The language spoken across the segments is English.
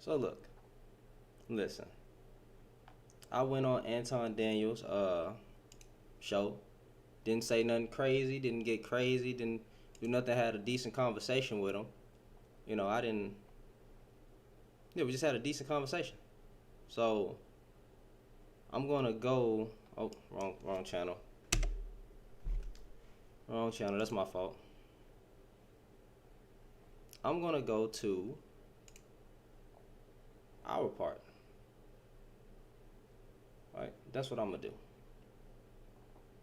So look, listen. I went on Anton Daniels' show. Didn't say nothing crazy. Didn't get crazy. Didn't do nothing. Had a decent conversation with him. I didn't. Yeah, we just had a decent conversation. So I'm gonna go. Oh, wrong channel. Wrong channel. That's my fault. I'm gonna go to our part. All right, that's what I'm gonna do.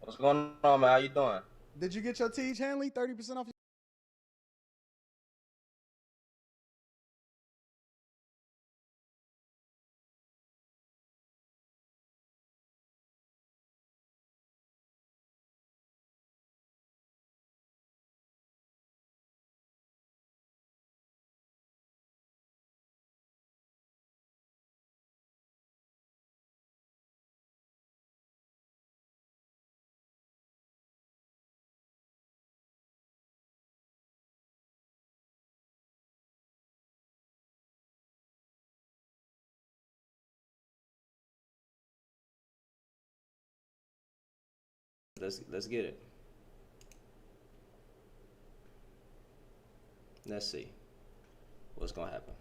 What's going on, man? How you doing? Did you get your Tej Hanley 30% off? Let's get it. Let's see what's gonna happen.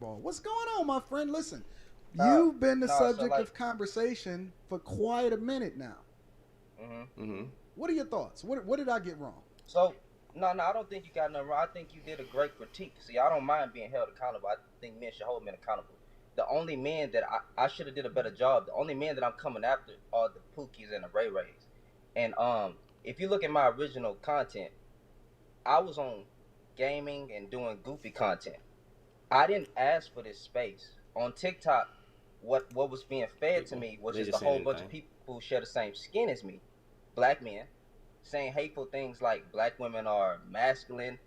Ball. What's going on, my friend? Listen, Nah, you've been the nah. So subject like, of conversation for quite a minute now. Mm-hmm. What are your thoughts? What did I get wrong? so no, I don't think you got nothing wrong. I think you did a great critique. See, I don't mind being held accountable. I think men should hold men accountable. The only men that I should have did a better job. The only men that I'm coming after are the Pookies and the Ray Rays. And if you look at my original content, I was on gaming and doing goofy content. I didn't ask for this space on TikTok. What was being fed to me was They just a just saying whole bunch of anything. people who share the same skin as me, black men, saying hateful things like black women are masculine.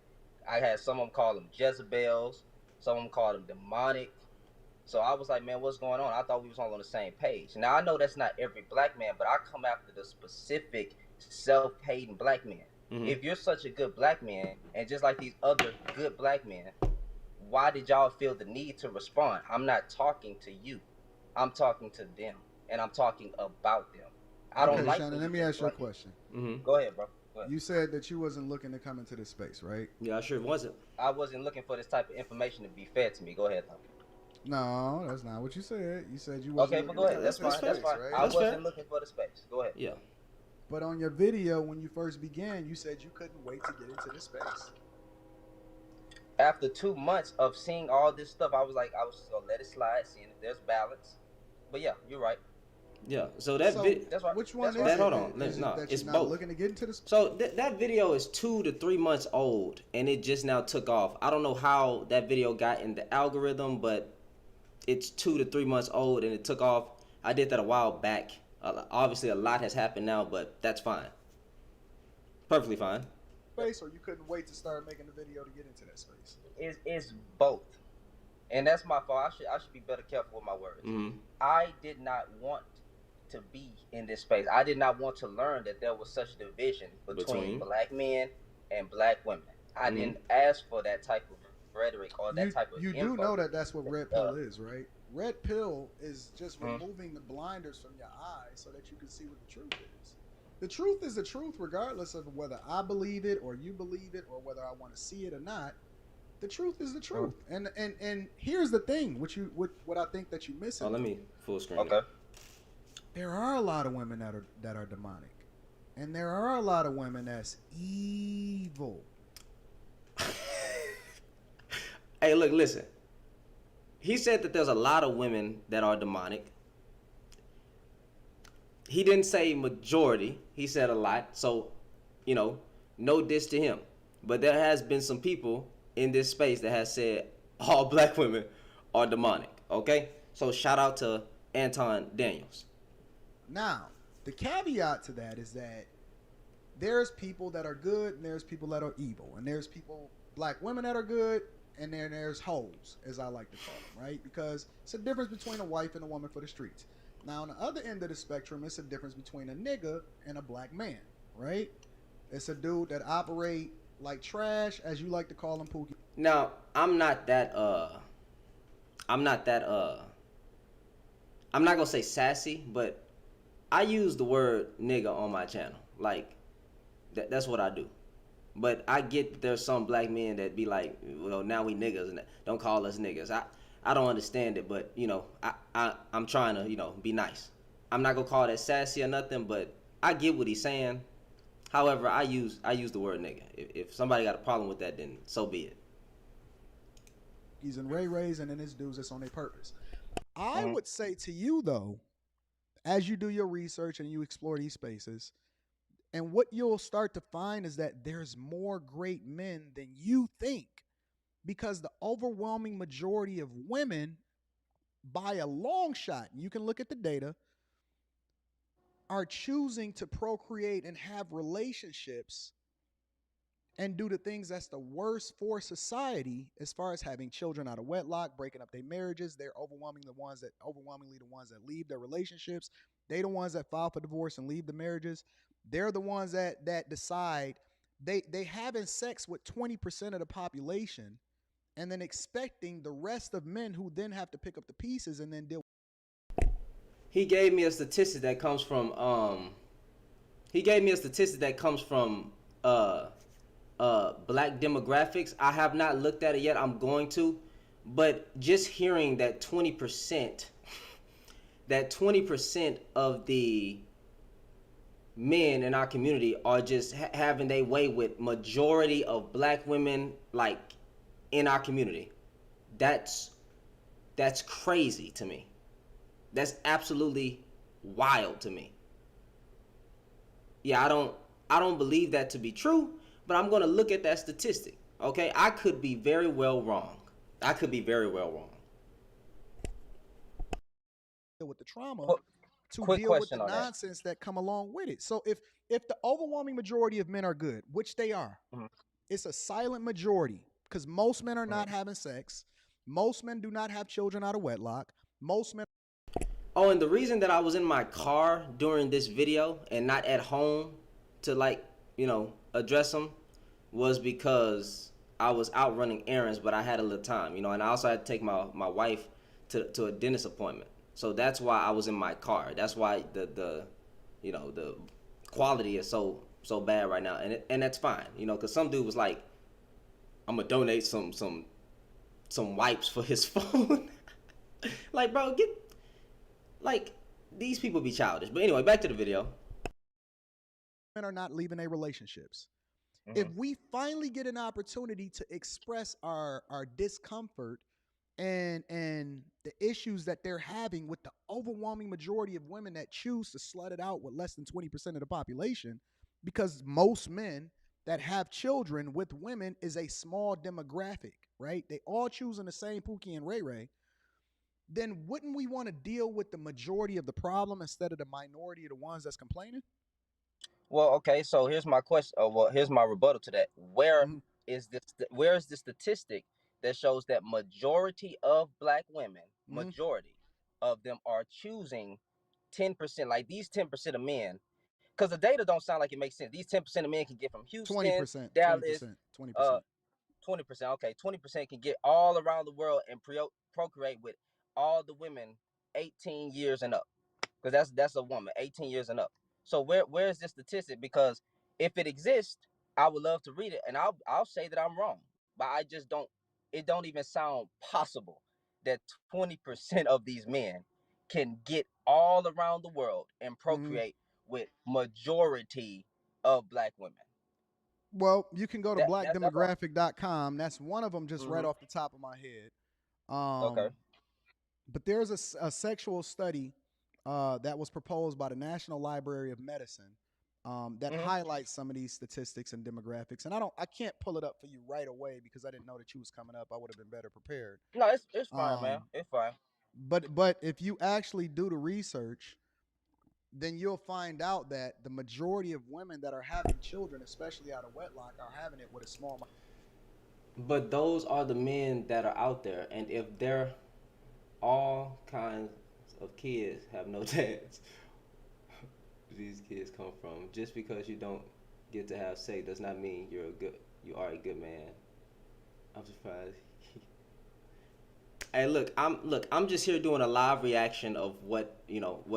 I had some of them call them Jezebels, some of them call them demonic. So I was like, man, what's going on? I thought we was all on the same page. Now I know that's not every black man, but I come after the specific self-hating black men. Mm-hmm. If you're such a good black man, and just like these other good black men, why did y'all feel the need to respond? I'm not talking to you. I'm talking to them, and I'm talking about them. I don't Okay, like Shannon, when let you me just ask you a blunt it. question. Mm-hmm. Go ahead, bro. Go ahead. You said that you wasn't looking to come into this space, right? Yeah, I sure wasn't. I wasn't looking for this type of information to be fed to me. Go ahead, though. No, that's not what you said. You said you wasn't Okay, but looking go to ahead. come That's into this fine. That's space, fine. right? I That's fair. wasn't looking for the space. Go ahead. Yeah. But on your video, when you first began, you said you couldn't wait to get into this space. After 2 months of seeing all this stuff, I was like, I was just gonna let it slide, seeing if there's balance. But yeah, you're right. Yeah. So that So, vid. That's right. which one That's is right. That it? hold on. Is No, it that it's you're not both. looking to get into this? So that video is 2 to 3 months old, and it just now took off. I don't know how that video got in the algorithm, but it's 2 to 3 months old, and it took off. I did that a while back. Obviously, a lot has happened now, but that's fine. Perfectly fine. Space, or you couldn't wait to start making the video to get into that space? It's both, and that's my fault. I should be better careful with my words. Mm-hmm. I did not want to be in this space. I did not want to learn that there was such division between black men and black women. I didn't ask for that type of rhetoric or that type of You info. do know that that's what red pill is, right? Red pill is just removing the blinders from your eyes so that you can see what the truth is. The truth is the truth, regardless of whether I believe it or you believe it or whether I want to see it or not. The truth is the truth. And here's the thing, what I think that you missing. Oh, let me full screen. Okay. There are a lot of women that are demonic, and there are a lot of women that's evil. Hey, look, listen. He said that there's a lot of women that are demonic. He didn't say majority. He said a lot. So, no diss to him. But there has been some people in this space that has said all black women are demonic. Okay? So shout out to Anton Daniels. Now, the caveat to that is that there's people that are good and there's people that are evil. And there's black women that are good, and then there's hoes, as I like to call them, right? Because it's a difference between a wife and a woman for the streets. Now, on the other end of the spectrum, it's a difference between a nigga and a black man, right? It's a dude that operate like trash, as you like to call them, Pookie. Now, I'm not that I'm not gonna say sassy, but I use the word nigga on my channel. Like that's what I do. But I get that there's some black men that be like, well, now we niggas and don't call us niggas. I don't understand it, but you know, I'm trying to, you know, be nice. I'm not gonna call that sassy or nothing, but I get what he's saying. However, I use the word nigga. If somebody got a problem with that, then so be it. He's in Ray Rays and then his dudes that's on their purpose. I Mhm. would say to you though, as you do your research and you explore these spaces, and what you'll start to find is that there's more great men than you think, because the overwhelming majority of women, by a long shot, and you can look at the data, are choosing to procreate and have relationships and do the things that's the worst for society as far as having children out of wedlock, breaking up their marriages. They're overwhelmingly the ones that leave their relationships. They the ones that file for divorce and leave the marriages. They're the ones that decide they having sex with 20% of the population and then expecting the rest of men who then have to pick up the pieces and then deal. He gave me a statistic that comes from uh black demographics. I have not looked at it yet. I'm going to, but just hearing that 20%, that 20% of the men in our community are just having their way with majority of black women, like in our community. That's crazy to me. That's absolutely wild to me. Yeah, I don't believe that to be true, but I'm going to look at that statistic. Okay, I could be very well wrong. I could be very well wrong. With the trauma, Qu- to Quick deal with question the on that. nonsense that come along with it. So if the overwhelming majority of men are good, which they are, Mhm. it's a silent majority because most men are Mhm. not having sex. Most men do not have children out of wedlock. Most men. Oh, and the reason that I was in my car during this video and not at home to, like, you know, address them was because I was out running errands, but I had a little time, you know, and I also had to take my wife to a dentist appointment. So that's why I was in my car. That's why the you know, the quality is so bad right now, and that's fine, you know, because some dude was like, I'm gonna donate some wipes for his phone. Like, bro, get, like, these people be childish. But anyway, back to the video. Men are not leaving their relationships. If Mhm. we finally get an opportunity to express our discomfort and the issues that they're having with the overwhelming majority of women that choose to slut it out with less than 20% of the population, because most men that have children with women is a small demographic, right? They all choosing the same Pookie and Ray Ray. Then wouldn't we want to deal with the majority of the problem instead of the minority of the ones that's complaining? Well, okay. So here's my question. Well, here's my rebuttal to that. Where Mhm. is this? Where is the statistic that shows that majority of black women, Mhm. majority of them are choosing 10%? Like these 10% of men, because the data don't sound like it makes sense. These 10% of men can get from Houston, 20%, Dallas, 20%, uh, 20%. 20%. Okay, 20% can get all around the world and procreate with all the women 18 years and up, because that's a woman 18 years and up. So where is this statistic? Because if it exists, I would love to read it, and I'll say that I'm wrong, but I just don't. It don't even sound possible that 20% of these men can get all around the world and Mhm. procreate with majority of black women. Well, you can go to That's all. blackdemographic.com. That's one of them just right Mm-hmm. off the top of my head. Okay. But there's a sexual study that was proposed by the National Library of Medicine that Mm-hmm. highlights some of these statistics and demographics. And I can't pull it up for you right away because I didn't know that you was coming up. I would have been better prepared. No, it's fine, man. Um, It's fine. but if you actually do the research, then you'll find out that the majority of women that are having children, especially out of wedlock, are having it with a small. But those are the men that are out there, and if they're all kinds of kids have no dads, these kids come from. Just because you don't get to have sex does not mean you're a good. You are a good man. I'm surprised. Hey, I'm just here doing a live reaction of what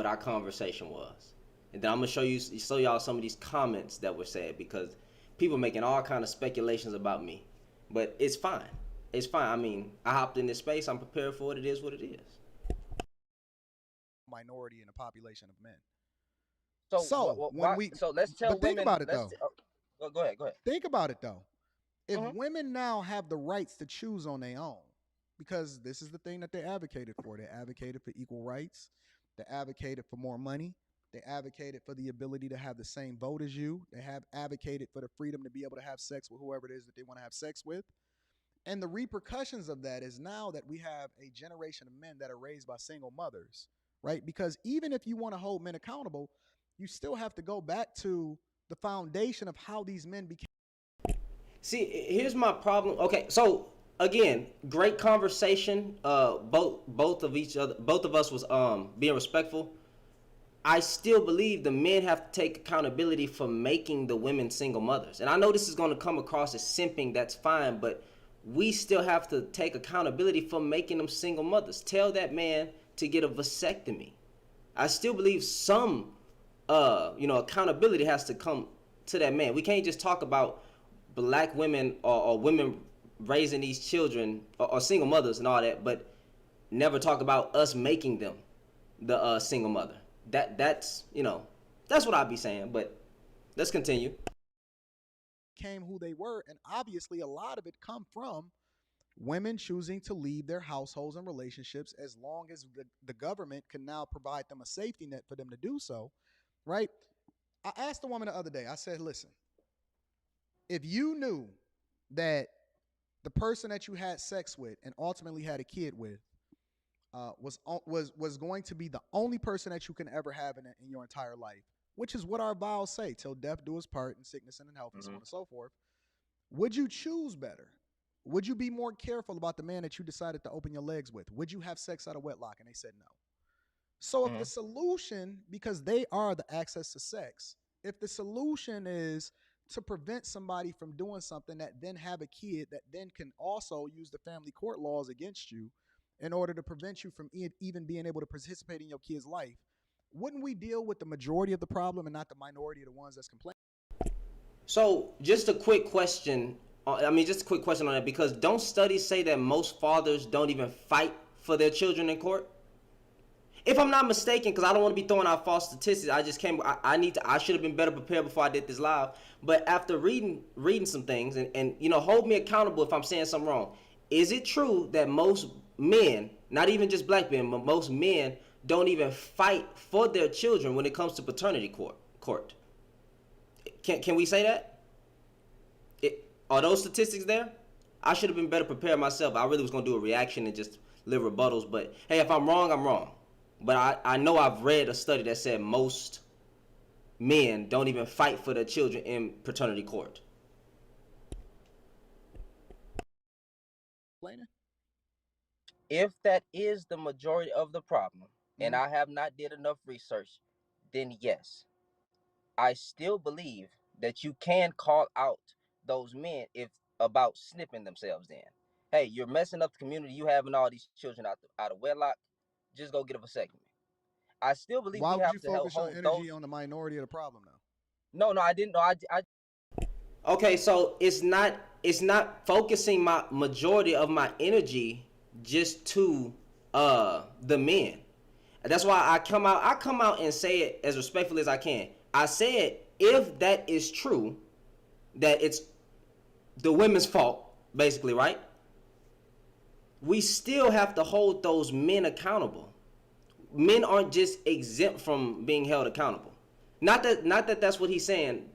our conversation was, and then I'm gonna show y'all some of these comments that were said because people making all kind of speculations about me, but it's fine. It's fine. I mean, I hopped in this space. I'm prepared for it. It is what it is. Minority in the population of men. So So when why? we, So let's tell but think women. about it though. Go ahead. Go ahead. Think about it though. If Hmm. women now have the rights to choose on their own, because this is the thing that they advocated for. They advocated for equal rights. They advocated for more money. They advocated for the ability to have the same vote as you. They have advocated for the freedom to be able to have sex with whoever it is that they want to have sex with. And the repercussions of that is now that we have a generation of men that are raised by single mothers, right? Because even if you want to hold men accountable, you still have to go back to the foundation of how these men became. See, here's my problem. Okay, so again, great conversation. Both of us was being respectful. I still believe the men have to take accountability for making the women single mothers. And I know this is going to come across as simping, that's fine, but we still have to take accountability for making them single mothers. Tell that man to get a vasectomy. I still believe some accountability has to come to that man. We can't just talk about black women or women raising these children or single mothers and all that, but never talk about us making them the single mother. That's what I'd be saying. But let's continue. Who they were, and obviously a lot of it come from women choosing to leave their households and relationships as long as the government can now provide them a safety net for them to do so, right? I asked the woman the other day, I said, listen, if you knew that the person that you had sex with and ultimately had a kid with was going to be the only person that you can ever have in your entire life, which is what our vows say, till death do us part, in sickness and in health, and so on and so forth. Would you choose better? Would you be more careful about the man that you decided to open your legs with? Would you have sex out of wedlock? And they said no. So if the solution, because they are the access to sex, if the solution is to prevent somebody from doing something that then have a kid that then can also use the family court laws against you in order to prevent you from even being able to participate in your kid's life, wouldn't we deal with the majority of the problem and not the minority of the ones that's complaining? So just a quick question. Just a quick question on that, because don't studies say that most fathers don't even fight for their children in court? If I'm not mistaken, because I don't want to be throwing out false statistics, I should have been better prepared before I did this live. But after reading some things and hold me accountable if I'm saying something wrong. Is it true that most men, not even just black men, but most men don't even fight for their children when it comes to paternity court? Can we say that? Are those statistics there? I should have been better prepared myself. I really was going to do a reaction and just live rebuttals. But hey, if I'm wrong, I'm wrong. But I know I've read a study that said most men don't even fight for their children in paternity court. If that is the majority of the problem, and I have not did enough research, then yes, I still believe that you can call out those men if about snipping themselves in. Hey, you're messing up the community. You having all these children out of wedlock. Just go get a vasectomy. I still believe Why we would have you to help focus your hold energy those. on the minority of the problem now? No, I didn't know. I Okay, so it's not focusing my majority of my energy just to the men. That's why I come out and say it as respectfully as I can. I said if that is true, that it's the women's fault, basically, right? We still have to hold those men accountable. Men aren't just exempt from being held accountable. Not that that's what he's saying.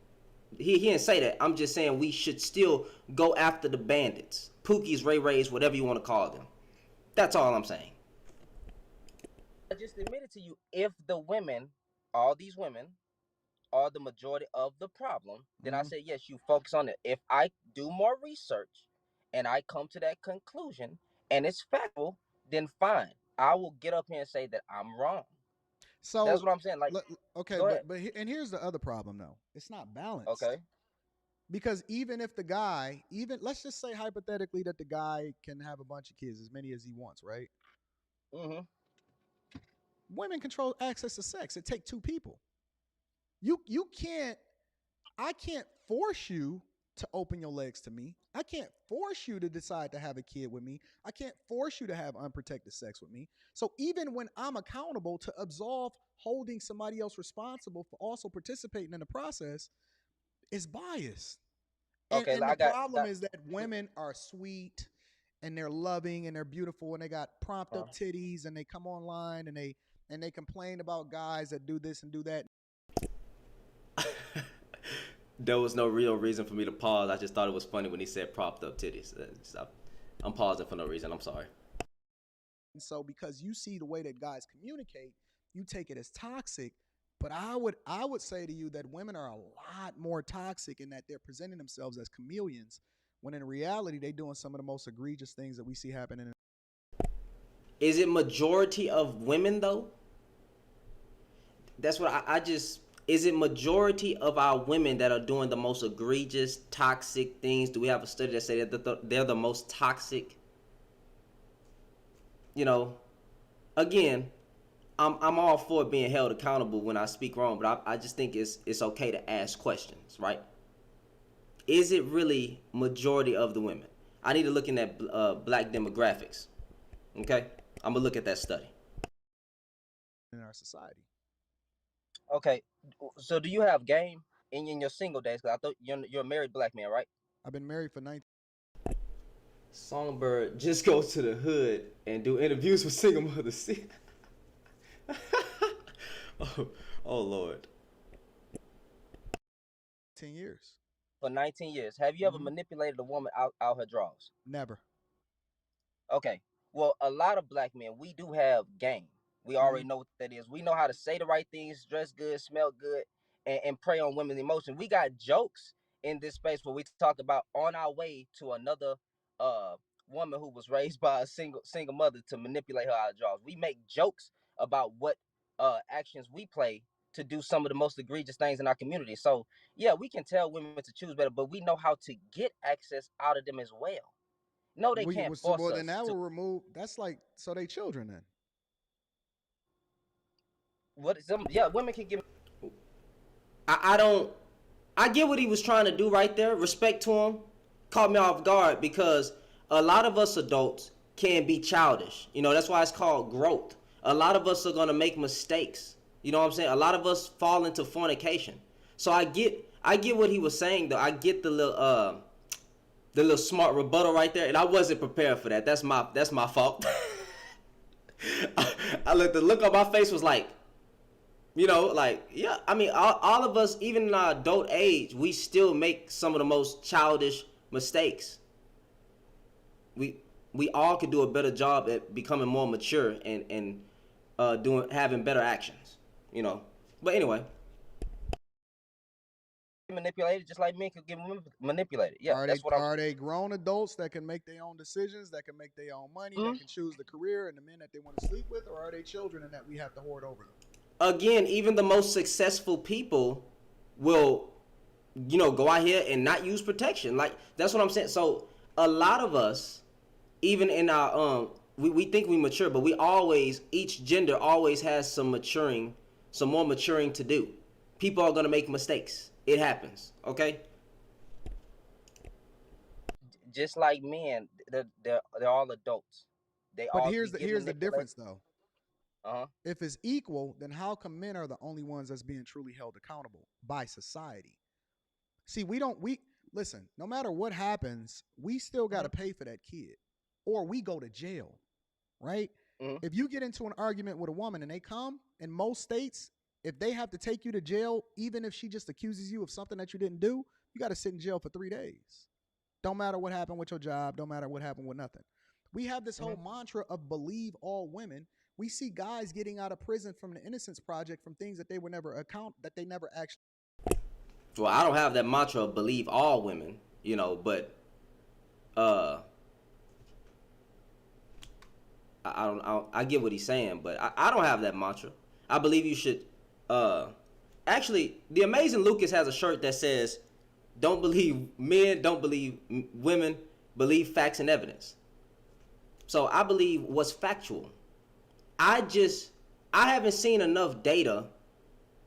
He didn't say that. I'm just saying we should still go after the bandits, Pookies, Ray Rays, whatever you want to call them. That's all I'm saying. just admitted to you, if the women, all these women, are the majority of the problem, then I say yes, you focus on it. If I do more research and I come to that conclusion and it's factual, then fine. I will get up here and say that I'm wrong. That's So, what I'm saying. Like, okay, go ahead. and here's the other problem though. It's not balanced. Okay. Because even if the guy, even let's just say hypothetically that the guy can have a bunch of kids, as many as he wants, right? Mm-hmm. Women control access to sex. It takes two people. You can't. I can't force you to open your legs to me. I can't force you to decide to have a kid with me. I can't force you to have unprotected sex with me. So even when I'm accountable to absolve holding somebody else responsible for also participating in the process, it's biased. And Okay, and the I got problem that. is that women are sweet and they're loving and they're beautiful and they got propped Uh, up titties and they come online and they complain about guys that do this and do that. There was no real reason for me to pause. I just thought it was funny when he said propped up titties. I'm pausing for no reason. I'm sorry. And so because you see the way that guys communicate, you take it as toxic. But I would say to you that women are a lot more toxic in that they're presenting themselves as chameleons when in reality they're doing some of the most egregious things that we see happening. Is it majority of women though? That's what I just. Is it majority of our women that are doing the most egregious, toxic things? Do we have a study that say that they're the most toxic? You know, again, I'm all for being held accountable when I speak wrong, but I just think it's okay to ask questions, right? Is it really majority of the women? I need to look in at black demographics. Okay, I'm gonna look at that study. In our society. okay, so do you have game in your single days? Because I thought you're a married black man, right? I've been married for 19. Songbird just goes to the hood and do interviews with single mothers. oh, oh Lord. 10 years. For 19 years. Have you ever Mhm. manipulated a woman out her drawers? Never. Okay. Well, a lot of black men, we do have game. We already Mhm. know what that is. We know how to say the right things, dress good, smell good, and prey on women's emotions. We got jokes in this space where we talk about on our way to another uh woman who was raised by a single mother to manipulate her out of jobs. We make jokes about what actions we play to do some of the most egregious things in our community. So yeah, we can tell women to choose better, but we know how to get access out of them as well. No, they can't force Well, then us that to. will remove. That's like so they children then. What some? Yeah, women can give. I don't. I get what he was trying to do right there. Respect to him. Caught me off guard because a lot of us adults can be childish. You know, that's why it's called growth. A lot of us are gonna make mistakes. You know what I'm saying? A lot of us fall into fornication. So I get what he was saying though. I get the little smart rebuttal right there, and I wasn't prepared for that. That's my fault. I looked, the look on my face was like, like, yeah, I mean, all of us, even in our adult age, we still make some of the most childish mistakes. We all could do a better job at becoming more mature and having better actions, But anyway, Manipulated just like men can get manipulated. Yeah, Are they that's what I'm. are they grown adults that can make their own decisions, that can make their own money, Mm-hmm. that can choose the career and the men that they want to sleep with, or are they children and that we have to hoard over them? again, even the most successful people will, go out here and not use protection. Like, that's what I'm saying. So a lot of us, even in our we think we mature, but each gender always has some more maturing to do. People are gonna make mistakes. It happens. Okay. Just like men, they're all adults. They But all here's we the get here's the manipulated. difference though. Uh huh. If it's equal, then how come men are the only ones that's being truly held accountable by society? See, we listen, no matter what happens, we still got to Mm-hmm. pay for that kid or we go to jail, right? Mm-hmm. If you get into an argument with a woman and they come in most states, if they have to take you to jail, even if she just accuses you of something that you didn't do, you got to sit in jail for 3 days. Don't matter what happened with your job, don't matter what happened with nothing. We have this whole Mm-hmm. mantra of believe all women. We see guys getting out of prison from the Innocence Project from things that they never actually. Well, I don't have that mantra of believe all women, but uh, I get what he's saying, but I don't have that mantra. I believe you should. Actually, the Amazing Lucas has a shirt that says, don't believe men, don't believe women, believe facts and evidence. So I believe what's factual. I haven't seen enough data,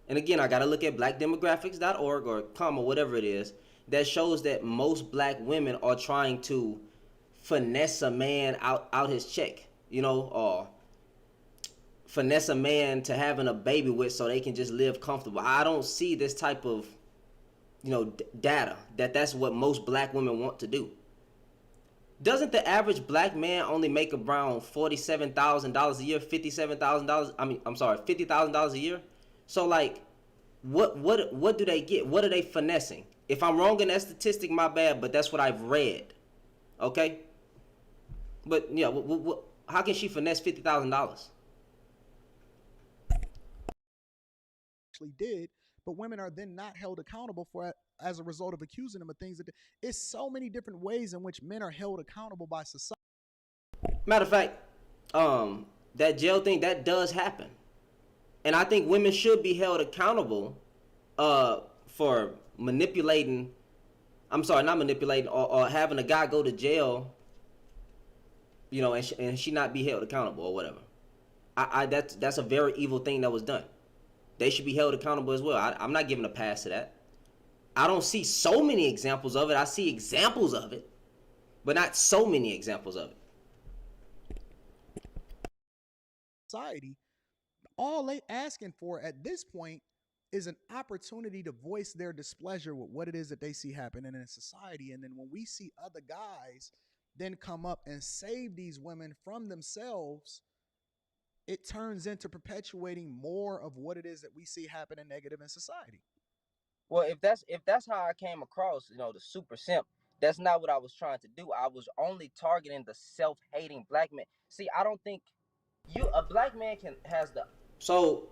and again, I gotta look at blackdemographics.org or comma, whatever it is, that shows that most black women are trying to finesse a man out his check, or finesse a man to having a baby with so they can just live comfortable. I don't see this type of, data that's what most black women want to do. Doesn't the average black man only make around $47,000 a year, $57,000? I'm sorry, $50,000 a year. So like, what do they get? What are they finessing? If I'm wrong in that statistic, my bad, but that's what I've read. Okay. But yeah, how can she finesse $50,000? Actually did, but women are then not held accountable for it as a result of accusing them of things that it's so many different ways in which men are held accountable by society. Matter of fact, that jail thing, that does happen. And I think women should be held accountable for manipulating, not manipulating, or having a guy go to jail, and she not be held accountable or whatever. That's a very evil thing that was done. They should be held accountable as well. I'm not giving a pass to that. I don't see so many examples of it. I see examples of it, but not so many examples of it. Society, all they asking for at this point is an opportunity to voice their displeasure with what it is that they see happening in society. And then when we see other guys then come up and save these women from themselves, it turns into perpetuating more of what it is that we see happening negative in society. Well, if that's how I came across, the super simp, that's not what I was trying to do. I was only targeting the self-hating black man. See, I don't think a black man has the. So,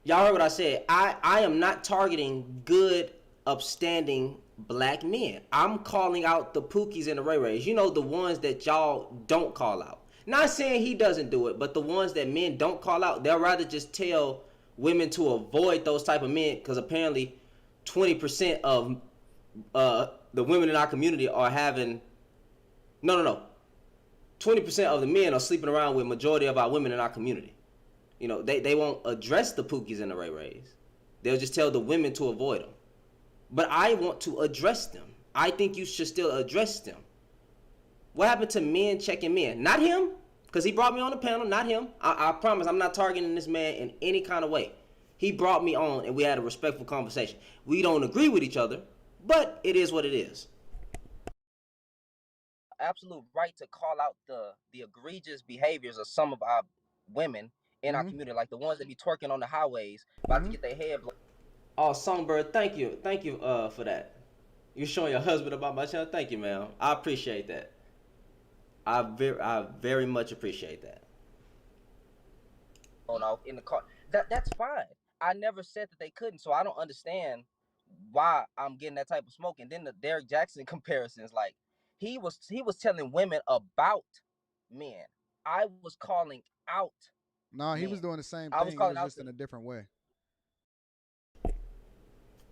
y'all heard what I said. I am not targeting good, upstanding black men. I'm calling out the Pookies and the Ray Rays. The ones that y'all don't call out. Not saying he doesn't do it, but the ones that men don't call out, they'll rather just tell women to avoid those type of men, because apparently 20% of the women in our community are having, no. 20% of the men are sleeping around with majority of our women in our community. They won't address the Pookies and the Ray Rays. They'll just tell the women to avoid them. But I want to address them. I think you should still address them. What happened to men checking men? Not him, because he brought me on the panel, not him. I promise I'm not targeting this man in any kind of way. He brought me on and we had a respectful conversation. We don't agree with each other, but it is what it is. Absolute right to call out the egregious behaviors of some of our women in our community, like the ones that be twerking on the highways, about to get their head blown. Oh, Songbird, thank you for that. You're showing your husband about my channel. Thank you, man. I appreciate that. I very much appreciate that. Off in the car. That's fine. I never said that they couldn't, so I don't understand why I'm getting that type of smoke. And then the Derek Jackson comparisons, like he was telling women about men. I was calling out. No, he was doing the same thing. It was just in a different way.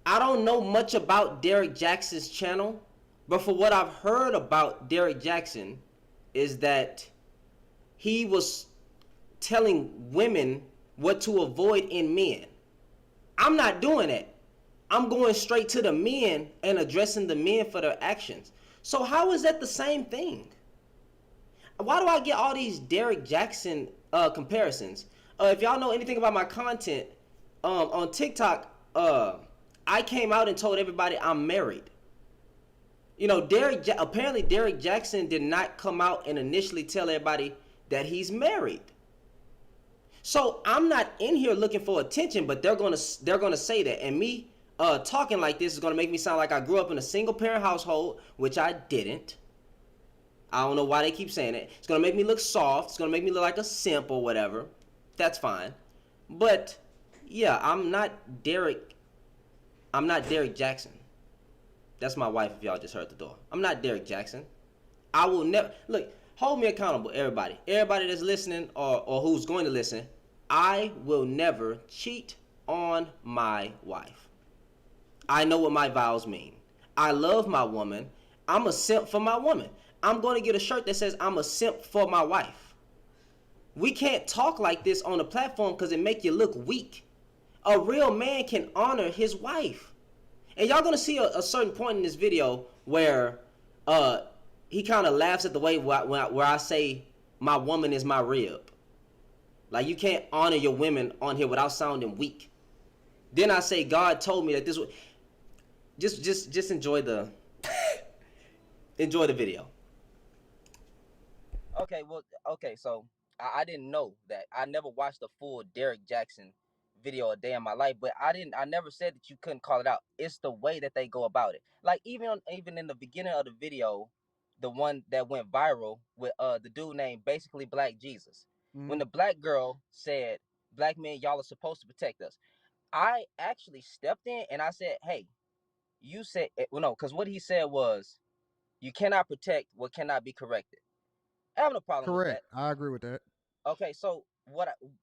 I don't know much about Derek Jackson's channel, but for what I've heard about Derek Jackson is that he was telling women what to avoid in men. I'm not doing that. I'm going straight to the men and addressing the men for their actions. So how is that the same thing? Why do I get all these Derek Jackson comparisons? If y'all know anything about my content, on TikTok, I came out and told everybody I'm married. Apparently Derek Jackson did not come out and initially tell everybody that he's married. So I'm not in here looking for attention, but they're gonna say that, and me talking like this is gonna make me sound like I grew up in a single parent household, which I didn't. I don't know why they keep saying it. It's gonna make me look soft. It's gonna make me look like a simp or whatever. That's fine, but yeah, I'm not Derek Jackson. That's my wife, if y'all just heard the door. I'm not Derek Jackson. I will never... Look, hold me accountable, everybody. Everybody that's listening or who's going to listen, I will never cheat on my wife. I know what my vows mean. I love my woman. I'm a simp for my woman. I'm going to get a shirt that says I'm a simp for my wife. We can't talk like this on the platform because it make you look weak. A real man can honor his wife. And y'all gonna see a certain point in this video where he kind of laughs at the way where I say my woman is my rib. Like, you can't honor your women on here without sounding weak. Then I say God told me that this was just enjoy the enjoy the video. Okay, well, okay, so I didn't know that. I never watched the full Derek Jackson video a day in my life, but I never said that you couldn't call it out. It's the way that they go about it. Like, even in the beginning of the video, the one that went viral with the dude named basically Black Jesus. When the black girl said, "Black men, y'all are supposed to protect us," I actually stepped in and I said, "Hey, you said well, no," because what he said was, "You cannot protect what cannot be corrected." I have no problem with that. Correct. I agree with that. Okay, so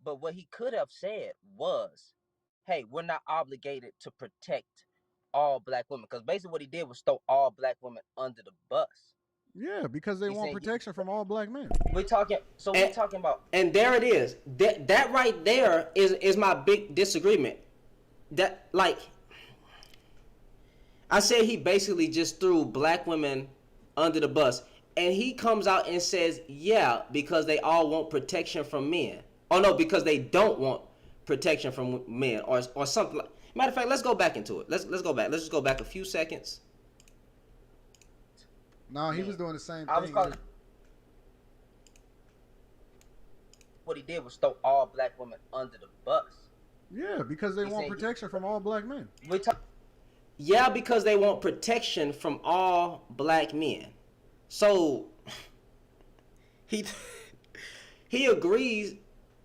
but what he could have said was, "Hey, we're not obligated to protect all black women," because basically what he did was throw all black women under the bus. Yeah, because they He want said, protection from all black men. "We're talking." So we're talking about. And there it is. That right there is my big disagreement. That, like, I said he basically just threw black women under the bus. And he comes out and says, yeah, because they all want protection from men. Oh, no, because they don't want protection from men or something. Matter of fact, let's go back into it. Let's go back. Let's just go back a few seconds. No, he was doing the same I was thing. calling. What he did was throw all black women under the bus. Yeah, because they want protection from all black men. Yeah, because they want protection from all black men. So he agrees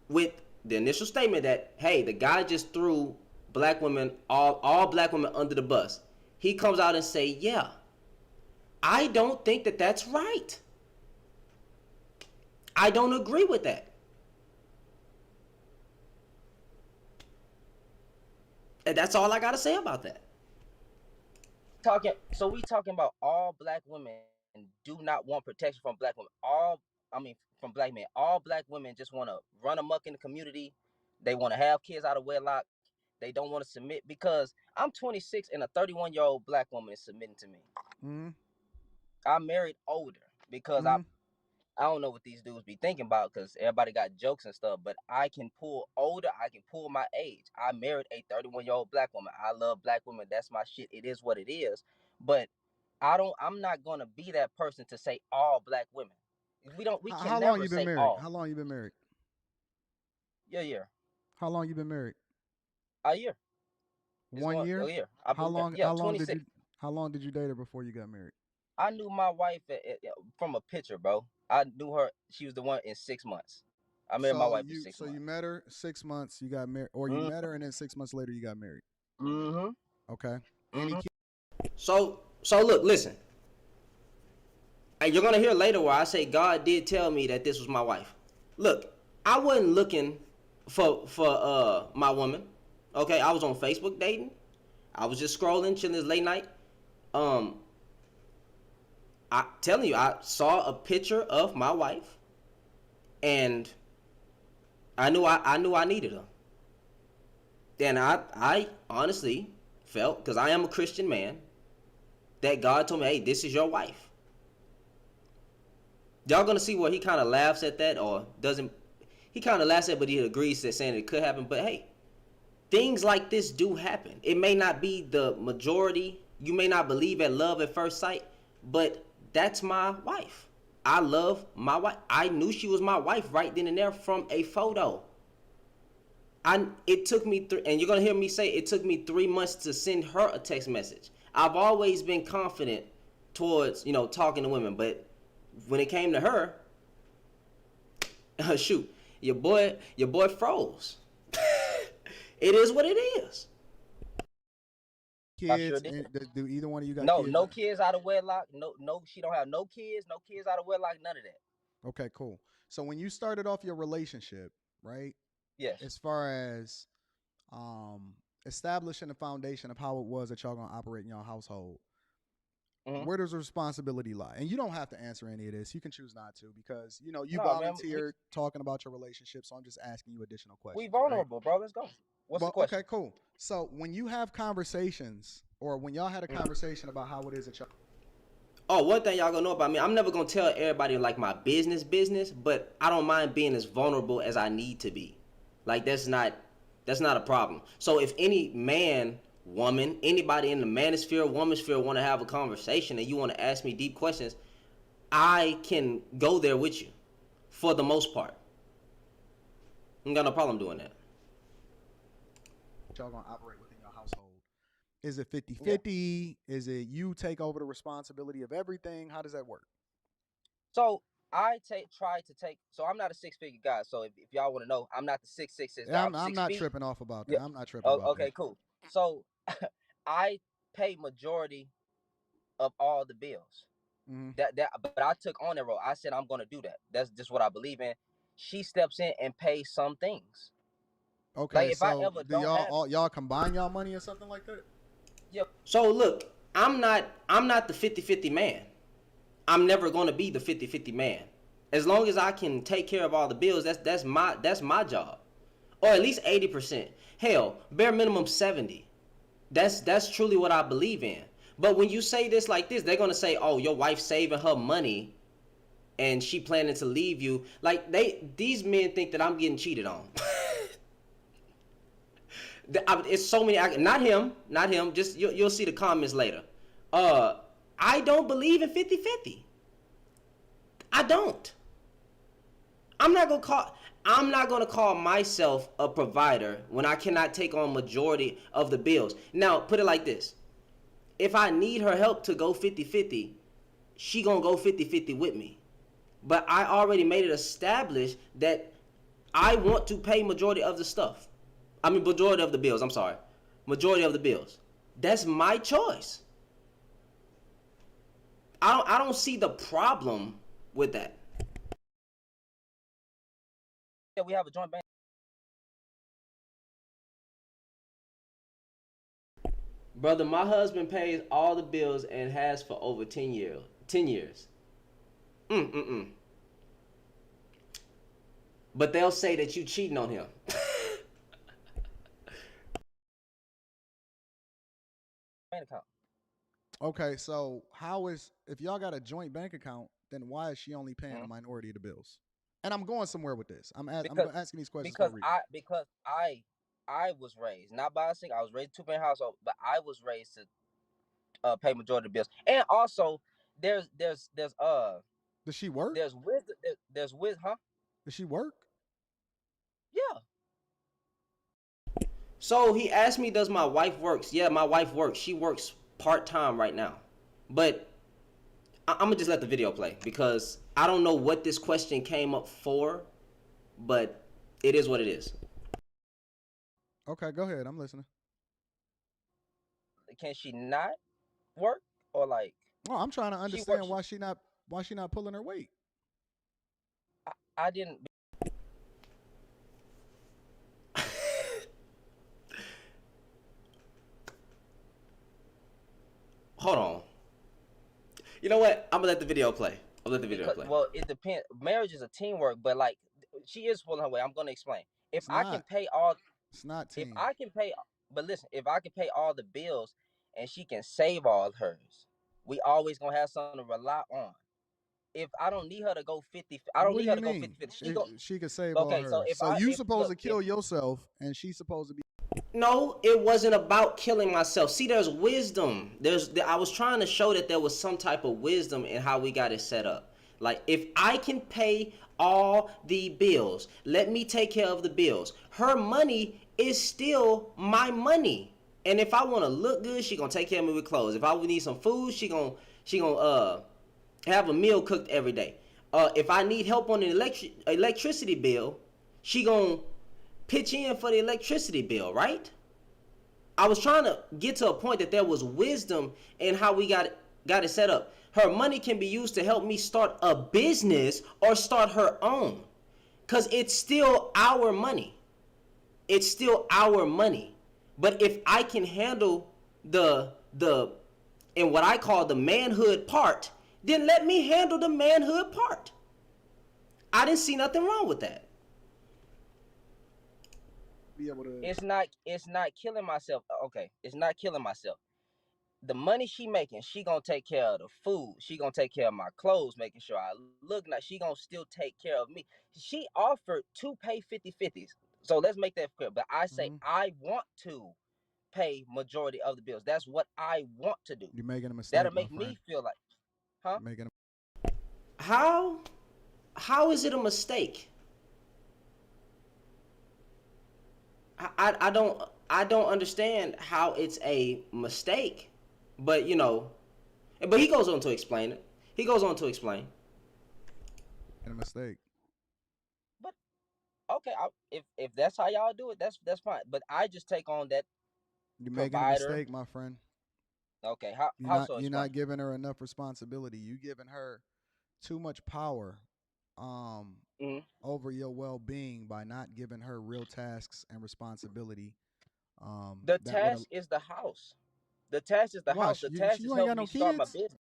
with the initial statement that, hey, the guy just threw black women, all black women under the bus. He comes out and say, yeah, I don't think that that's right. I don't agree with that. And that's all I got to say about that. We talking about all black women do not want protection from black women. From black men. All black women just want to run amok in the community. They want to have kids out of wedlock. They don't want to submit because I'm 26 and a 31-year-old black woman is submitting to me. Mm-hmm. I married older because I don't know what these dudes be thinking about because everybody got jokes and stuff, but I can pull older. I can pull my age. I married a 31-year-old black woman. I love black women. That's my shit. It is what it is. But I'm not going to be that person to say all black women. We can How long never you been say married? all. How long you been married? Year. How long you been married? A year. 1 year? A year. How long? How long 26. How long did you date her before you got married? I knew my wife from a picture, bro. I knew her. She was the one in 6 months. I married my wife in 6 months. So you met her 6 months, you got married, or you met her and then 6 months later you got married. Mm-hmm. Okay. Any kids? So look, listen. And you're gonna hear later where I say God did tell me that this was my wife. Look, I wasn't looking for my woman. Okay, I was on Facebook dating. I was just scrolling, chilling late night. I telling you, I saw a picture of my wife, and I knew I needed her. Then I honestly felt, because I am a Christian man, that God told me, hey, this is your wife. Y'all gonna see where he kind of laughs at that, or doesn't. He kind of laughs at it, but he agrees to saying it could happen. But hey, things like this do happen. It may not be the majority. You may not believe at love at first sight, but that's my wife. I love my wife. I knew she was my wife right then and there from a photo. It took me and you're gonna hear me say it took me 3 months to send her a text message. I've always been confident towards, talking to women, but when it came to her, shoot, your boy froze. It is what it is. Kids? Do either one of you got kids? No kids out of wedlock. No, she don't have no kids. No kids out of wedlock. None of that. Okay, cool. So when you started off your relationship, right? Yes. As far as establishing the foundation of how it was that y'all gonna operate in your household, where does the responsibility lie? And you don't have to answer any of this. You can choose not to because, you know, you No, man, volunteered talking about your relationship. So I'm just asking you additional questions. we vulnerable, bro. Let's go. What's the question? Okay, cool. So when you have conversations or when y'all had a conversation about how it is that y'all. Oh, one thing y'all gonna know about me, I'm never gonna tell everybody like my business, but I don't mind being as vulnerable as I need to be. Like that's not a problem. So if any man, woman, anybody in the manosphere, womansphere want to have a conversation and you want to ask me deep questions, I can go there with you for the most part. I ain't got no problem doing that. Y'all gonna operate within your household. Is it 50-50? Is it you take over the responsibility of everything? How does that work? So I try to take. So I'm not a 6-figure guy. So if y'all want to know, I'm not the 6'6". Yeah, I'm I'm 6 not feet. tripping off about that. Yeah. I'm not tripping about Okay, that. cool. So I pay majority of all the bills. But I took on that role. I said I'm gonna do that. That's just what I believe in. She steps in and pays some things. Okay, like if I so ever do don't have y'all combine y'all money or something like that? Yeah. So look, I'm not the 50-50 man. I'm never gonna be the 50-50 man. As long as I can take care of all the bills, that's my job. Or at least 80%. Hell, bare minimum 70. That's truly what I believe in. But when you say this like this, they're gonna say, "Oh, your wife's saving her money, and she planning to leave you." Like these men think that I'm getting cheated on. It's so many. Not him. Just you'll see the comments later. I don't believe in 50-50. I don't. I'm not gonna call myself a provider when I cannot take on majority of the bills. Now, put it like this. If I need her help to go 50-50, she gonna go 50-50 with me. But I already made it established that I want to pay majority of the stuff. I mean, majority of the bills, I'm sorry. Majority of the bills. That's my choice. I don't see the problem with that. Yeah, we have a joint bank. Brother, my husband pays all the bills and has for over 10 years. 10 years. But they'll say that you cheating on him. Bank account. Okay, so if y'all got a joint bank account, then why is she only paying a minority of the bills? And I'm going somewhere with this. I'm asking these questions for a reason. Because I was raised not by a single. I was raised 2-parent household, but I was raised to pay majority of the bills. And also, there's Does she work? There's wisdom. There's wisdom, huh? Does she work? Yeah. So he asked me, does my wife works? Yeah, my wife works. She works part-time right now. But I'm going to just let the video play because I don't know what this question came up for, but it is what it is. Okay, go ahead. I'm listening. Can she not work or like? Oh, I'm trying to understand why she not pulling her weight. I didn't. Hold on. You know what? I'm gonna let the video play. Well, it depends. Marriage is a teamwork, but like she is pulling her weight. I'm gonna explain. It's not team. If I can pay, but listen, if I can pay all the bills and she can save all hers, we always gonna have something to rely on. If I don't need her to go 50, I don't need her to go 50-50. She could save all hers. So you supposed to kill yourself, and she's supposed to be. No, it wasn't about killing myself. See, there's wisdom. I was trying to show that there was some type of wisdom in how we got it set up. Like, if I can pay all the bills, let me take care of the bills. Her money is still my money. And if I want to look good, she gonna take care of me with clothes. If I need some food, she gonna have a meal cooked every day. If I need help on an electricity bill, she gonna pitch in for the electricity bill, right? I was trying to get to a point that there was wisdom in how we got it set up. Her money can be used to help me start a business or start her own, because it's still our money. It's still our money. But if I can handle the in what I call the manhood part, then let me handle the manhood part. I didn't see nothing wrong with that. Be able to. It's not killing myself. Okay, it's not killing myself. The money she making, she gonna take care of the food. She gonna take care of my clothes, making sure I look nice. She gonna still take care of me. She offered to pay 50-50s. So let's make that clear. But I say I want to pay majority of the bills. That's what I want to do. You're making a mistake. That'll make me feel like, huh? You're making How is it a mistake? I don't understand how it's a mistake. But but he goes on to explain it. He goes on to explain. a mistake. But okay, if that's how y'all do it, that's fine. But I just take on that. You're making a mistake, my friend. Okay, you're not giving her enough responsibility. You're giving her too much power over your well-being by not giving her real tasks and responsibility. The task is the house. The task is the house. The task is helping me start my business.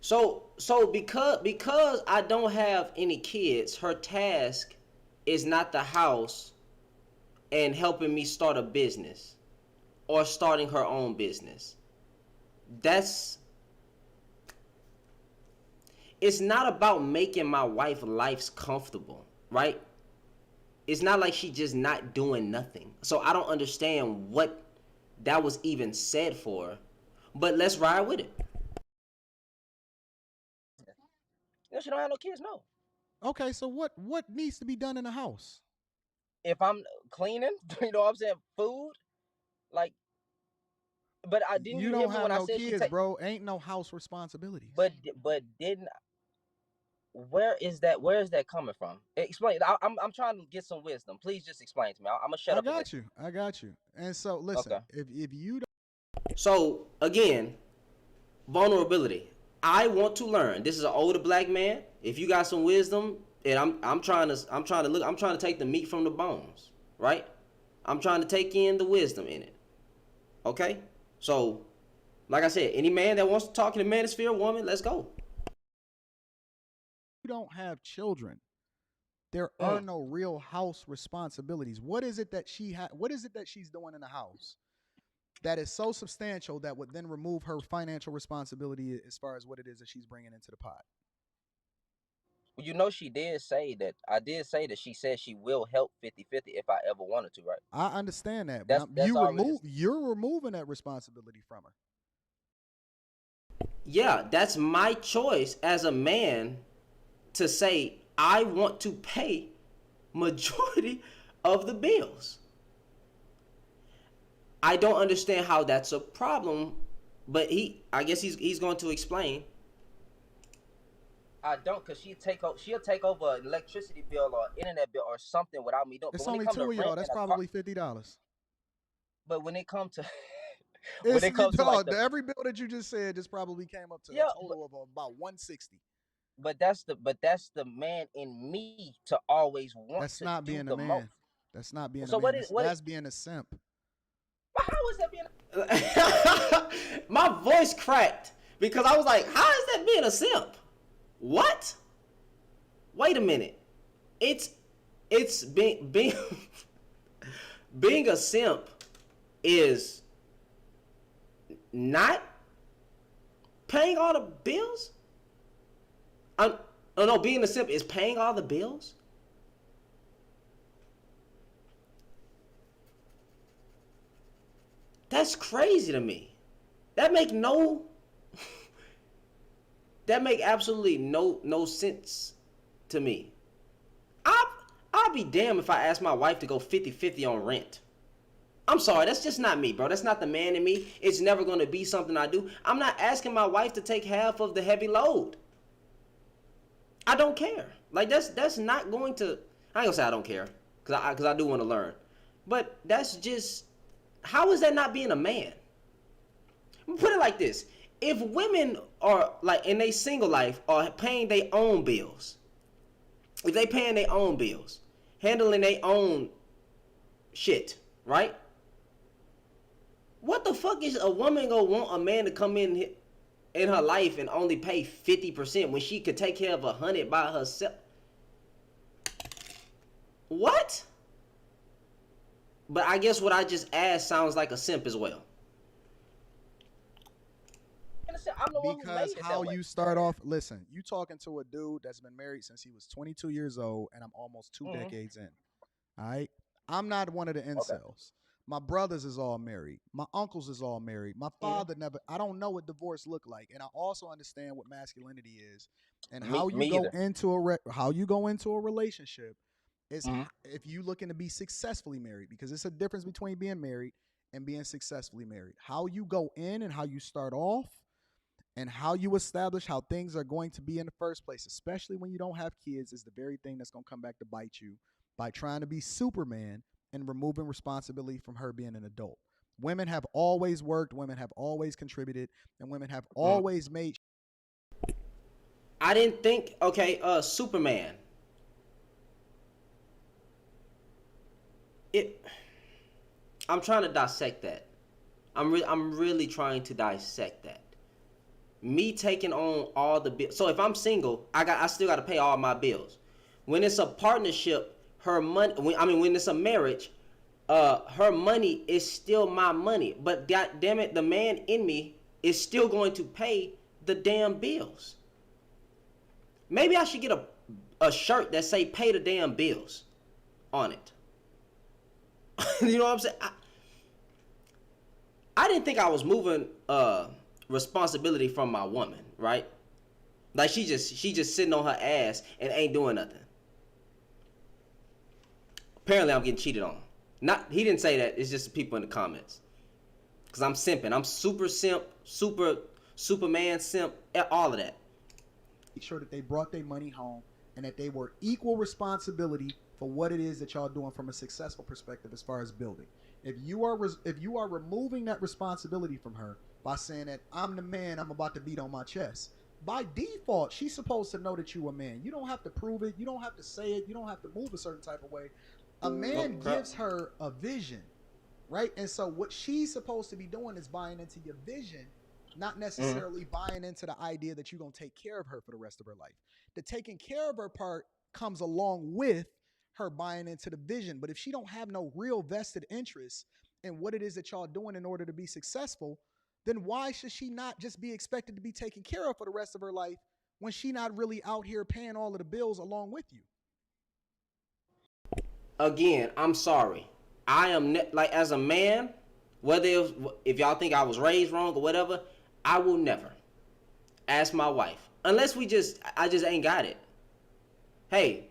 So because I don't have any kids, her task is not the house and helping me start a business or starting her own business. It's not about making my wife life comfortable, right? It's not like she just not doing nothing. So I don't understand what that was even said for, but let's ride with it. She don't have no kids, no. Okay, so what needs to be done in the house? If I'm cleaning, you know what I'm saying, food, like. But I didn't. You don't have no kids, bro. Ain't no house responsibilities. But didn't. Where is that coming from? Explain. I'm trying to get some wisdom. Please just explain to me. I'm gonna shut up. I got you. And so listen, okay. If you don't. So again, vulnerability. I want to learn. This is an older black man. If you got some wisdom, and I'm trying to take the meat from the bones, right? I'm trying to take in the wisdom in it. Okay? So, like I said, any man that wants to talk in the manosphere, woman, let's go. You don't have children. There are no real house responsibilities. What is it that what is it that she's doing in the house that is so substantial that would then remove her financial responsibility as far as what it is that she's bringing into the pot? You know, she did say that. I did say that she said she will help 50-50 if I ever wanted to, right? I understand that. You're removing that responsibility from her. Yeah, that's my choice as a man to say I want to pay majority of the bills. I don't understand how that's a problem, but I guess he's going to explain. I don't, because she'll take over an electricity bill or internet bill or something without me doing. It's only two of y'all. That's probably $50. But when it comes to every bill that you just said just probably came up to a total of about $160. But that's the man in me to always want. That's not being a man. Most. That's not being so a man. That's being a simp. But how is that being My voice cracked because I was like, how is that being a simp? What? Wait a minute. It's being being a simp is not paying all the bills? No, being a simp is paying all the bills? That's crazy to me. That make absolutely no sense to me. I'll be damned if I ask my wife to go 50-50 on rent. I'm sorry, that's just not me, bro. That's not the man in me. It's never going to be something I do. I'm not asking my wife to take half of the heavy load. I don't care. Like, that's not going to... I ain't gonna say I don't care, because I do want to learn. But that's just... How is that not being a man? Put it like this. If women are, like, in their single life, are paying their own bills, if they paying their own bills, handling their own shit, right? What the fuck is a woman gonna want a man to come in in her life and only pay 50% when she could take care of 100 by herself. What? But I guess what I just asked sounds like a simp as well. I'm the one who Because made it how that way. you start off, listen, you talking to a dude that's been married since he was 22 years old, and I'm almost 2 decades in. All right. I'm not one of the Okay. incels. My brothers is all married. My uncles is all married. My father never. I don't know what divorce look like, and I also understand what masculinity is, and how you Me go either. into how you go into a relationship is Mhm. if you looking to be successfully married, because it's a difference between being married and being successfully married. How you go in and how you start off and how you establish how things are going to be in the first place, especially when you don't have kids, is the very thing that's going to come back to bite you by trying to be Superman and removing responsibility from her being an adult. Women have always worked, women have always contributed, and women have always made. I didn't think, okay, Superman. I'm trying to dissect that. I'm really trying to dissect that. Me taking on all the bills. So if I'm single, I still got to pay all my bills. When it's a partnership, her money. When it's a marriage, her money is still my money. But god damn it, the man in me is still going to pay the damn bills. Maybe I should get a shirt that say "Pay the damn bills" on it. You know what I'm saying? I didn't think I was moving responsibility from my woman, right? Like she just sitting on her ass and ain't doing nothing. Apparently I'm getting cheated on. Not he didn't say that, it's just the people in the comments. Cause I'm simping. I'm super simp, Superman simp, all of that. Make sure that they brought their money home and that they were equal responsibility for what it is that y'all doing from a successful perspective as far as building. If you are removing that responsibility from her by saying that I'm the man, I'm about to beat on my chest, by default she's supposed to know that you a man. You don't have to prove it, you don't have to say it, you don't have to move a certain type of way. A man gives her a vision, right? And so what she's supposed to be doing is buying into your vision, not necessarily buying into the idea that you're going to take care of her for the rest of her life. The taking care of her part comes along with her buying into the vision. But if she don't have no real vested interest in what it is that y'all doing in order to be successful, then why should she not just be expected to be taken care of for the rest of her life when she not really out here paying all of the bills along with you? Again, I'm sorry. I am like as a man, whether if y'all think I was raised wrong or whatever, I will never ask my wife unless I just ain't got it. Hey,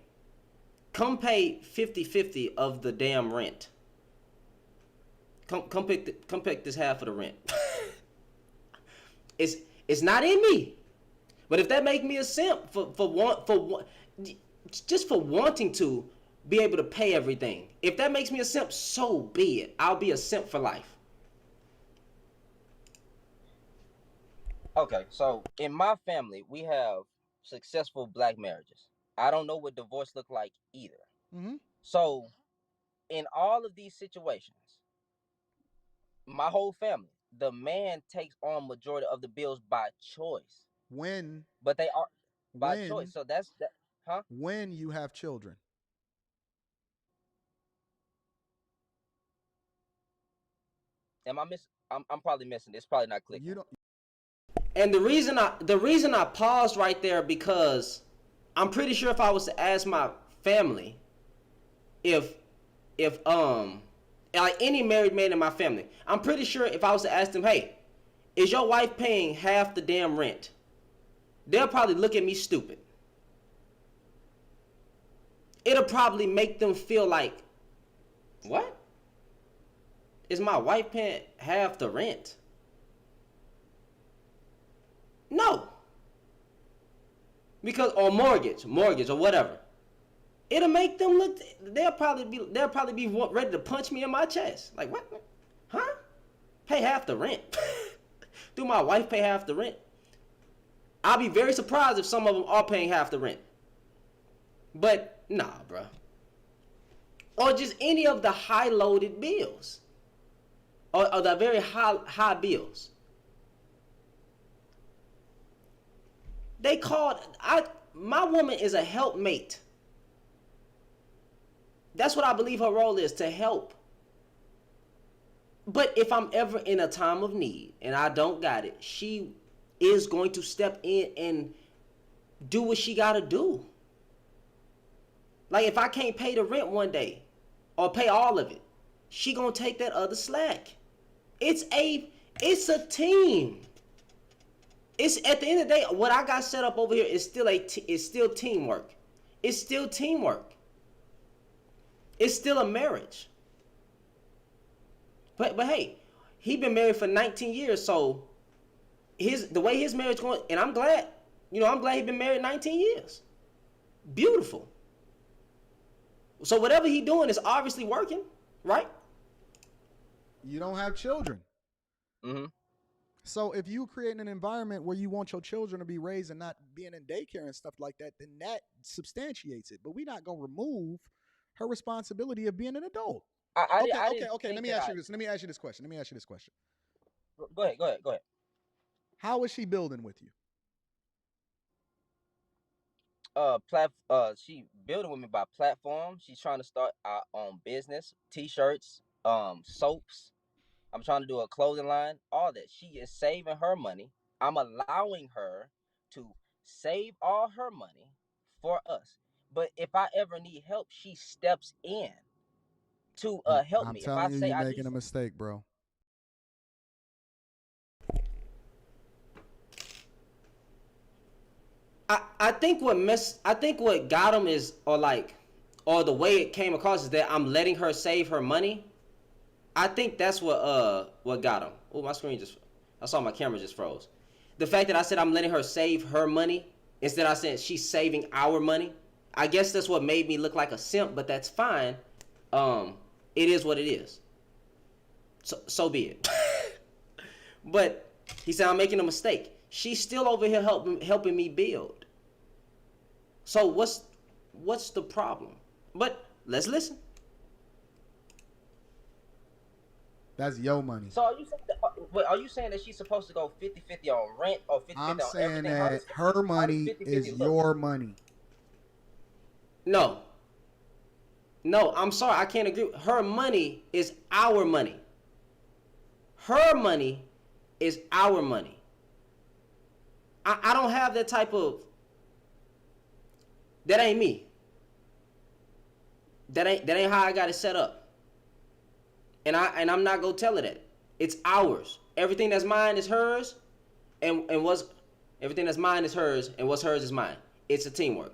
come pay 50-50 of the damn rent. Come pick this half of the rent. It's not in me. But if that make me a simp for just for wanting to be able to pay everything, if that makes me a simp, so be it. I'll be a simp for life. Okay, so in my family, we have successful black marriages. I don't know what divorce look like either. Mm-hmm. So in all of these situations, my whole family, the man takes on majority of the bills by choice. When But they are by choice. when So that's that, huh? when you have children. Am I miss? I'm probably missing. It's probably not You clicking. don't. And the reason I paused right there because I'm pretty sure if I was to ask my family if like any married man in my family, I'm pretty sure if I was to ask them, hey, is your wife paying half the damn rent? They'll probably look at me stupid. It'll probably make them feel like, what? Is my wife paying half the rent? No. Because or mortgage or whatever. It'll make them look. They'll probably be ready to punch me in my chest. Like what? Huh? Pay half the rent? Do my wife pay half the rent? I'll be very surprised if some of them are paying half the rent. But nah, bro. Or just any of the high loaded bills, or the very high bills. My woman is a helpmate. That's what I believe her role is, to help. But if I'm ever in a time of need and I don't got it, she is going to step in and do what she got to do. Like if I can't pay the rent one day or pay all of it, she going to take that other slack. It's a team. It's at the end of the day, what I got set up over here is still teamwork. It's still teamwork. It's still a marriage. But hey, he been married for 19 years, so the way his marriage going, and I'm glad he been married 19 years. Beautiful. So whatever he doing is obviously working, right? You don't have children. Mm-hmm. So if you create an environment where you want your children to be raised and not being in daycare and stuff like that, then that substantiates it. But we're not going to remove her responsibility of being an adult. Okay. Let me ask you this question. Go ahead. How is she building with you? She building with me by platform. She's trying to start our own business, t-shirts, soaps. I'm trying to do a clothing line, all that. She is saving her money. I'm allowing her to save all her money for us. But if I ever need help, she steps in to help me. I'm telling you, you're making a mistake, bro. I think what got him is, or the way it came across is that I'm letting her save her money. I think that's what got him. Oh, I saw my camera just froze. The fact that I said I'm letting her save her money instead I said she's saving our money. I guess that's what made me look like a simp, but that's fine. It is what it is. So be it. But he said I'm making a mistake. She's still over here helping me build. So what's the problem? But let's listen. That's your money. So are you saying that she's supposed to go 50-50 on rent or 50-50 on everything? I'm saying that her money is your money. No, I'm sorry. I can't agree. Her money is our money. Her money is our money. I don't have that type of... That ain't me. That ain't how I got it set up. And I'm not gonna tell her that. It's ours. Everything that's mine is hers, everything that's mine is hers, and what's hers is mine. It's a teamwork.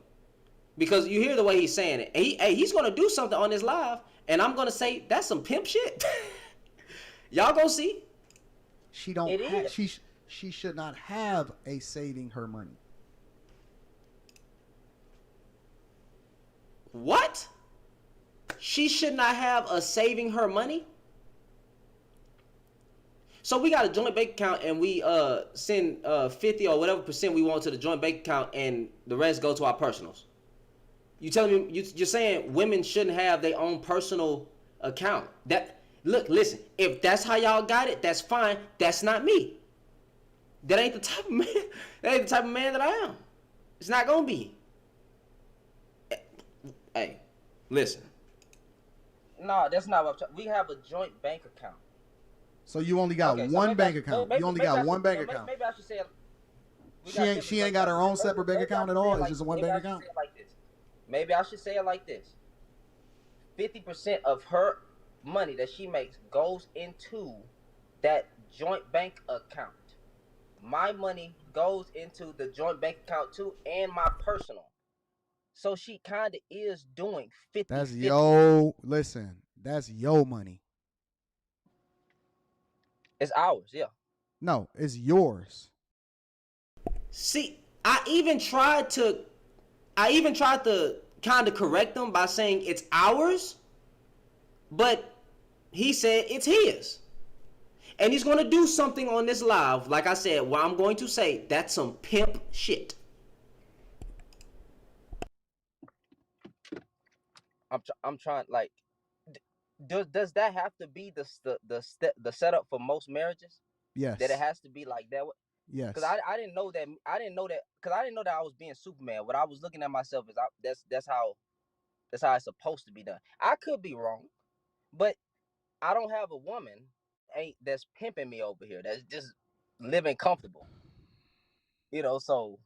Because you hear the way he's saying it. And he's gonna do something on his live, and I'm gonna say that's some pimp shit. Y'all gonna see. She should not have a saving her money. What? She should not have a saving her money? So we got a joint bank account and we send 50 or whatever percent we want to the joint bank account and the rest go to our personals. You telling me you're saying women shouldn't have their own personal account? Listen, if that's how y'all got it, that's fine. That's not me. That ain't the type of man. That ain't the type of man that I am. It's not gonna be. Hey, listen. No, that's not what I'm talking. We have a joint bank account. So you only got one bank account. You only got one bank account. Maybe I should say it. She ain't got her own separate bank account at all. It's just a one bank account. Maybe I should say it like this: 50% of her money that she makes goes into that joint bank account. My money goes into the joint bank account too, and my personal. So she kind of is doing 50-50. That's your money. It's ours, yeah. No, it's yours. See, I even tried to kind of correct them by saying it's ours, but he said it's his. And he's going to do something on this live, like I said, where I'm going to say that's some pimp shit. I'm trying, like, does that have to be the setup for most marriages? Yes. That it has to be like that? Yes. Cause I didn't know that because I didn't know that I was being Superman. What I was looking at myself is that's how it's supposed to be done. I could be wrong, but I don't have a woman ain't that's pimping me over here. That's just living comfortable. So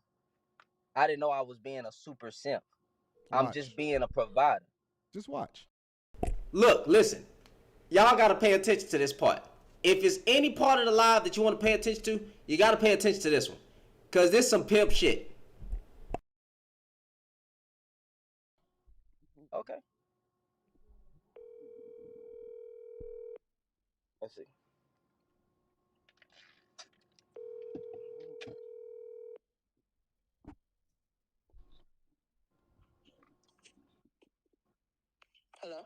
I didn't know I was being a super simp. I'm just Watch. being a provider. Just watch. Look, listen. Y'all gotta pay attention to this part. If it's any part of the live that you want to pay attention to, you gotta pay attention to this one. Cause this some pimp shit. Okay. Let's see. Hello?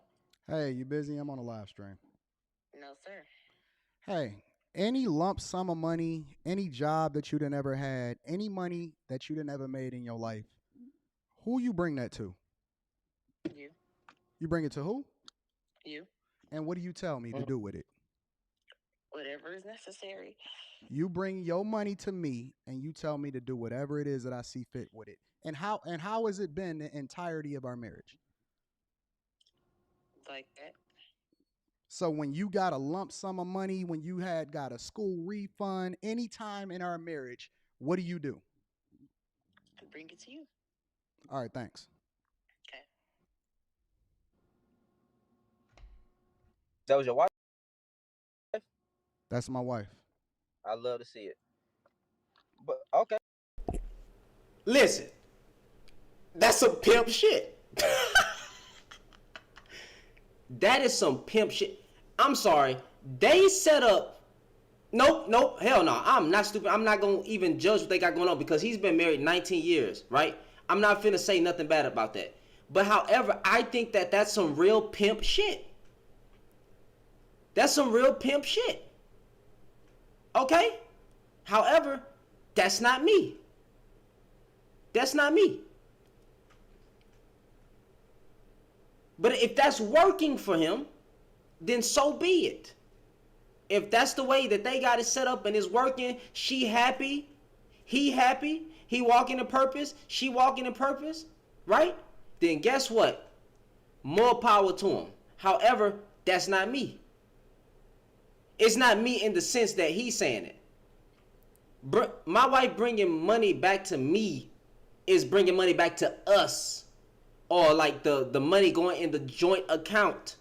Hey, you busy? I'm on a live stream. No, sir. Hey, any lump sum of money, any job that you done ever had, any money that you done ever made in your life, who you bring that to? You. You bring it to who? You. And what do you tell me to do with it? Whatever is necessary. You bring your money to me and you tell me to do whatever it is that I see fit with it. And how has it been the entirety of our marriage? Like that. So when you got a lump sum of money, when you had got a school refund, anytime in our marriage, what do you do? I bring it to you. All right, thanks. Okay. That was your wife? That's my wife. I love to see it. But okay. Listen. That's some pimp shit. That is some pimp shit. I'm sorry. They set up. Nope, hell no. I'm not stupid. I'm not gonna even judge what they got going on because he's been married 19 years, right? I'm not finna say nothing bad about that. But however, I think that that's some real pimp shit. That's some real pimp shit. Okay? However, that's not me. That's not me. But if that's working for him, then so be it. If that's the way that they got it set up and it's working, she happy, he walking in purpose, she walking in purpose, right? Then guess what? More power to him. However, that's not me. It's not me in the sense that he's saying it. My wife bringing money back to me is bringing money back to us. Or like the money going in the joint account.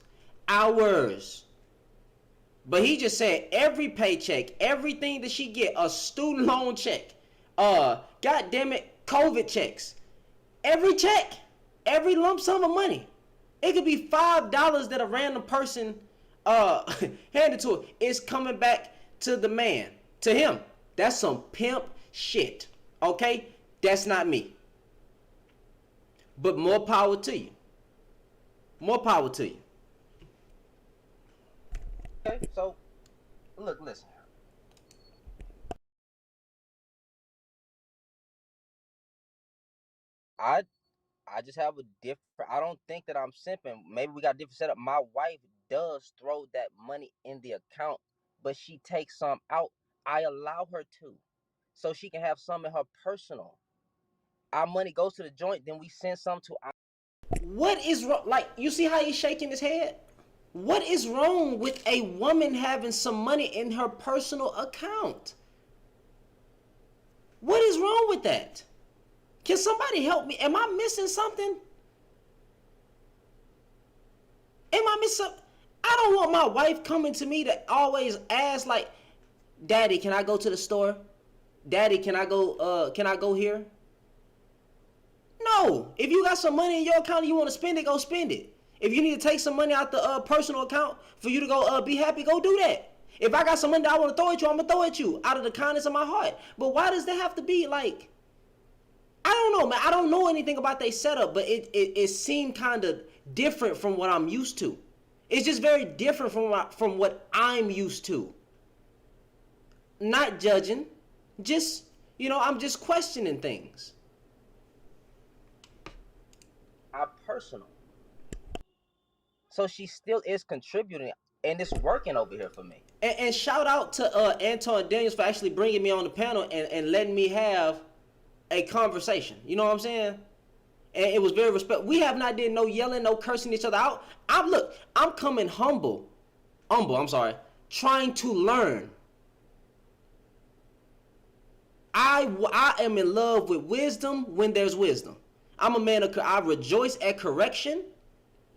Ours. But he just said every paycheck, everything that she get, a student loan check, goddamn it, COVID checks, every check, every lump sum of money. It could be $5 that a random person handed to her. It's coming back to the man, to him. That's some pimp shit. Okay? That's not me. But more power to you. More power to you. Okay, so look, listen. I just have a different. I don't think that I'm simping. Maybe we got a different setup. My wife does throw that money in the account, but she takes some out. I allow her to, so she can have some in her personal. Our money goes to the joint, then we send some to our. What is wrong? Like, you see how he's shaking his head? What is wrong with a woman having some money in her personal account? What is wrong with that? Can somebody help me? Am I missing something? Am I missing something? I don't want my wife coming to me to always ask like, Daddy, can I go to the store? Daddy, can I go here? No. If you got some money in your account and you want to spend it, go spend it. If you need to take some money out the personal account for you to go be happy, go do that. If I got some money that I want to throw at you, I'm going to throw at you out of the kindness of my heart. But why does that have to be like, I don't know, man. I don't know anything about their setup, but it seemed kind of different from what I'm used to. It's just very different from what I'm used to. Not judging, just, I'm just questioning things. Our personal. So she still is contributing and it's working over here for me. And shout out to Anton Daniels for actually bringing me on the panel and letting me have a conversation. You know what I'm saying? And it was very respectful. We have not did no yelling, no cursing each other out. I'm coming humble, trying to learn. I am in love with wisdom when there's wisdom. I'm a man of, I rejoice at correction.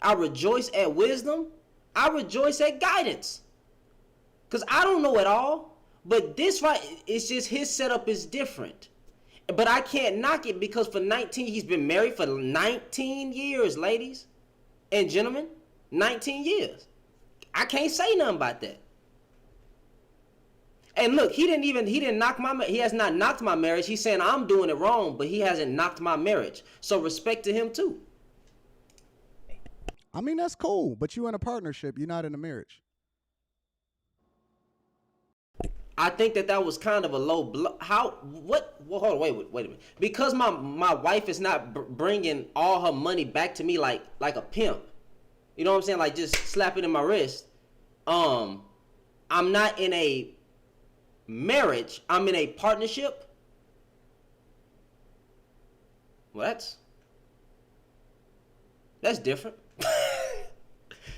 I rejoice at wisdom. I rejoice at guidance. Because I don't know it all. But this right, it's just his setup is different. But I can't knock it because he's been married for 19 years, ladies and gentlemen. 19 years. I can't say nothing about that. And look, he has not knocked my marriage. He's saying I'm doing it wrong, but he hasn't knocked my marriage. So respect to him too. I mean, that's cool, but you in a partnership, you're not in a marriage. I think that was kind of a low blow. Well, hold on, wait a minute. Because my wife is not bringing all her money back to me like a pimp. You know what I'm saying? Like just slapping in my wrist. I'm not in a marriage. I'm in a partnership. Well, that's different.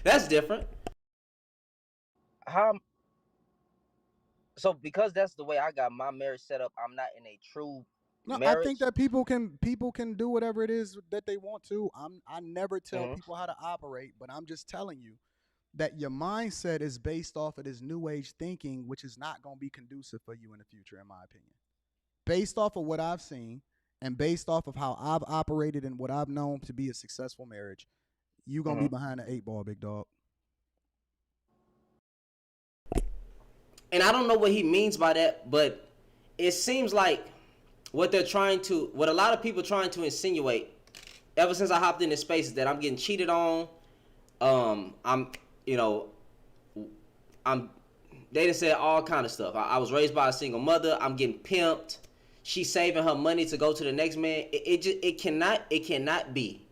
That's different. So because that's the way I got my marriage set up, I'm not in a true marriage. I think that people can do whatever it is that they want to. I never tell people how to operate, but I'm just telling you that your mindset is based off of this new age thinking, which is not going to be conducive for you in the future, in my opinion. Based off of what I've seen and based off of how I've operated and what I've known to be a successful marriage, you're going to be behind the 8 ball, big dog. And I don't know what he means by that, but it seems like what a lot of people trying to insinuate ever since I hopped in this space is that I'm getting cheated on. They done said all kind of stuff. I was raised by a single mother. I'm getting pimped. She's saving her money to go to the next man. It cannot be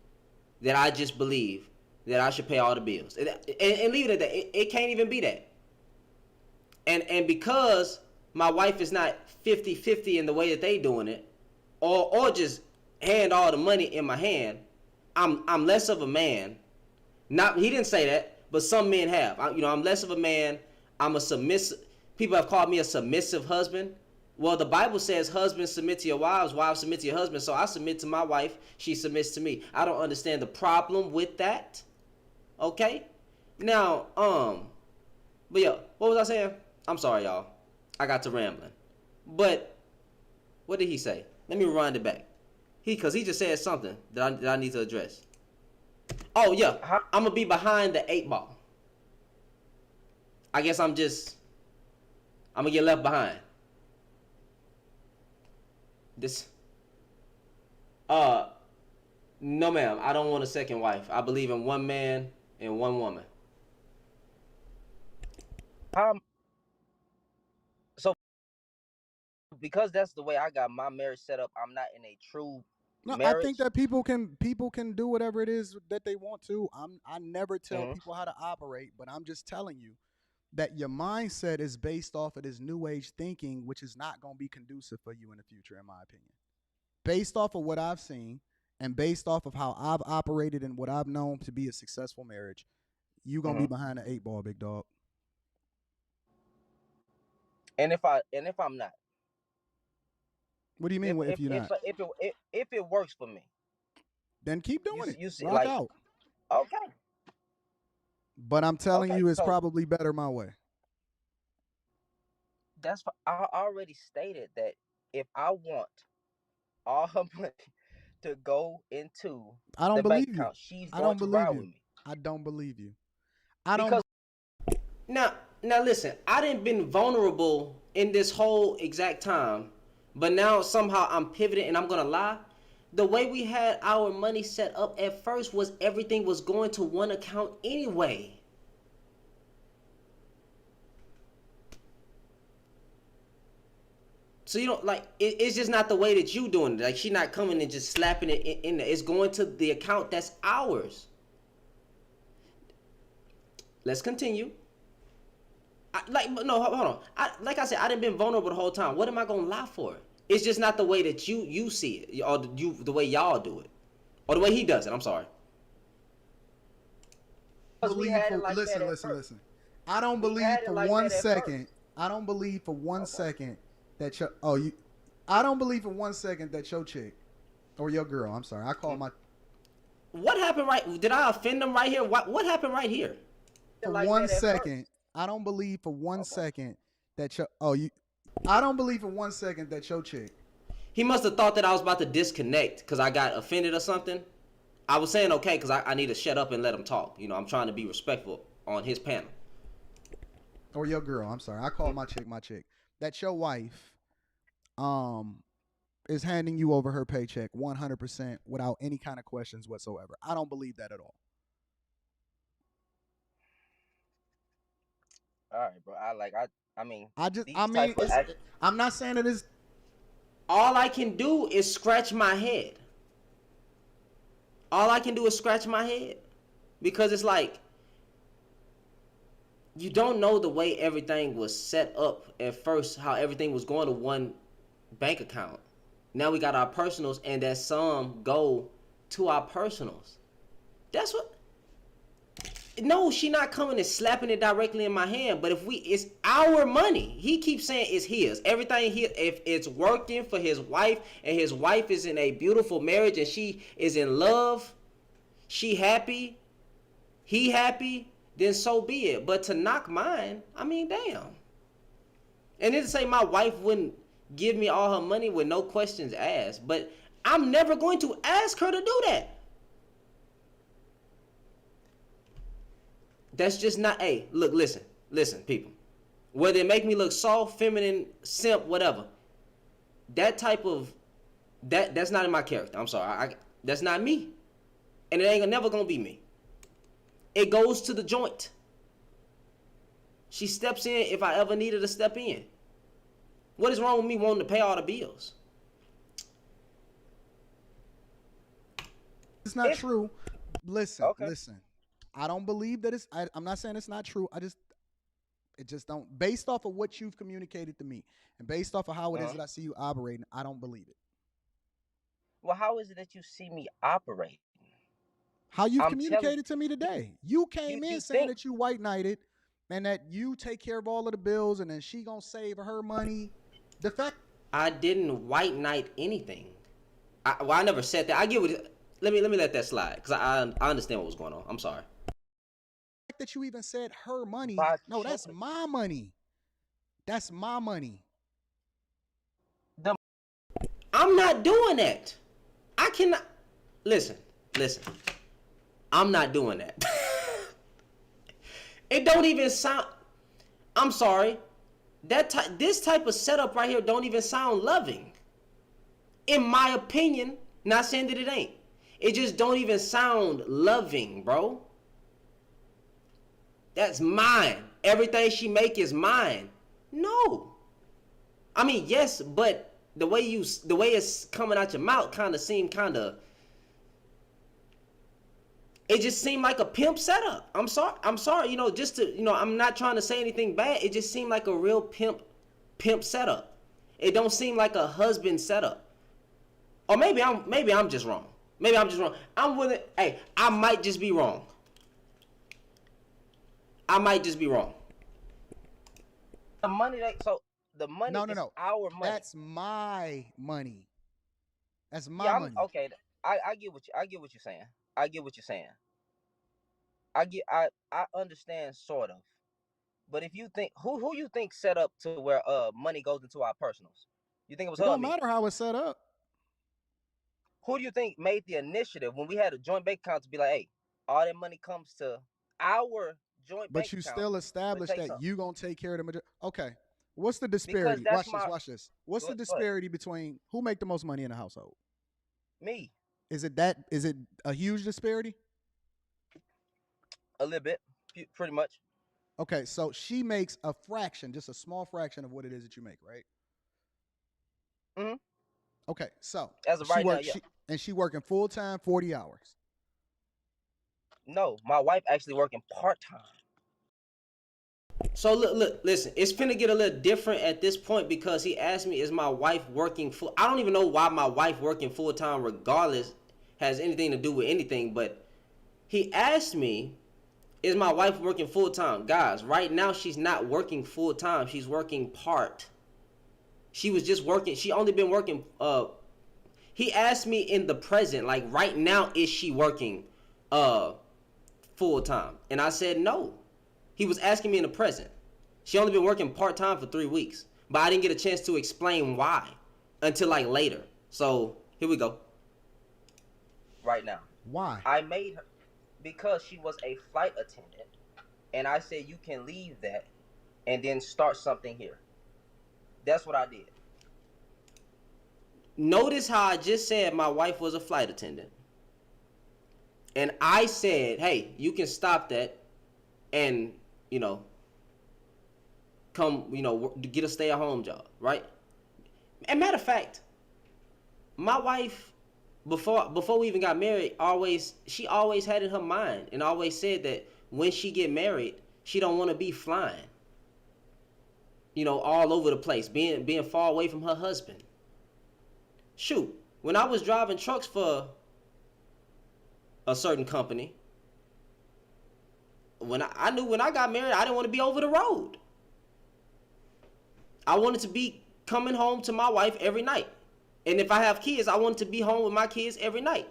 that I just believe that I should pay all the bills. And leave it at that. It can't even be that. And because my wife is not 50-50 in the way that they doing it, or just hand all the money in my hand, I'm less of a man. He didn't say that, but some men have. I'm less of a man. I'm a submissive. People have called me a submissive husband. Well, the Bible says husbands submit to your wives, wives submit to your husbands. So I submit to my wife, she submits to me. I don't understand the problem with that. Okay? Now, but yeah, what was I saying? I'm sorry, y'all. I got to rambling. But what did he say? Let me rewind it back. Because he just said something that I need to address. Oh, yeah. I'm going to be behind the 8 ball. I guess I'm going to get left behind. No, ma'am. I don't want a second wife. I believe in one man and one woman. So because that's the way I got my marriage set up, I'm not in a true marriage. I think that people can do whatever it is that they want to. I never tell people how to operate, but I'm just telling you that your mindset is based off of this new age thinking, which is not going to be conducive for you in the future, in my opinion. Based off of what I've seen and based off of how I've operated and what I've known to be a successful marriage, you're going to be behind the 8 ball, big dog. And if I'm not, what do you mean? If you're not, if it works for me, then keep doing it. You see, rock out. Okay. But I'm telling you, it's probably better my way. I already stated that if I want all her money to go into the bank account, she's going to ride with me. I don't believe you. Now listen, I didn't been vulnerable in this whole exact time, but now somehow I'm pivoting and I'm gonna lie. The way we had our money set up at first was everything was going to one account anyway. So you don't it's just not the way that you doing it. Like she's not coming and just slapping it in there. It's going to the account that's ours. Let's continue. No, hold on. Like I said, I done been vulnerable the whole time. What am I gonna lie for? It's just not the way that you see it, or the way y'all do it, or the way he does it. I'm sorry. Because we Believe had it for like that listen, at listen, first. listen. I don't We believe had it for like one that at second. first. I don't believe for one Okay. second that your I don't believe for one second that your chick or your girl. I'm sorry. I call my What happened right? Did I offend them right here? What happened right here? for Like one that at second. first. I don't believe for one Okay. second that your I don't believe for one second that your chick. He must have thought that I was about to disconnect because I got offended or something. I was saying okay because I need to shut up and let him talk. You know, I'm trying to be respectful on his panel. Or your girl. I'm sorry. I call my chick my chick. That your wife is handing you over her paycheck 100% without any kind of questions whatsoever. I don't believe that at all. All right, bro. I mean, I these mean, type of act. I'm not saying it is. All I can do is scratch my head. All I can do is scratch my head because it's like you don't know the way everything was set up at first, how everything was going to one bank account. Now we got our personals, and that sum go to our personals. That's what. No, she not coming and slapping it directly in my hand. But it's our money. He keeps saying it's his. Everything here, if it's working for his wife, and his wife is in a beautiful marriage, and she is in love, she happy, he happy, then so be it. But to knock mine, I mean, damn. And then to say my wife wouldn't give me all her money with no questions asked, but I'm never going to ask her to do that. That's just not. Hey, look, listen, people. Whether it make me look soft, feminine, simp, whatever. That type of that's not in my character. I'm sorry. That's not me, and it ain't never gonna be me. It goes to the joint. She steps in if I ever needed to step in. What is wrong with me wanting to pay all the bills? It's not true. Listen, Okay. listen. I don't believe that I'm not saying it's not true. It just don't. Based off of what you've communicated to me, and based off of how it is that I see you operating, I don't believe it. Well, how is it that you see me operate? How you've I'm telling communicated to me today. You came in you saying think that you white knighted and that you take care of all of the bills and then she gonna save her money. The fact I didn't white knight anything. I never said that. I get what. Let me let that slide because I understand what was going on. I'm sorry. that you even said her money, by no, that's choice. my money. That's my money. The I'm not doing that. I cannot. Listen. I'm not doing that. It don't even sound. I'm sorry. This type of setup right here don't even sound loving. In my opinion, not saying that it ain't. It just don't even sound loving, bro. That's mine. Everything she make is mine. No. I mean, yes, but the way it's coming out your mouth kind of seemed it just seemed like a pimp setup. I'm sorry, you know, just to, you know, I'm not trying to say anything bad. It just seemed like a real pimp setup. It don't seem like a husband setup. Or maybe I'm just wrong. Maybe I'm just wrong. I'm willing. Hey, I might just be wrong. the money the money No, is no. our money. That's my money. That's my Yeah, money. okay. I get what you're saying. I get what you're saying. I understand sort of. But if you think who you think set up to where money goes into our personals? You think it was It her or don't me? matter how it's set up. Who do you think made the initiative when we had a joint bank account to be like, hey, all that money comes to our joint bank But you account, still but established take that some? you gonna take care of the majority. Okay. What's the Because disparity? that's Watch this, my watch this. What's the go ahead. disparity between who make the most money in the household? Me. Is it a huge disparity? A little bit. Pretty much. Okay, so she makes a fraction, just a small fraction of what it is that you make, right? Mm-hmm. Okay, so As of she right now, works yeah. she working full time, 40 hours. No, my wife actually working part time. So look, listen. It's finna get a little different at this point because he asked me, "Is my wife working full?" I don't even know why my wife working full time, regardless, has anything to do with anything. But he asked me, "Is my wife working full time?" Guys, right now she's not working full time. She's working part. She was just working. She only been working. He asked me in the present, like right now, is she working, full time? And I said no. He was asking me in the present. She only been working part time for 3 weeks, but I didn't get a chance to explain why until like later. So here we go. Right now. Why? I made her because she was a flight attendant, and I said you can leave that and then start something here. That's what I did. Notice how I just said my wife was a flight attendant, and I said, hey, you can stop that, and come, get a stay-at-home job, right? And matter of fact, my wife, before we even got married, she always had in her mind and always said that when she get married, she don't want to be flying, all over the place, being far away from her husband. Shoot, when I was driving trucks for a certain company, when I knew when I got married, I didn't want to be over the road. I wanted to be coming home to my wife every night. And if I have kids, I wanted to be home with my kids every night.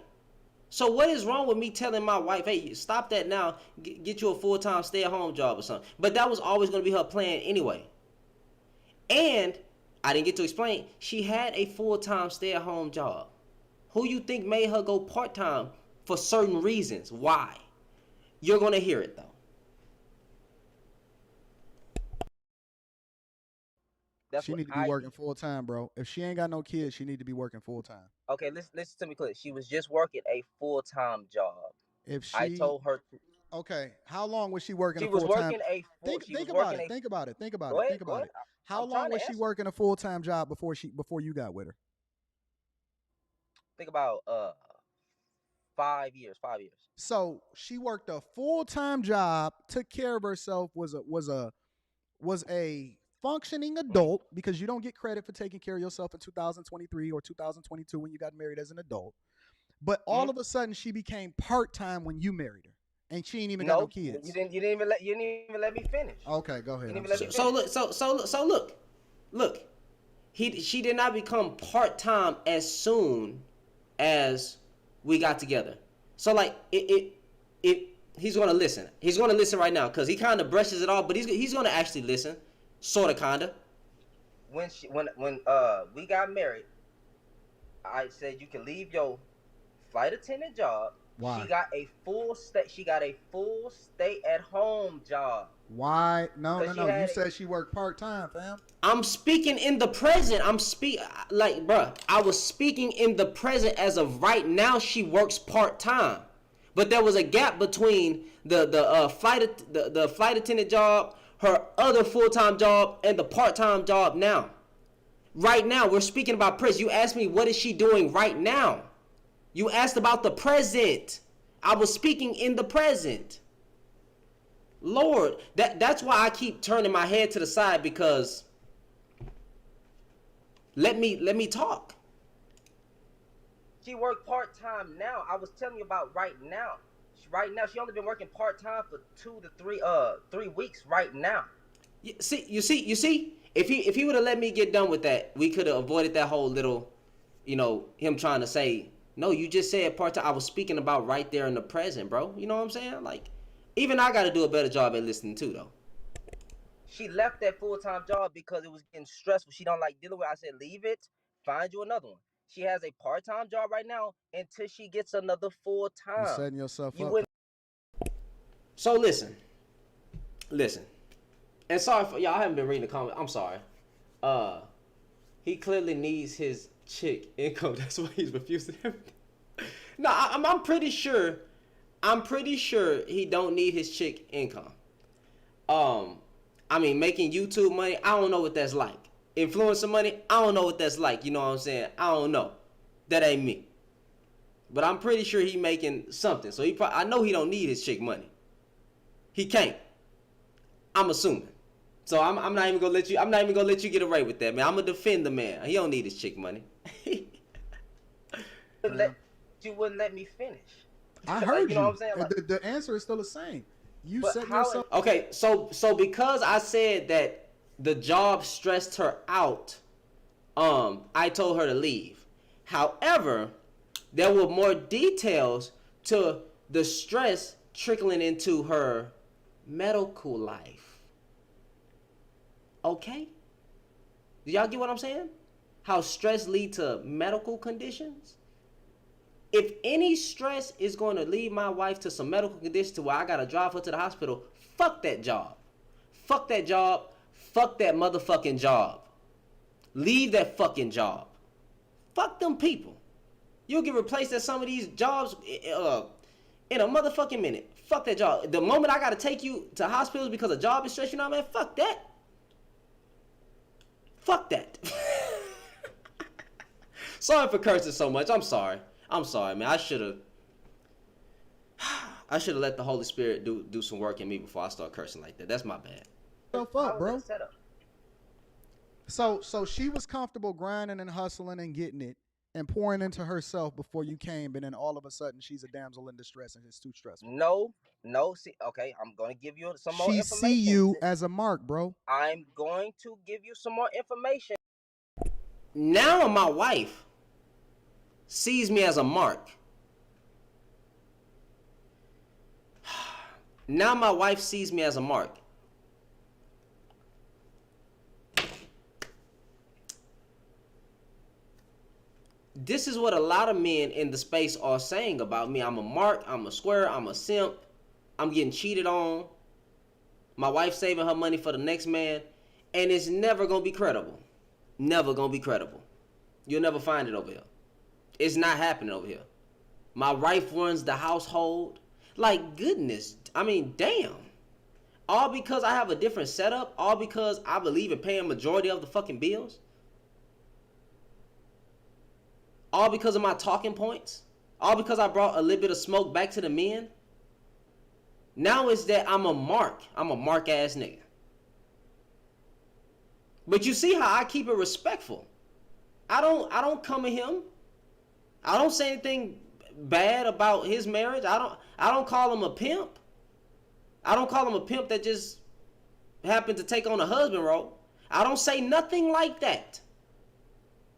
So what is wrong with me telling my wife, hey, stop that now, get you a full-time stay-at-home job or something? But that was always going to be her plan anyway. And I didn't get to explain, she had a full-time stay-at-home job. Who you think made her go part-time for certain reasons? Why? You're going to hear it, though. That's She what need to be I working did. full time, bro. If she ain't got no kids, she need to be working full time. Okay, listen to me clearly. She was just working a full-time job. If I she told her Okay, how long was she working a she was full time? working a full. Think She was think about working it. a. Think about it. Think about Go it. ahead, Think go about ahead. it. How I'm long trying was to she answer. working a full time job before you got with her? Think about 5 years. 5 years. So she worked a full time job, took care of herself, was a functioning adult because you don't get credit for taking care of yourself in 2023 or 2022 when you got married as an adult. But all of a sudden she became part time when you married her, and she ain't even got no No, you kids. didn't. You didn't even let me finish. Okay, go You ahead. didn't I'm even let me sorry. finish. So look. She did not become part time as soon as we got together. So like he's gonna listen. He's gonna listen right now because he kind of brushes it off, but he's gonna actually listen, sorta, kinda. When we got married, I said you can leave your flight attendant job. She Why? got a full stay. She got a full stay at home job Why? No, no, because she no. You had. said she worked part time, fam. I'm speaking in the present. Like, bruh, I was speaking in the present as of right now. She works part time, but there was a gap between the flight attendant job, her other full time job, and the part time job now. Right now, we're speaking about present. You asked me what is she doing right now. You asked about the present. I was speaking in the present. Lord, that's why I keep turning my head to the side because let me talk. She worked part time now. I was telling you about right now. Right now, she only been working part time for 2 to 3 weeks. Right now. You see. If he would have let me get done with that, we could have avoided that whole little, him trying to say no. You just said part time. I was speaking about right there in the present, bro. You know what I'm saying? Like, even I got to do a better job at listening too, though. She left that full time job because it was getting stressful. She don't like dealing with it. I said, leave it, find you another one. She has a part time job right now until she gets another full You time. setting yourself You up. wouldn't. So listen, and sorry for y'all. I haven't been reading the comments. I'm sorry. He clearly needs his chick income. That's why he's refusing everything. No, I'm pretty sure. I'm pretty sure he don't need his chick income. I mean, making YouTube money, I don't know what that's like. Influencer money, I don't know what that's like. You know what I'm saying? I don't know. That ain't me. But I'm pretty sure he making something. So I know he don't need his chick money. He can't. I'm assuming. So I'm not even gonna let you. I'm not even gonna let you get away with that, man. I'm gonna defend the man. He don't need his chick money. You wouldn't let me finish. I Like, heard you know you. what I'm saying? Like, The answer is still the same. You but set how yourself. Okay, so because I said that the job stressed her out, I told her to leave. However, there were more details to the stress trickling into her medical life. Okay? Do y'all get what I'm saying? How stress lead to medical conditions? If any stress is going to lead my wife to some medical conditions to where I got to drive her to the hospital, fuck that job. Fuck that job. Fuck that motherfucking job. Leave that fucking job. Fuck them people. You'll get replaced at some of these jobs in a motherfucking minute. Fuck that job. The moment I got to take you to hospitals because a job is stressing you out, man, fuck that. Fuck that. Sorry for cursing so much. I'm sorry. I'm sorry, man. I should have let the Holy Spirit do some work in me before I start cursing like that. That's my bad. Up, bro. So she was comfortable grinding and hustling and getting it and pouring into herself before you came, and then all of a sudden she's a damsel in distress and it's too stressful. No. See, okay, I'm gonna give you some more information. She see you as a mark, bro. I'm going to give you some more information. Now my wife sees me as a mark. Now my wife sees me as a mark. This is what a lot of men in the space are saying about me. I'm a mark, I'm a square, I'm a simp, I'm getting cheated on. My wife saving her money for the next man, and it's never gonna be credible. Never gonna be credible. You'll never find it over here. It's not happening over here. My wife runs the household. Like, goodness, I mean, damn. All because I have a different setup? All because I believe in paying majority of the fucking bills? All because of my talking points? All because I brought a little bit of smoke back to the men? Now it's that I'm a mark. I'm a mark ass nigga. But you see how I keep it respectful. I don't come at him. I don't say anything bad about his marriage. I don't call him a pimp. I don't call him a pimp that just happened to take on a husband role. I don't say nothing like that.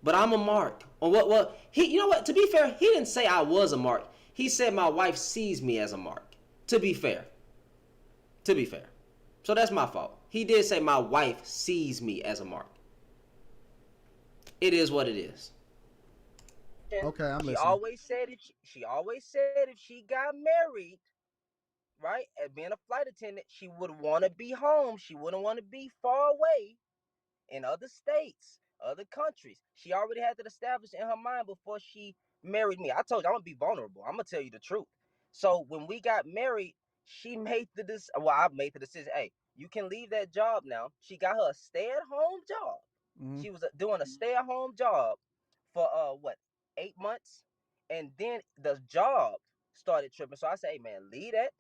But I'm a mark. On what? Well, you know what? To be fair, he didn't say I was a mark. He said my wife sees me as a mark. To be fair. So that's my fault. He did say my wife sees me as a mark. It is what it is. Okay, I'm listening. She always said if she got married, right, and being a flight attendant, she would want to be home. She wouldn't want to be far away in other states, other countries. She already had that established in her mind before she married me. I told you I'm gonna be vulnerable. I'm gonna tell you the truth. So when we got married, I made the decision. Hey, you can leave that job now. She got her a stay-at-home job. Mm-hmm. She was doing a stay-at-home job for 8 months, and then the job started tripping. So I say, hey man, leave that.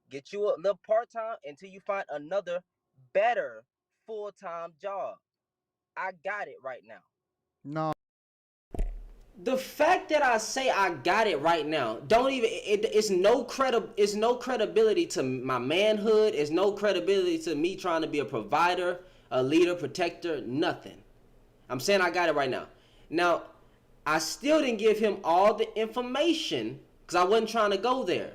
Get you a little part-time until you find another better full-time job. I got it right now. No. The fact that I say I got it right now, it's no credibility to my manhood. It's no credibility to me trying to be a provider, a leader, protector, nothing. I'm saying I got it right now. Now, I still didn't give him all the information because I wasn't trying to go there.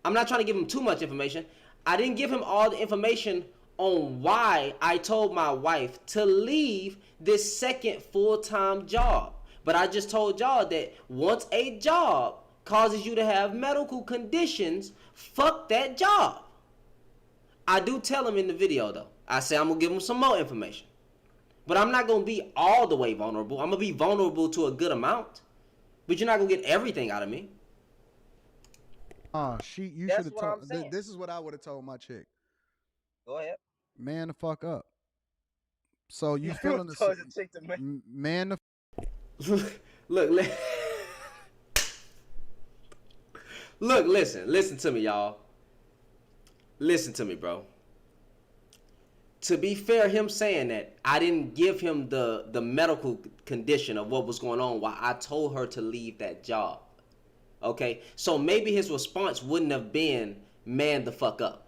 I'm not trying to give him too much information. I didn't give him all the information on why I told my wife to leave this second full-time job. But I just told y'all that once a job causes you to have medical conditions, fuck that job. I do tell him in the video though. I say I'm going to give him some more information. But I'm not going to be all the way vulnerable. I'm going to be vulnerable to a good amount. But you're not going to get everything out of me. You should have told. This is what I would have told my chick. Go ahead. Man the fuck up. So you feeling the man the Look, listen to me, y'all. Listen to me, bro. to be fair, him saying that, I didn't give him the medical condition of what was going on while I told her to leave that job. Okay? So maybe his response wouldn't have been, man the fuck up.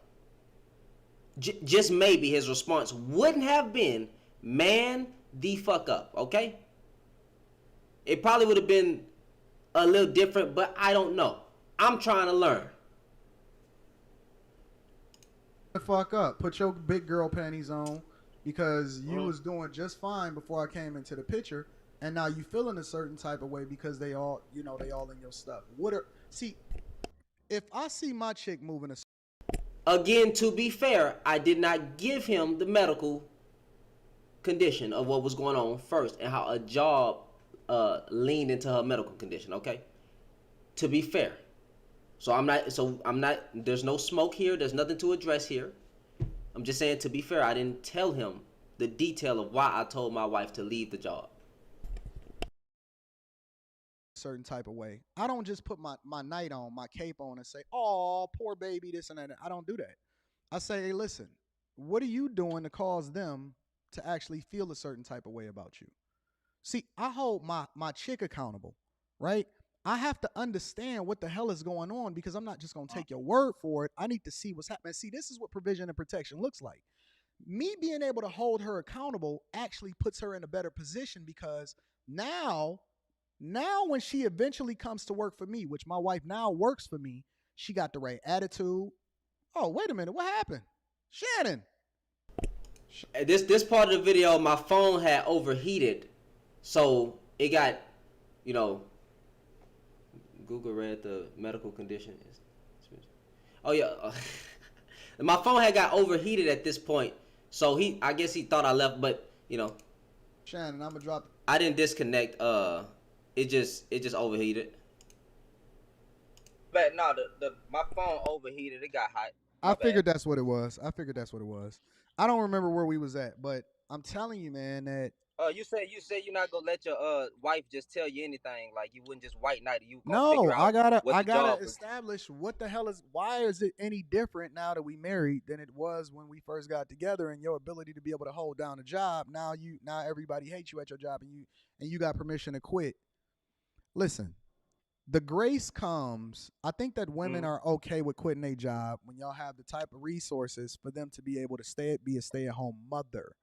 Just maybe his response wouldn't have been, man the fuck up. Okay? It probably would have been a little different, but I don't know. I'm trying to learn. The fuck up. Put your big girl panties on, because you was doing just fine before I came into the picture, and now you feeling a certain type of way because they all, they all in your stuff. See, if I see my chick moving Again, to be fair, I did not give him the medical condition of what was going on first and how a job leaned into her medical condition, okay? To be fair. So I'm not, there's no smoke here. There's nothing to address here. I'm just saying, to be fair, I didn't tell him the detail of why I told my wife to leave the job. certain type of way. I don't just put my night on, my cape on, and say, oh, poor baby, this and that. I don't do that. I say, hey, listen, what are you doing to cause them to actually feel a certain type of way about you? See, I hold my chick accountable, right? I have to understand what the hell is going on, because I'm not just going to take your word for it. I need to see what's happening. See, this is what provision and protection looks like. Me being able to hold her accountable actually puts her in a better position, because now when she eventually comes to work for me, which my wife now works for me, she got the right attitude. Oh, wait a minute. What happened? Shannon. This part of the video, my phone had overheated. So it got, Google read the medical condition. Oh yeah, my phone had got overheated at this point. So I guess he thought I left, but Shannon, I'm gonna drop. I didn't disconnect. It just overheated. But no, my phone overheated. It got hot. I figured that's what it was. I don't remember where we was at, but I'm telling you, man, that. You said you're not gonna let your wife just tell you anything. Like, you wouldn't just white knight it. You gonna figure out I gotta establish what the hell is. Why is it any different now that we married than it was when we first got together? And your ability to be able to hold down a job, now everybody hates you at your job, and you got permission to quit. Listen, the grace comes. I think that women are okay with quitting a job when y'all have the type of resources for them to be able to be a stay-at-home mother.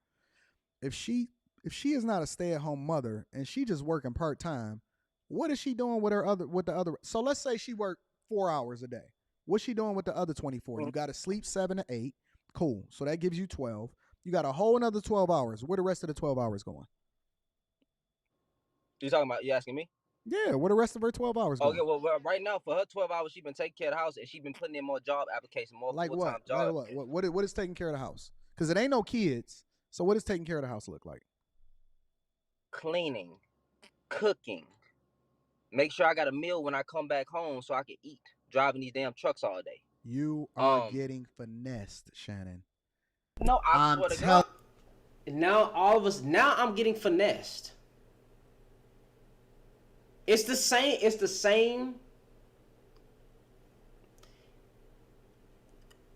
If she is not a stay-at-home mother and she just working part-time, what is she doing with the other? So let's say she worked 4 hours a day. What's she doing with the other 24? You got to sleep 7 to 8. Cool. So that gives you 12. You got a whole another 12 hours. Where the rest of the 12 hours going? You asking me? Yeah, where the rest of her 12 hours going? Okay, well, right now, for her 12 hours, she's been taking care of the house, and she's been putting in more job applications, more full-time jobs. Like what is taking care of the house? Because it ain't no kids. So what does taking care of the house look like? Cleaning, cooking, make sure I got a meal when I come back home so I can eat, driving these damn trucks all day. You are getting finessed, Shannon. No, I swear to God. Now I'm getting finessed. It's the same.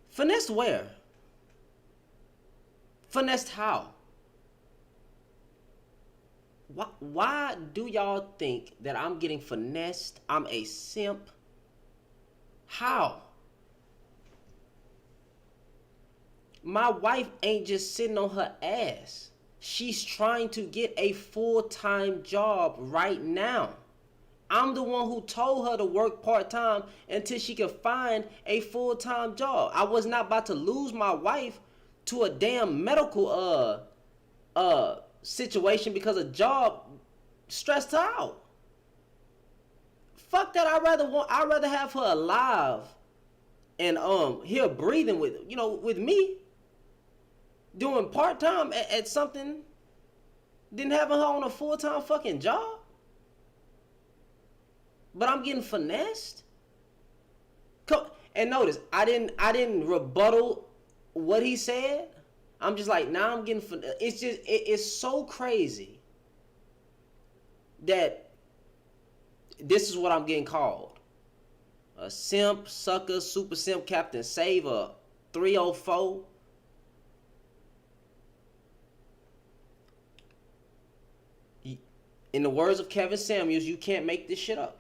Finessed where? Finessed how? Why do y'all think that I'm getting finessed? I'm a simp? How? My wife ain't just sitting on her ass. She's trying to get a full-time job right now. I'm the one who told her to work part-time until she could find a full-time job. I was not about to lose my wife to a damn medical situation because a job stressed her out. Fuck that. I'd rather have her alive and here breathing with me, doing part-time at something, than having her on a full-time fucking job. But I'm getting finessed. And notice, I didn't rebuttal what he said. I'm just like, now I'm getting finessed. It's so crazy that this is what I'm getting called. A simp, sucker, super simp, Captain Save, a 304. In the words of Kevin Samuels, you can't make this shit up.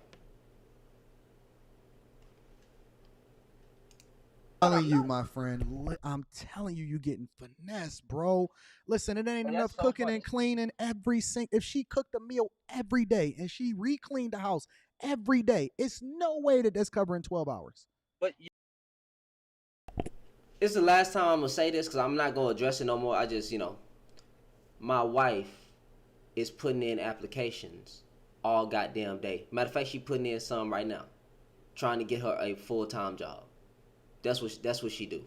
My friend, I'm telling you, you getting finesse, bro. Listen, it ain't enough so cooking funny. and cleaning every single. If she cooked a meal every day and she re-cleaned the house every day, it's no way that that's covering 12 hours. But It's the last time I'm gonna say this because I'm not gonna address it no more. I just, my wife is putting in applications all goddamn day. Matter of fact, she putting in some right now, trying to get her a full-time job. That's what she do.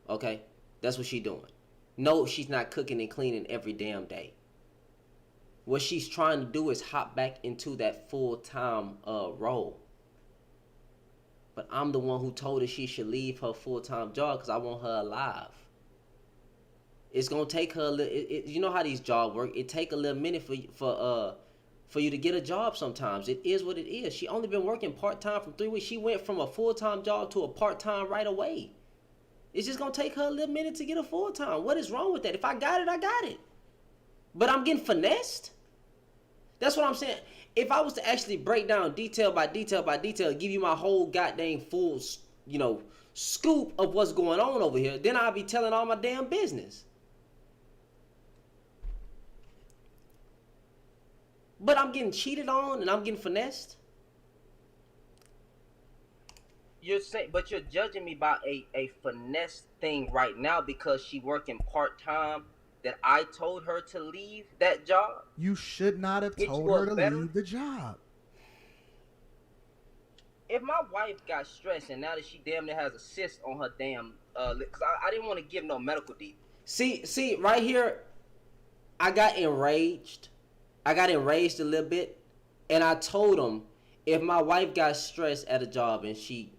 Okay? That's what she doing. No, she's not cooking and cleaning every damn day. What she's trying to do is hop back into that full-time role. But I'm the one who told her she should leave her full-time job because I want her alive. It's gonna take her a little. You know how these jobs work. It take a little minute for you to get a job. Sometimes it is what it is. She only been working part-time for 3 weeks. She went from a full-time job to a part-time right away. It's just gonna take her a little minute to get a full-time. What is wrong with that? If I got it, I got it. But I'm getting finessed. That's what I'm saying. If I was to actually break down detail by detail by detail, give you my whole goddamn full, scoop of what's going on over here, then I'll be telling all my damn business. But I'm getting cheated on and I'm getting finessed. you're saying, but you're judging me by a finesse thing right now because she working part-time, that I told her to leave that job. You should not have told her to leave the job. If my wife got stressed and now that she damn near has a cyst on her damn because I didn't want to give no medical details. See, right here, I got enraged. I got enraged a little bit, and I told him if my wife got stressed at a job and she,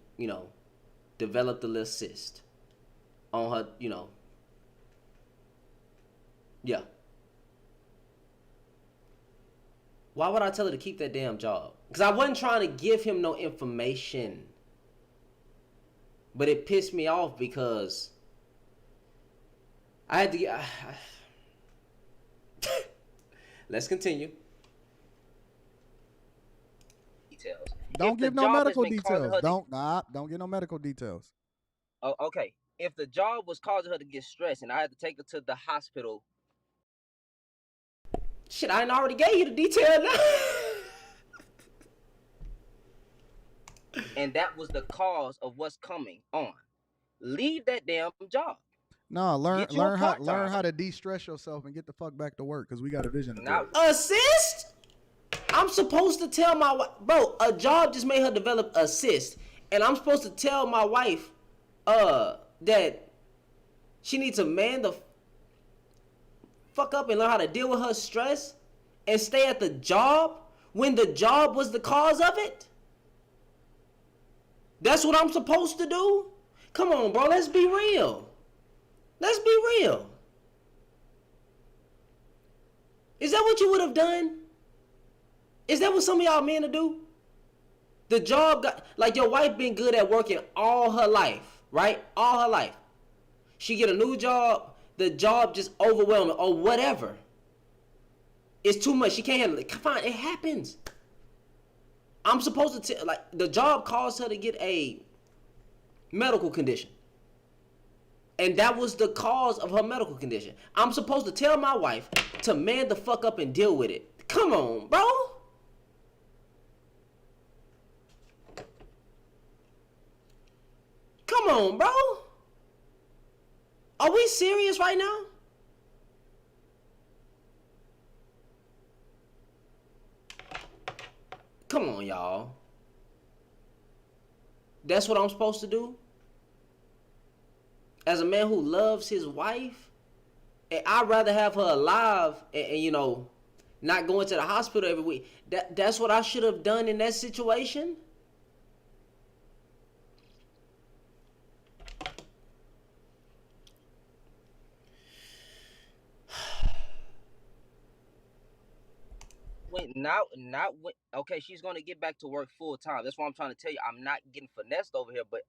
developed a little cyst on her, yeah. Why would I tell her to keep that damn job? Because I wasn't trying to give him no information. But it pissed me off because I had to get... Let's continue. Details. Don't give no medical details. Don't get no medical details. Oh, okay. If the job was causing her to get stressed and I had to take her to the hospital. Shit, I already gave you the detail now. And that was the cause of what's coming on. Leave that damn job. No, learn how to de-stress yourself and get the fuck back to work because we got a vision. Assist? I'm supposed to tell my wife, bro, a job just made her develop a cyst, and I'm supposed to tell my wife that she needs to man the fuck up and learn how to deal with her stress and stay at the job when the job was the cause of it? That's what I'm supposed to do? Come on, bro, let's be real. Let's be real. Is that what you would have done? Is that what some of y'all men to do? The job got, like, your wife been good at working all her life, right? All her life. She get a new job, the job just overwhelming or whatever. It's too much. She can't handle it. Fine, it happens. I'm supposed to like, the job caused her to get a medical condition. And that was the cause of her medical condition. I'm supposed to tell my wife to man the fuck up and deal with it. Come on, bro. Come on, bro. Are we serious right now? Come on, y'all. That's what I'm supposed to do? As a man who loves his wife, and I'd rather have her alive and not going to the hospital every week. That's what I should have done in that situation? Okay, she's gonna get back to work full time. That's why I'm trying to tell you, I'm not getting finessed over here. But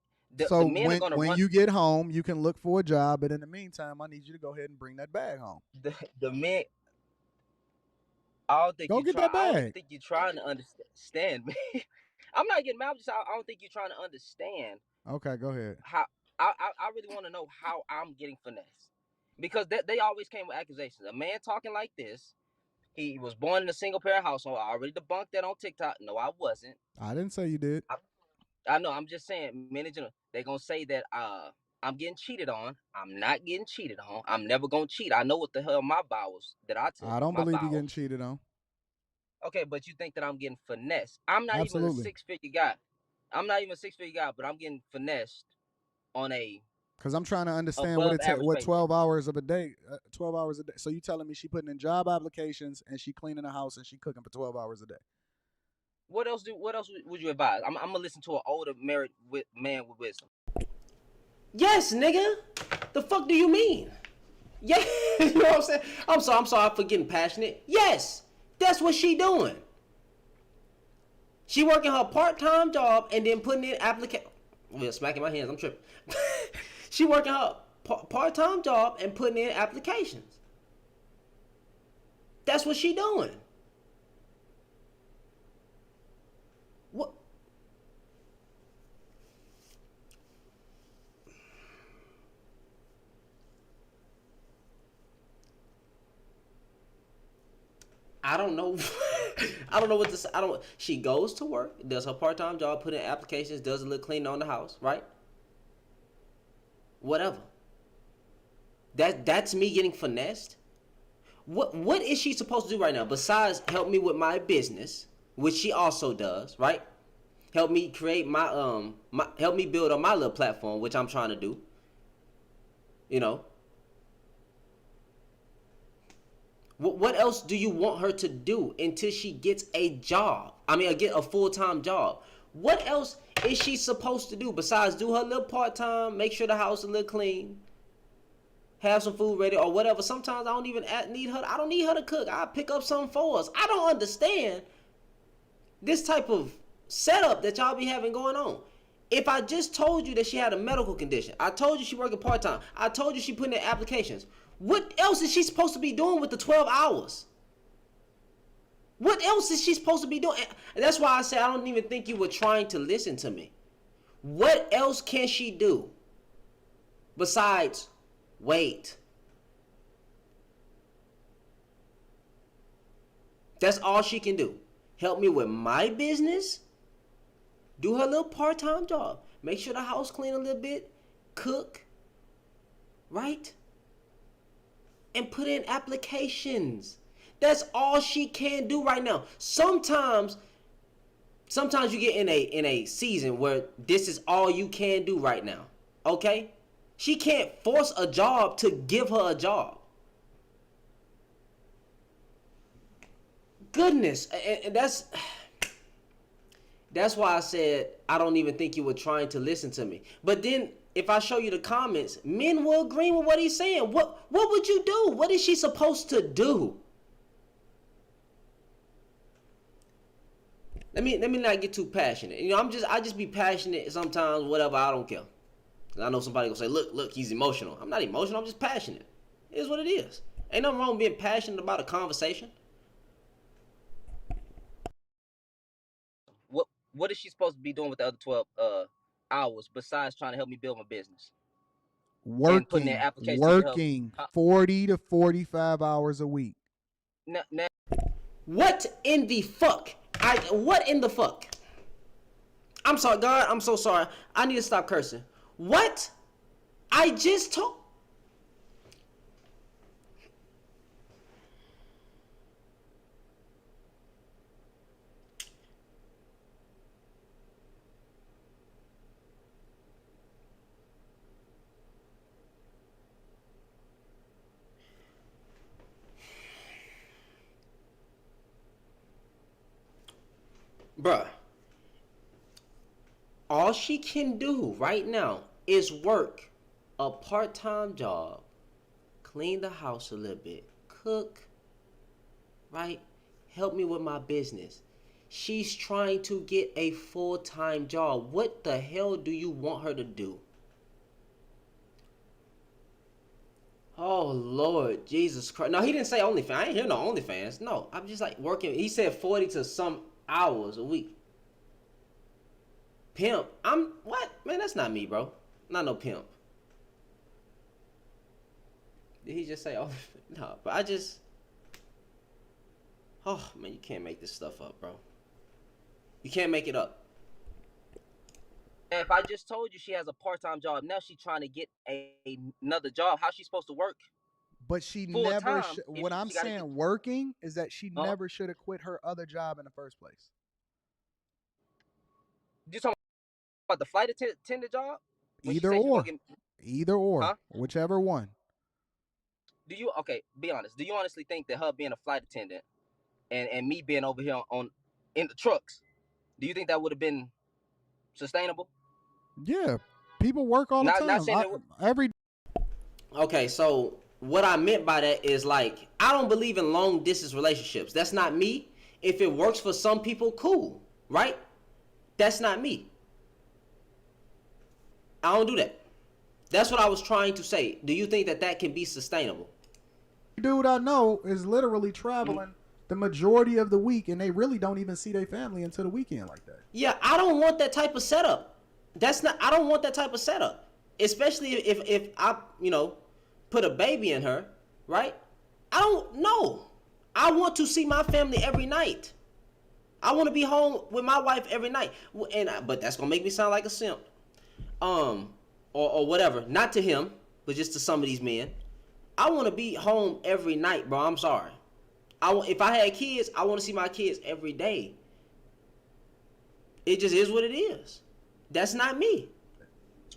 so when you get home, you can look for a job. But in the meantime, I need you to go ahead and bring that bag home. The men. I don't think Go you get try. that I don't even bag. think you're trying to understand me. I'm not getting mad. I don't think you're trying to understand Okay, go ahead. how. I really want to know how I'm getting finessed, because they always came with accusations. A man talking like this. He was born in a single parent household. I already debunked that on TikTok. No, I wasn't. I didn't say you did. I know. I'm just saying, men in general, they gonna say that I'm getting cheated on. I'm not getting cheated on. I'm never gonna cheat. I know what the hell my vows that I took. I don't My believe you're getting vows. cheated on. Okay, but you think that I'm getting finessed? I'm not even a Absolutely. 6-figure guy. I'm not even a 6-figure guy, but I'm getting finessed on a Because I'm trying to understand above average what paycheck. 12 hours of a day, 12 hours a day. So you telling me she putting in job applications and she cleaning the house and she cooking for 12 hours a day? What else would you advise? I'm gonna listen to an older married man with wisdom. Yes, nigga. The fuck do you mean? Yeah, you know what I'm saying? I'm sorry for getting passionate. Yes, that's what she doing. She working her part-time job and then putting in application. Well, smacking my hands, I'm tripping. She working her part-time job and putting in applications. That's what she doing. What? I don't know. I don't know what to say. She goes to work, does her part-time job, put in applications, does a little cleaning on the house, right? Whatever. That's me getting finessed. What is she supposed to do right now besides help me with my business, which she also does, right? Help me create help me build on my little platform, which I'm trying to do. You know. What else do you want her to do until she gets a job? I mean, get a full-time job. What else is she supposed to do besides do her little part-time, make sure the house is a little clean, have some food ready or whatever? Sometimes I don't even need her. I don't need her to cook. I'll pick up something for us. I don't understand this type of setup that y'all be having going on. If I just told you that she had a medical condition, I told you she working part-time, I told you she put in applications, what else is she supposed to be doing with the 12 hours? What else is she supposed to be doing? And that's why I said I don't even think you were trying to listen to me. What else can she do besides wait? That's all she can do. Help me with my business, do her little part-time job, make sure the house clean a little bit, cook, right? And put in applications. That's all she can do right now. Sometimes you get in a season where this is all you can do right now. Okay? She can't force a job to give her a job. Goodness, and that's why I said I don't even think you were trying to listen to me. But then if I show you the comments, men will agree with what he's saying. What would you do? What is she supposed to do? Let me not get too passionate. You know, I just be passionate sometimes, whatever, I don't care. I know somebody gonna say, look, he's emotional. I'm not emotional, I'm just passionate. It is what it is. Ain't nothing wrong with being passionate about a conversation. What is she supposed to be doing with the other 12 hours besides trying to help me build my business and putting in applications to help? 40 to 45 hours a week. Now, What in the fuck? What in the fuck? I'm sorry, God, I'm so sorry. I need to stop cursing. What? I just told... Bruh. All she can do right now is work a part-time job, clean the house a little bit, cook, right? Help me with my business. She's trying to get a full-time job. What the hell do you want her to do? Oh Oh Lord, Jesus Christ! No, he didn't say OnlyFans. I ain't hear no OnlyFans. No, I'm just like working. He said 40 to some hours a week. Pimp. I'm what? Man, that's not me, bro. Not no pimp. Did he just say oh no? But I just oh man, you can't make this stuff up, bro. You can't make it up. If I just told you she has a part-time job, now she's trying to get another job. How's she supposed to work But she full never. time? What I'm saying, working is that she never should have quit her other job in the first place. You talking about the flight attendant job? Either or, either or, huh? whichever one. Do you be honest? Do you honestly think that her being a flight attendant and me being over here in the trucks, do you think that would have been sustainable? Yeah, people work all the time. Every. Okay, so what I meant by that is like I don't believe in long distance relationships. That's not me. If it works for some people, cool, right? That's not me. I don't do that. That's what I was trying to say. Do you think that that can be sustainable? Dude I know is literally traveling the majority of the week, and they really don't even see their family until the weekend like that. Yeah, I don't want that type of setup. I don't want that type of setup. Especially if I, put a baby in her, right? I don't know. I want to see my family every night. I want to be home with my wife every night. But that's going to make me sound like a simp. Or whatever. Not to him, but just to some of these men. I want to be home every night, bro. I'm sorry. If I had kids, I want to see my kids every day. It just is what it is. That's not me.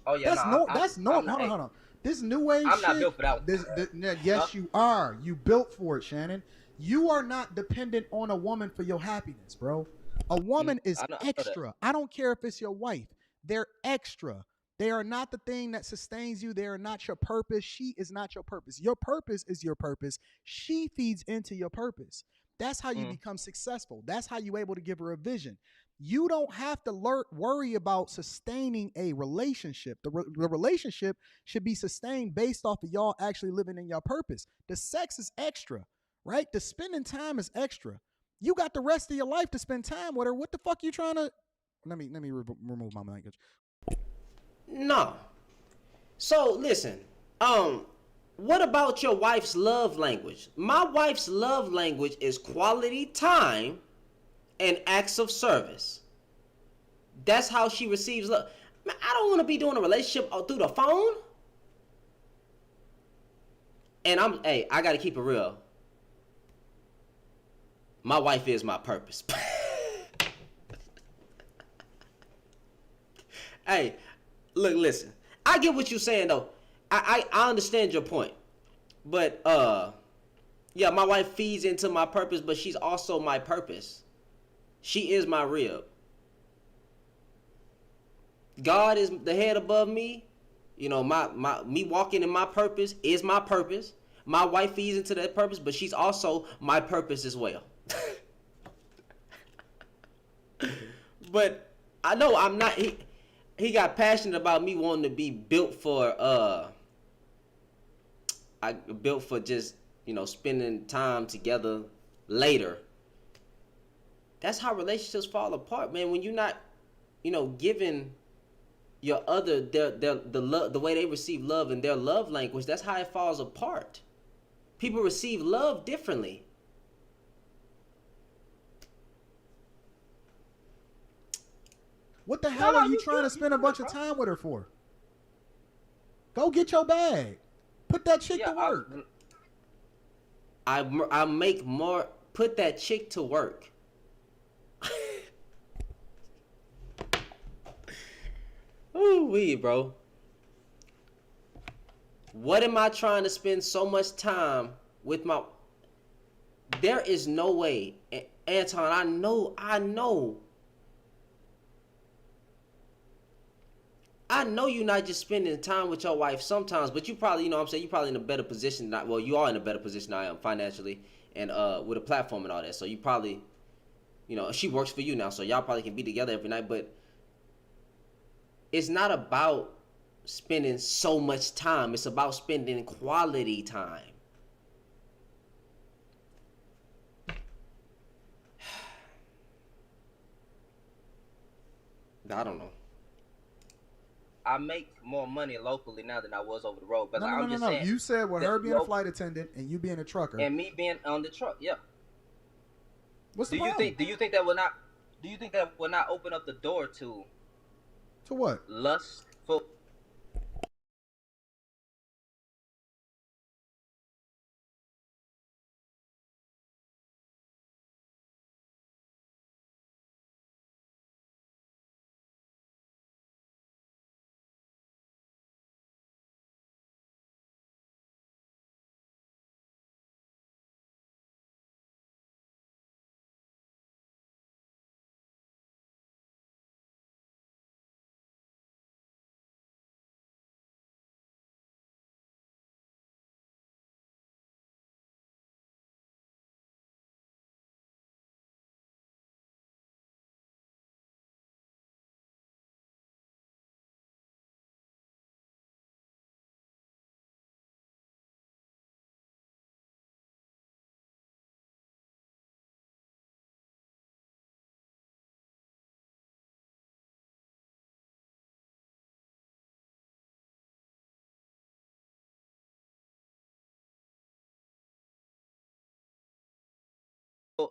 Oh yeah, that's no. Hold on. This new age I'm shit. not built for that one. Yes, you are. You built for it, Shannon. You are not dependent on a woman for your happiness, bro. A woman is extra. I don't care if it's your wife. They're extra. They are not the thing that sustains you. They are not your purpose. She is not your purpose. Your purpose is your purpose. She feeds into your purpose. That's how you become successful. That's how you're able to give her a vision. You don't have to worry about sustaining a relationship. The relationship should be sustained based off of y'all actually living in your purpose. The sex is extra, right? The spending time is extra. You got the rest of your life to spend time with her. What the fuck you trying to? Let me remove my language. No. So listen, what about your wife's love language? My wife's love language is quality time and acts of service. That's how she receives love. Man, I don't want to be doing a relationship through the phone. And I got to keep it real. My wife is my purpose. Hey, look, listen. I get what you're saying though. I understand your point. But yeah, my wife feeds into my purpose, but she's also my purpose. She is my rib. God is the head above me. Me walking in my purpose is my purpose. My wife feeds into that purpose, but she's also my purpose as well. But I know I'm not. He got passionate about me wanting to be built for just spending time together later. That's how relationships fall apart, man. When you're not giving your other the way they receive love in their love language, that's how it falls apart. People receive love differently. What the hell are you trying to spend a bunch of time with her for? Go get your bag. Put that chick to work. I make more. Put that chick to work. Ooh wee, bro. What am I trying to spend so much time with my? There is no way, Anton. I know. I know you're not just spending time with your wife sometimes, but you probably, you're probably in a better position. You are in a better position than I am financially and with a platform and all that. So you probably, she works for you now, so y'all probably can be together every night. But it's not about spending so much time. It's about spending quality time. I don't know. I make more money locally now than I was over the road. But No. saying, You said with her being a flight attendant and you being a trucker, and me being on the truck. Yeah. What's the problem? Do you think that will not? Do you think that will not open up the door to what? lust for?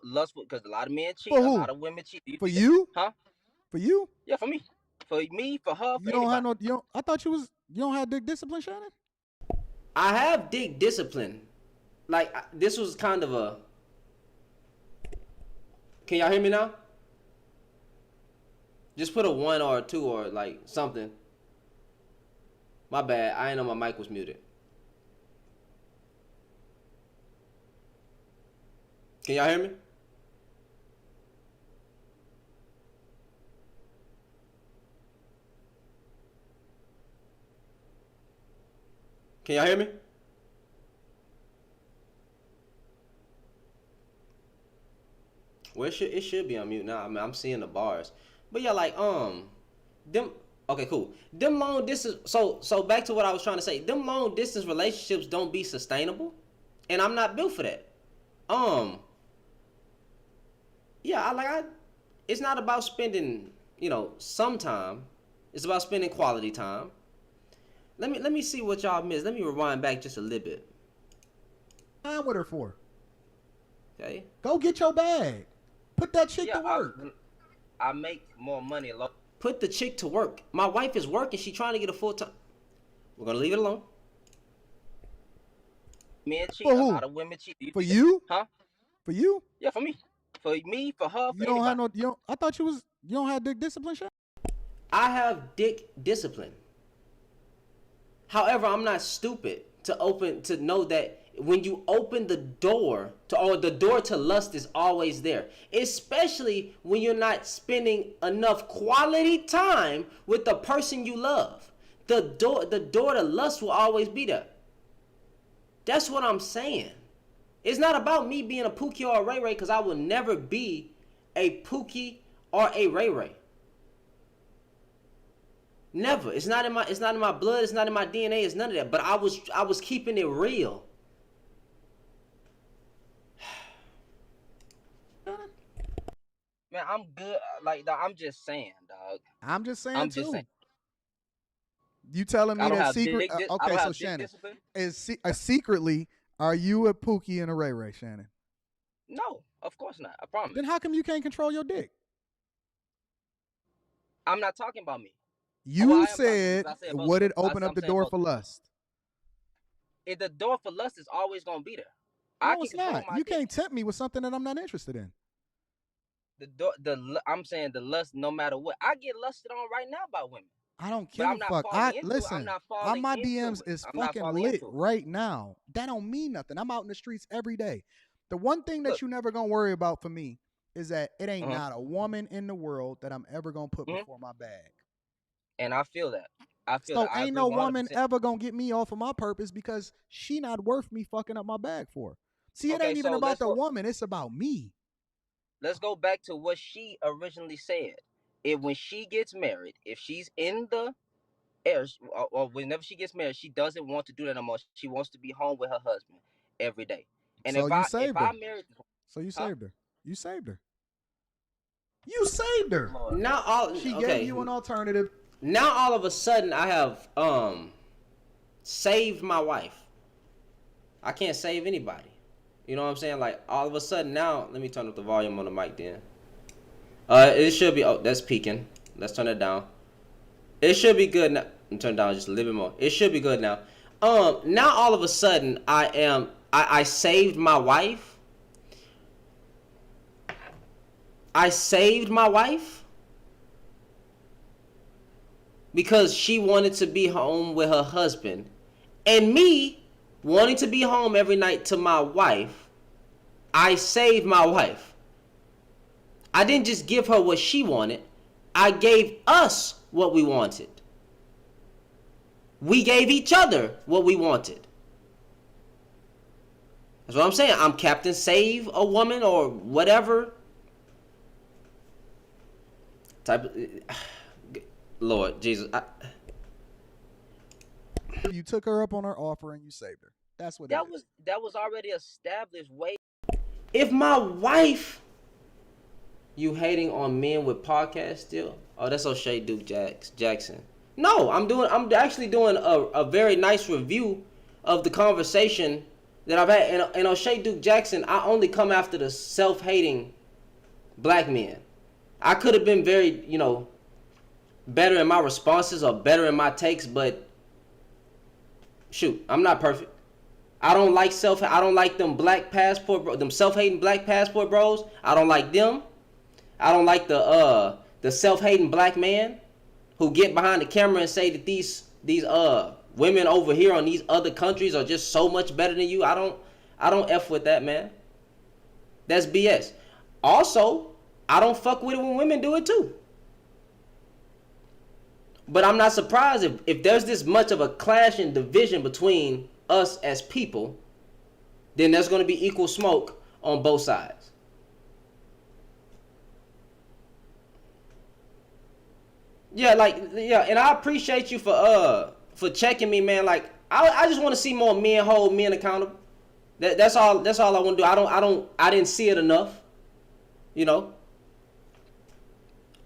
Lust because a lot of men cheat, For a who? lot of women cheat. For you? Huh? For you? Yeah, for me, for her, You for don't anybody. have no. You don't, I thought you don't have dick discipline, Shannon. I have dick discipline. Like this was kind of a. Can y'all hear me now? Just put a 1 or a 2 or like something. My bad. I didn't know my mic was muted. Can y'all hear me? Can y'all hear me? Well, it should be on mute now. I mean, I'm seeing the bars, but yeah, like them. Okay, cool. Them long distance. So back to what I was trying to say. Them long distance relationships don't be sustainable, and I'm not built for that. Yeah, it's not about spending, some time. It's about spending quality time. Let me see what y'all missed. Let me rewind back just a little bit. I'm with her for. Okay. Go get your bag. Put that chick to work. I make more money. Put the chick to work. My wife is working. She's trying to get a full time. We're gonna leave it alone. Men cheat. For A who? lot of women cheat. For you? Huh? For you? Yeah, for me. For me, for her, for you don't anybody. have no. You don't. I thought you don't have dick discipline, Shannon. I have dick discipline. However, I'm not stupid to know that when you open the door the door to lust is always there, especially when you're not spending enough quality time with the person you love. The door to lust will always be there. That's what I'm saying. It's not about me being a Pookie or a Ray Ray, because I will never be a Pookie or a Ray Ray. Never. It's not in my blood, it's not in my DNA, it's none of that. But I was keeping it real. Man, I'm good. Like, dog, I'm just saying, dog. I'm just saying I'm too. just saying. You telling me that secret? Okay, so Shannon, secretly, are you a Pookie and a Ray Ray, Shannon? No, of course not. I promise. Then how come you can't control your dick? I'm not talking about me. You said, would it open up the door for lust? The door for lust is always gonna be there. No, it's not. You can't tempt me with something that I'm not interested in. I'm saying the lust, no matter what. I get lusted on right now by women. I don't give a fuck. Listen, my DMs is fucking lit right now. That don't mean nothing. I'm out in the streets every day. The one thing that you never gonna worry about for me is that it ain't not a woman in the world that I'm ever gonna put before my bag. And I feel that. So ain't no woman ever gonna get me off of my purpose because she not worth me fucking up my bag for. See, it ain't even about the woman. It's about me. Let's go back to what she originally said. When she gets married, if she's in the or whenever she gets married, she doesn't want to do that no more. She wants to be home with her husband every day. And So if you I saved her. married, So you huh? saved her. You saved her. You saved her. Lord. Now all She gave okay. you an alternative. Now all of a sudden I have saved my wife. I can't save anybody. You know what I'm saying? Like all of a sudden now, let me turn up the volume on the mic then. It should be. Oh, that's peaking. Let's turn it down. It should be good now. Turn it down just a little bit more. It should be good now. Now all of a sudden I saved my wife. I saved my wife because she wanted to be home with her husband, and me wanting to be home every night to my wife. I saved my wife. I didn't just give her what she wanted. I gave us what we wanted. We gave each other what we wanted. That's what I'm saying. I'm Captain Save a Woman or whatever type of, Lord Jesus. You took her up on her offer and you saved her. That's what it is. That was already established way. If my wife, you hating on men with podcasts still? Oh, that's O'Shea Duke Jackson. No, I'm actually doing a very nice review of the conversation that I've had. And O'Shea Duke Jackson, I only come after the self-hating black men. I could have been very, better in my responses or better in my takes, but shoot, I'm not perfect. I don't like them black passport, them self-hating black passport bros. I don't like them. I don't like the self-hating black man who get behind the camera and say that these women over here on these other countries are just so much better than you. I don't F with that, man. That's BS. Also, I don't fuck with it when women do it too. But I'm not surprised if there's this much of a clash and division between us as people, then there's going to be equal smoke on both sides. Yeah, and I appreciate you for checking me, man. Like I just want to see more men hold men accountable. That's all I want to do. I didn't see it enough.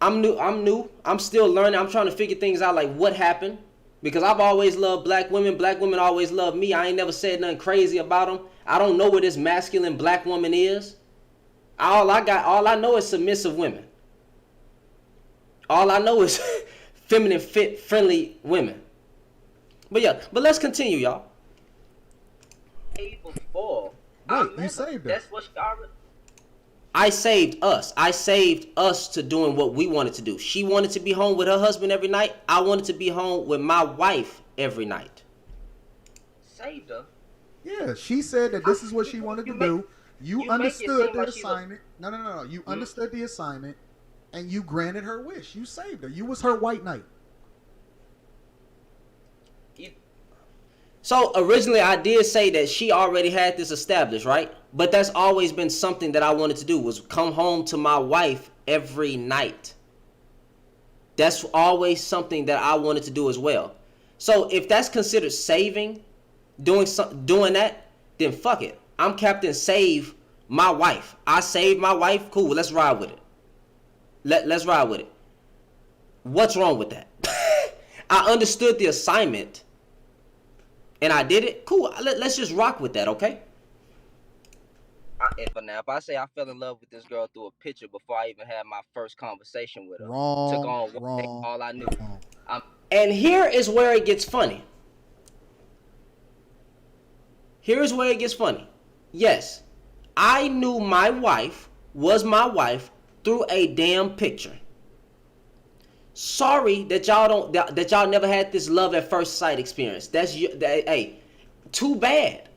I'm new. I'm still learning. I'm trying to figure things out, like what happened, because I've always loved black women. Black women always loved me. I ain't never said nothing crazy about them. I don't know what this masculine black woman is. All I know is submissive women. All I know is feminine, fit, friendly women. But let's continue, y'all. Before, Right, you saved her. That's what she already. I saved us. I saved us to doing what we wanted to do. She wanted to be home with her husband every night. I wanted to be home with my wife every night. Saved her. Yeah, she said that this is what she wanted to do. You understood the assignment. No. You understood the assignment, and you granted her wish. You saved her. You was her white knight. So originally I did say that she already had this established, right? But that's always been something that I wanted to do, was come home to my wife every night. That's always something that I wanted to do as well. So if that's considered saving, doing that, then fuck it. I'm Captain Save my wife. I saved my wife. Cool, let's ride with it. Let's ride with it. What's wrong with that? I understood the assignment and I did it. Cool. Let's just rock with that, okay? If I say I fell in love with this girl through a picture before I even had my first conversation with her, Wrong. all I knew. And here is where it gets funny. Here's where it gets funny. Yes, I knew my wife was my wife through a damn picture. Sorry that y'all never had this love at first sight experience. Hey, too bad.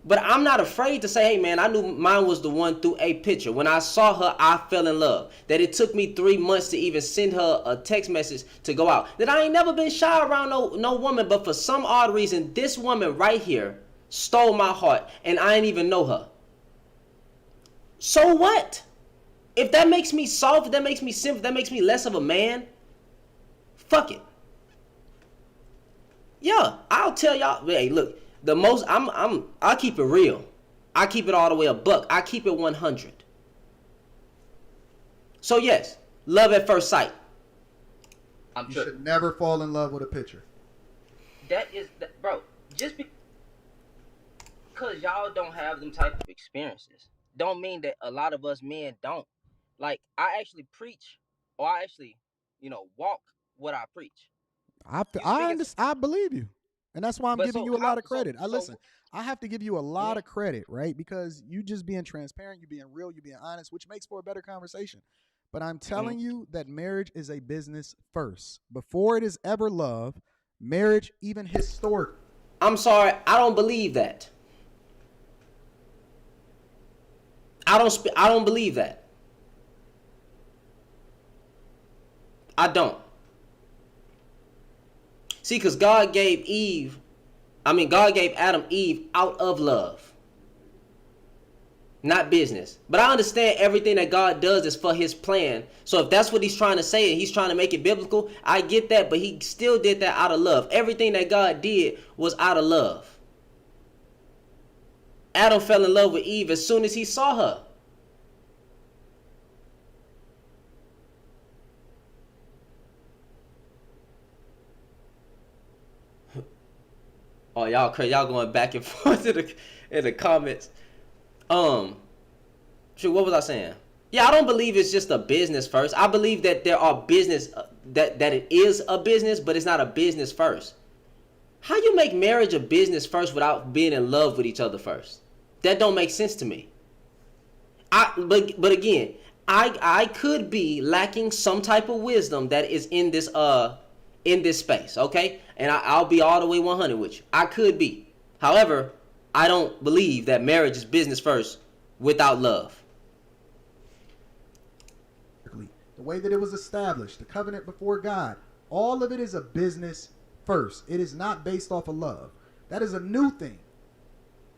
But I'm not afraid to say, hey man, I knew mine was the one through a picture. When I saw her, I fell in love. That it took me 3 months to even send her a text message to go out. That I ain't never been shy around no woman, but for some odd reason, this woman right here stole my heart and I didn't even know her. So what? If that makes me soft, if that makes me simple, if that makes me less of a man, fuck it. Yeah, I'll tell y'all. Hey, look, I'll keep it real. I keep it all the way a buck. I keep it 100. So yes, love at first sight. You should never fall in love with a picture. That is, bro. Just because y'all don't have them type of experiences, don't mean that a lot of us men don't. Like, I actually preach, or I actually, walk what I preach. I believe you, and that's why I'm But giving so you a how? lot of credit. So. I have to give you a lot Mhm. of credit, right? Because you just being transparent, you being real, you being honest, which makes for a better conversation. But I'm telling you that marriage is a business first. Before it is ever love, marriage, even historic. I'm sorry, I don't believe that. I don't believe that. I don't. See, because God gave Adam Eve out of love, not business. But I understand everything that God does is for his plan. So if that's what he's trying to say and he's trying to make it biblical, I get that, but he still did that out of love. Everything that God did was out of love. Adam fell in love with Eve as soon as he saw her. Oh, y'all crazy. Y'all going back and forth in the comments. Shoot, what was I saying? Yeah, I don't believe it's just a business first. I believe that there are business that it is a business, but it's not a business first. How you make marriage a business first without being in love with each other first? That don't make sense to me. But again, I could be lacking some type of wisdom that is in this space, okay? And I'll be all the way 100 with you. I could be. However, I don't believe that marriage is business first without love. The way that it was established, the covenant before God, all of it is a business first. It is not based off of love. That is a new thing.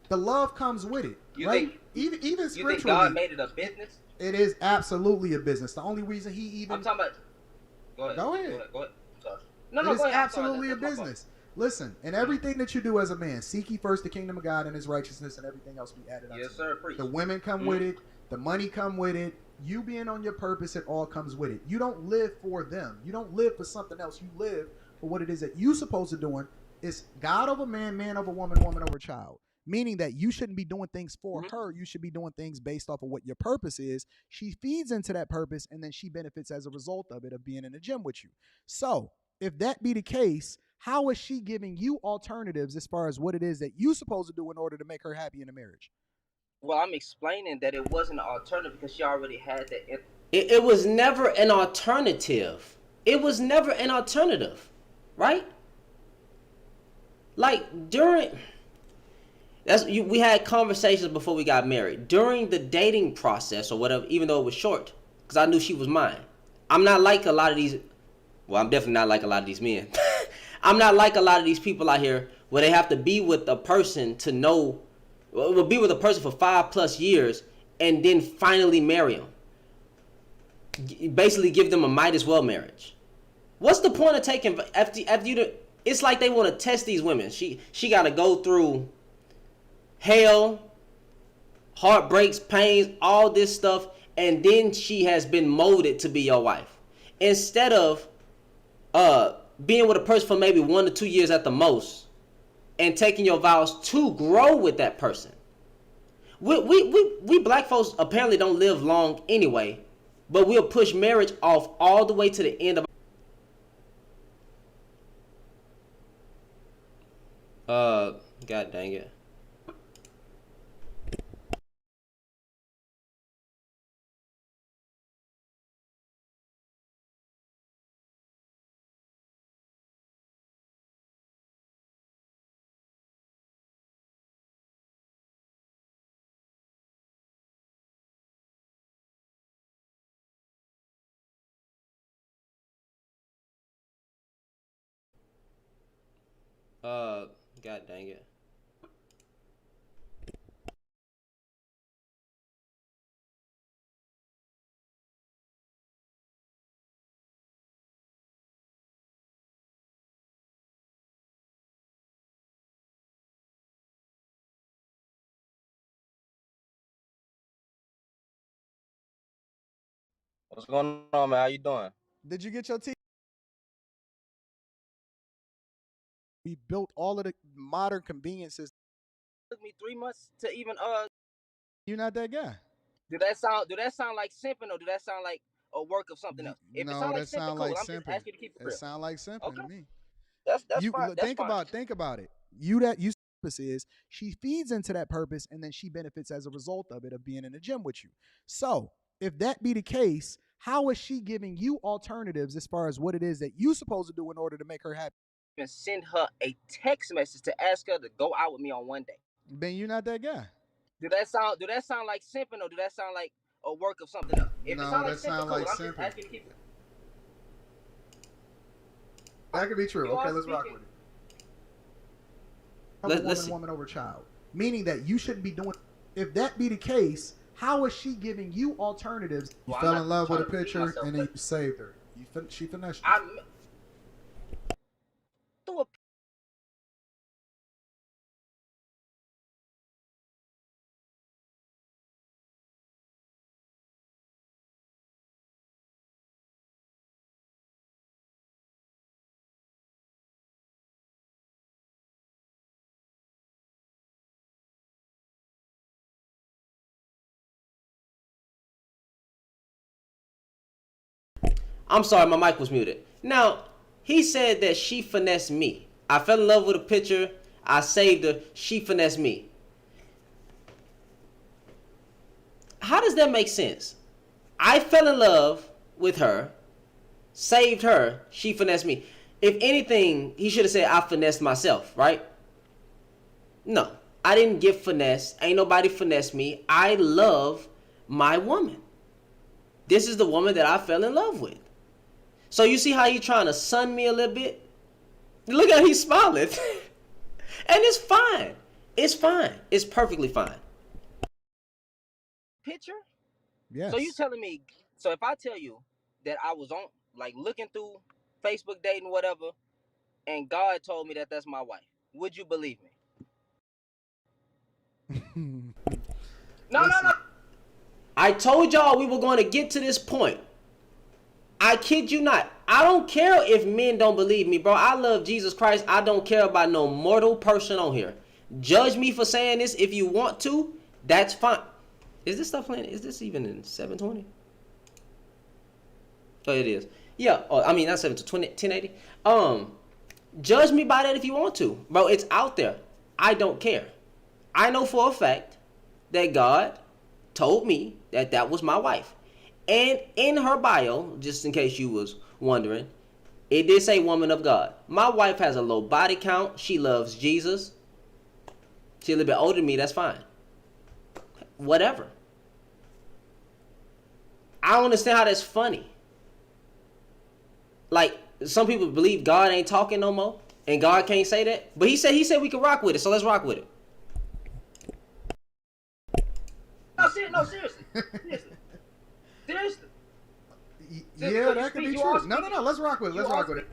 The love comes with it, right? Even scripturally, you think God made it a business? It is absolutely a business. The only reason he even... I'm talking about... Go ahead. I'm sorry. No, it is go ahead. absolutely a business. Listen, in everything that you do as a man, seek ye first the kingdom of God and his righteousness, and everything else be added unto you. Yes, sir. Preach. The women come with it. The money come with it. You being on your purpose, it all comes with it. You don't live for them. You don't live for something else. You live for what it is that you supposed to doing. It's God over man, man over woman, woman over child. Meaning that you shouldn't be doing things for her. You should be doing things based off of what your purpose is. She feeds into that purpose, and then she benefits as a result of it, of being in the gym with you. So if that be the case, how is she giving you alternatives as far as what it is that you supposed to do in order to make her happy in a marriage? Well, I'm explaining that it wasn't an alternative because she already had that. It was never an alternative. It was never an alternative, right? Like we had conversations before we got married. During the dating process or whatever, even though it was short, because I knew she was mine. I'm not like a lot of these. Well, I'm definitely not like a lot of these men. I'm not like a lot of these people out here where they have to be with a person to know, well, be with a person for 5+ years and then finally marry them. Basically, give them a might as well marriage. What's the point of taking after you? It's like they want to test these women. She got to go through hell, heartbreaks, pains, all this stuff, and then she has been molded to be your wife. Instead of being with a person for maybe 1 to 2 years at the most, and taking your vows to grow with that person. We black folks apparently don't live long anyway, but we'll push marriage off all the way to the end of. God dang it. God dang it. What's going on, man? How you doing? Did you get your teeth? We built all of the modern conveniences. It took me 3 months to even You're not that guy. Do that sound like simping, or do that sound like a work of something else? If it No, sound like that simping, sound cool. like I'm just simping. asking you to keep it It real. sound like simping Okay. to me. That's You fine. That's think fine. about it. You purpose is she feeds into that purpose and then she benefits as a result of it of being in the gym with you. So if that be the case, how is she giving you alternatives as far as what it is that you supposed to do in order to make her happy? And send her a text message to ask her to go out with me on one day. Ben, you're not that guy. Do that sound like simping, or do that sound like a work of something else? If No, it sound like that simping, sound cool. like I'm simping. just asking you to keep it. That could be true. You Okay, are let's rock speaking- with it. Let's see. Woman over child. Meaning that you shouldn't be doing. If that be the case, how is she giving you alternatives? You Well, fell I'm in not love with a trying to repeat picture myself, and then but- you saved her. She finessed you. I threw a I'm sorry, my mic was muted. Now, he said that she finessed me. I fell in love with a picture. I saved her. She finessed me. How does that make sense? I fell in love with her, saved her. She finessed me. If anything, he should have said I finessed myself, right? No, I didn't get finessed. Ain't nobody finessed me. I love my woman. This is the woman that I fell in love with. So you see how you trying to sun me a little bit? Look at he's smiling. And it's fine. It's fine. It's perfectly fine. picture. Yes. So you telling me? So if I tell you that I was on, like, looking through Facebook dating, whatever, and God told me that that's my wife, would you believe me? No. I told y'all we were going to get to this point. I kid you not. I don't care if men don't believe me, bro. I love Jesus Christ. I don't care about no mortal person on here. Judge me for saying this if you want to. That's fine. Is this stuff playing? Is this even in 720? Oh, it is. Yeah. Oh, I mean, not 720, 1080. Judge me by that if you want to. Bro, it's out there. I don't care. I know for a fact that God told me that that was my wife. And in her bio, just in case you was wondering, it did say woman of God. My wife has a low body count. She loves Jesus. She's a little bit older than me. That's fine. Whatever. I don't understand how that's funny. Like, some people believe God ain't talking no more and God can't say that. But he said we could rock with it, so let's rock with it. No, seriously. Seriously. Yeah, that could be true. No. Let's rock with it. Let's rock with it.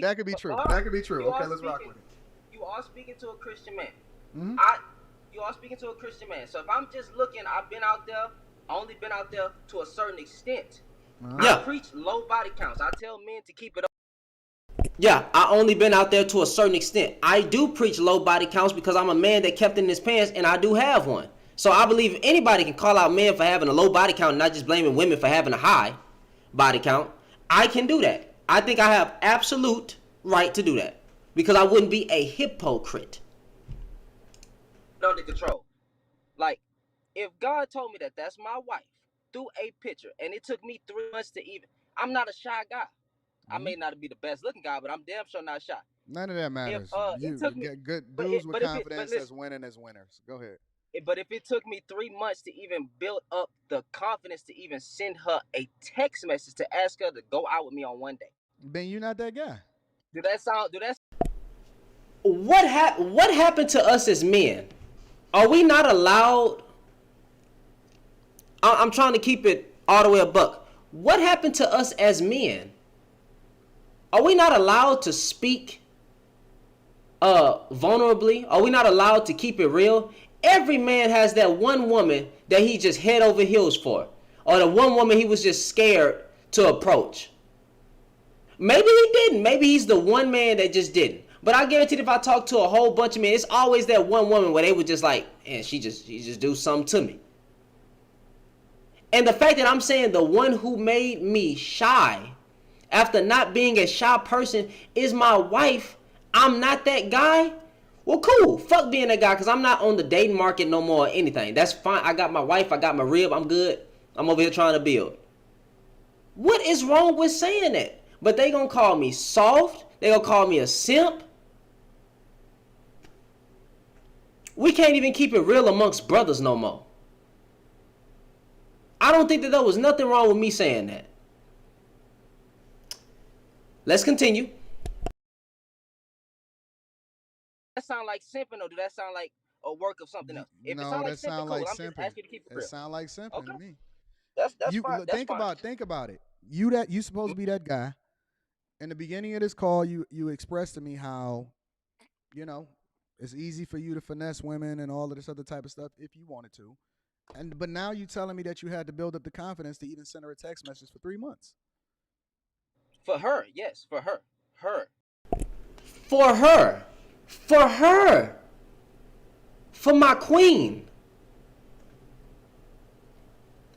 That could be true. That could be true. Okay, let's rock with it. You are speaking to a Christian man. Mm-hmm. You are speaking to a Christian man. So if I'm just looking, I've been out there. I only been out there to a certain extent. Yeah. I preach low body counts. I tell men to keep it up. Yeah, I only been out there to a certain extent. I do preach low body counts because I'm a man that kept in his pants and I do have one. So I believe anybody can call out men for having a low body count and not just blaming women for having a high body count. I can do that. I think I have absolute right to do that because I wouldn't be a hypocrite. Under control. Like, if God told me that that's my wife through a picture, and it took me 3 months to even, I'm not a shy guy. I may not be the best looking guy, but I'm damn sure not shy. None of that matters. It took me, get good but dudes it- with but if it- confidence but as winning as winners. Go ahead. But if it took me 3 months to even build up the confidence to even send her a text message to ask her to go out with me on one day, Ben, you're not that guy. What happened to us as men? Are we not allowed? I'm trying to keep it all the way a buck. What happened to us as men? Are we not allowed to speak vulnerably? Are we not allowed to keep it real? Every man has that one woman that he just head over heels for, or the one woman he was just scared to approach. Maybe he didn't. Maybe he's the one man that just didn't. But I guarantee if I talk to a whole bunch of men, it's always that one woman where they were just like, man, she just do something to me. And the fact that I'm saying the one who made me shy after not being a shy person is my wife, I'm not that guy. Well, cool. Fuck being that guy, because I'm not on the dating market no more or anything. That's fine. I got my wife. I got my rib. I'm good. I'm over here trying to build. What is wrong with saying that? But they gonna call me soft. They gonna call me a simp. We can't even keep it real amongst brothers no more. I don't think that there was nothing wrong with me saying that. Let's continue. That sound like simping, or do that sound like a work of something else? If No, it sound like that simping, sound cool. like I'm just simping. asking you to keep it It real. sound like simping Okay. to me. That's You fine. That's think fine. about it. You supposed to be that guy. In the beginning of this call, you expressed to me how, it's easy for you to finesse women and all of this other type of stuff if you wanted to. But now you telling me that you had to build up the confidence to even send her a text message for 3 months. For her, yes, for her. For her. For her. For my queen.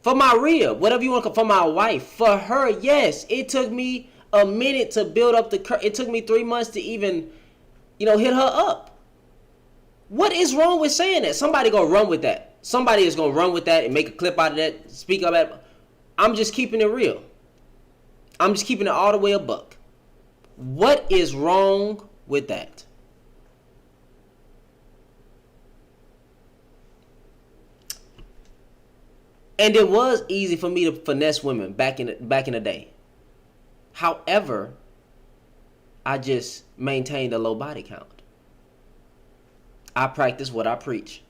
For my rib. Whatever you want to call, for my wife. For her, yes. It took me a minute to build up it took me 3 months to even, hit her up. What is wrong with saying that? Somebody gonna run with that. Somebody is gonna run with that and make a clip out of that, speak up at. I'm just keeping it real. I'm just keeping it all the way a buck. What is wrong with that? And it was easy for me to finesse women back in the day. However, I just maintained a low body count. I practice what I preach.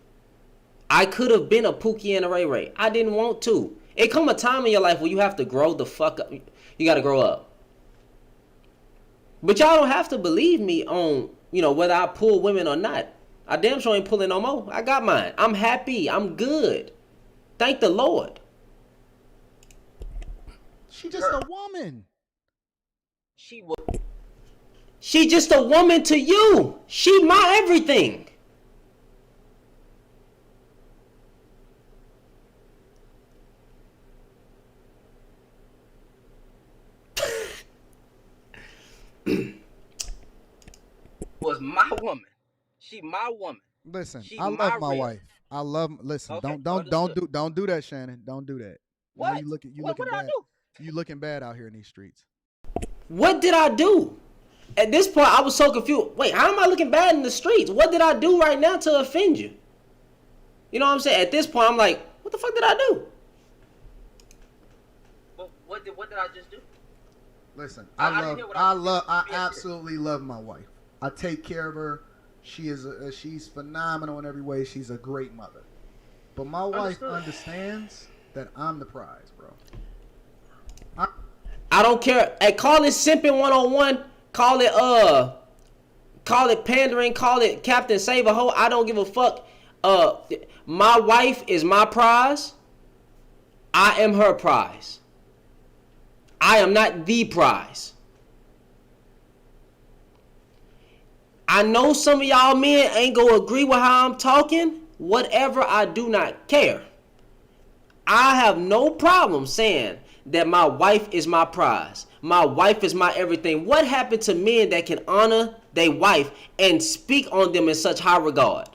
I could have been a Pookie and a Ray Ray. I didn't want to. It come a time in your life where you have to grow the fuck up. You got to grow up. But y'all don't have to believe me on, whether I pull women or not. I damn sure ain't pulling no more. I got mine. I'm happy. I'm good. Thank the Lord. She just a woman. She just a woman to you. She my everything. Was my woman. She my woman. Listen, She I love my wife. Listen, Okay, don't do that, Shannon. Don't do that. What? Now you looking What did I bad. do? You looking bad out here in these streets. What did I do? At this point, I was so confused. Wait, how am I looking bad in the streets? What did I do right now to offend you? You know what I'm saying? At this point, I'm like, what the fuck did I do? What did I just do? Listen, I absolutely love my wife. I take care of her. She's phenomenal in every way. She's a great mother. But my wife understands that I'm the prize, bro. I don't care. Hey, call it simping 101. Call it pandering. Call it Captain Save a Hoe. I don't give a fuck. My wife is my prize. I am her prize. I am not the prize. I know some of y'all men ain't gonna agree with how I'm talking. Whatever, I do not care. I have no problem saying that my wife is my prize. My wife is my everything. What happened to men that can honor their wife and speak on them in such high regard?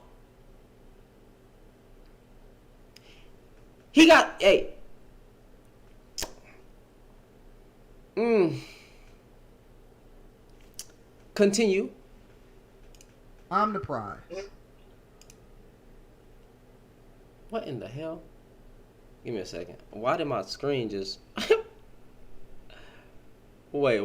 He got, hey. Continue. I'm the prize. What in the hell? Give me a second. Why did my screen just... Wait.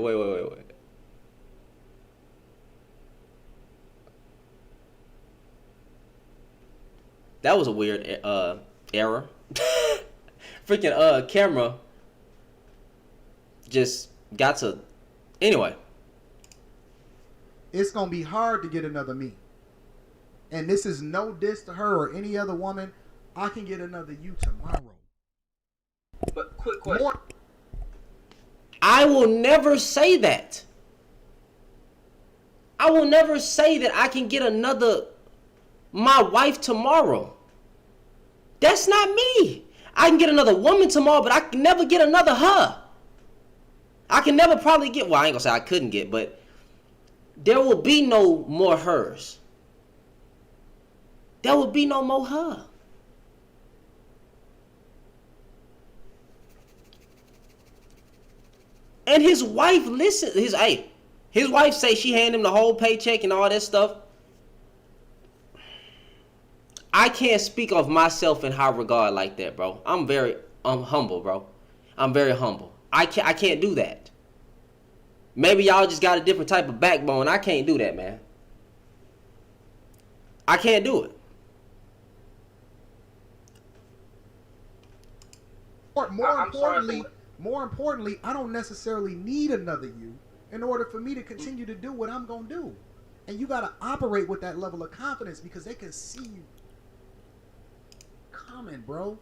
That was a weird error. Freaking camera just got to... Anyway. it's going to be hard to get another me. And this is no diss to her or any other woman. I can get another you tomorrow. But quick question. I will never say that. I will never say that I can get my wife tomorrow. That's not me. I can get another woman tomorrow, but I can never get another her. I can never probably get, well, I ain't gonna say I couldn't get, but there will be no more hers. There will be no more her. And his wife his wife say she handed him the whole paycheck and all that stuff. I can't speak of myself in high regard like that, bro. I'm humble, bro. I'm very humble. I can't do that. Maybe y'all just got a different type of backbone. I can't do that, man. I can't do it. More importantly, I don't necessarily need another you in order for me to continue to do what I'm going to do. And you got to operate with that level of confidence because they can see you coming, bro.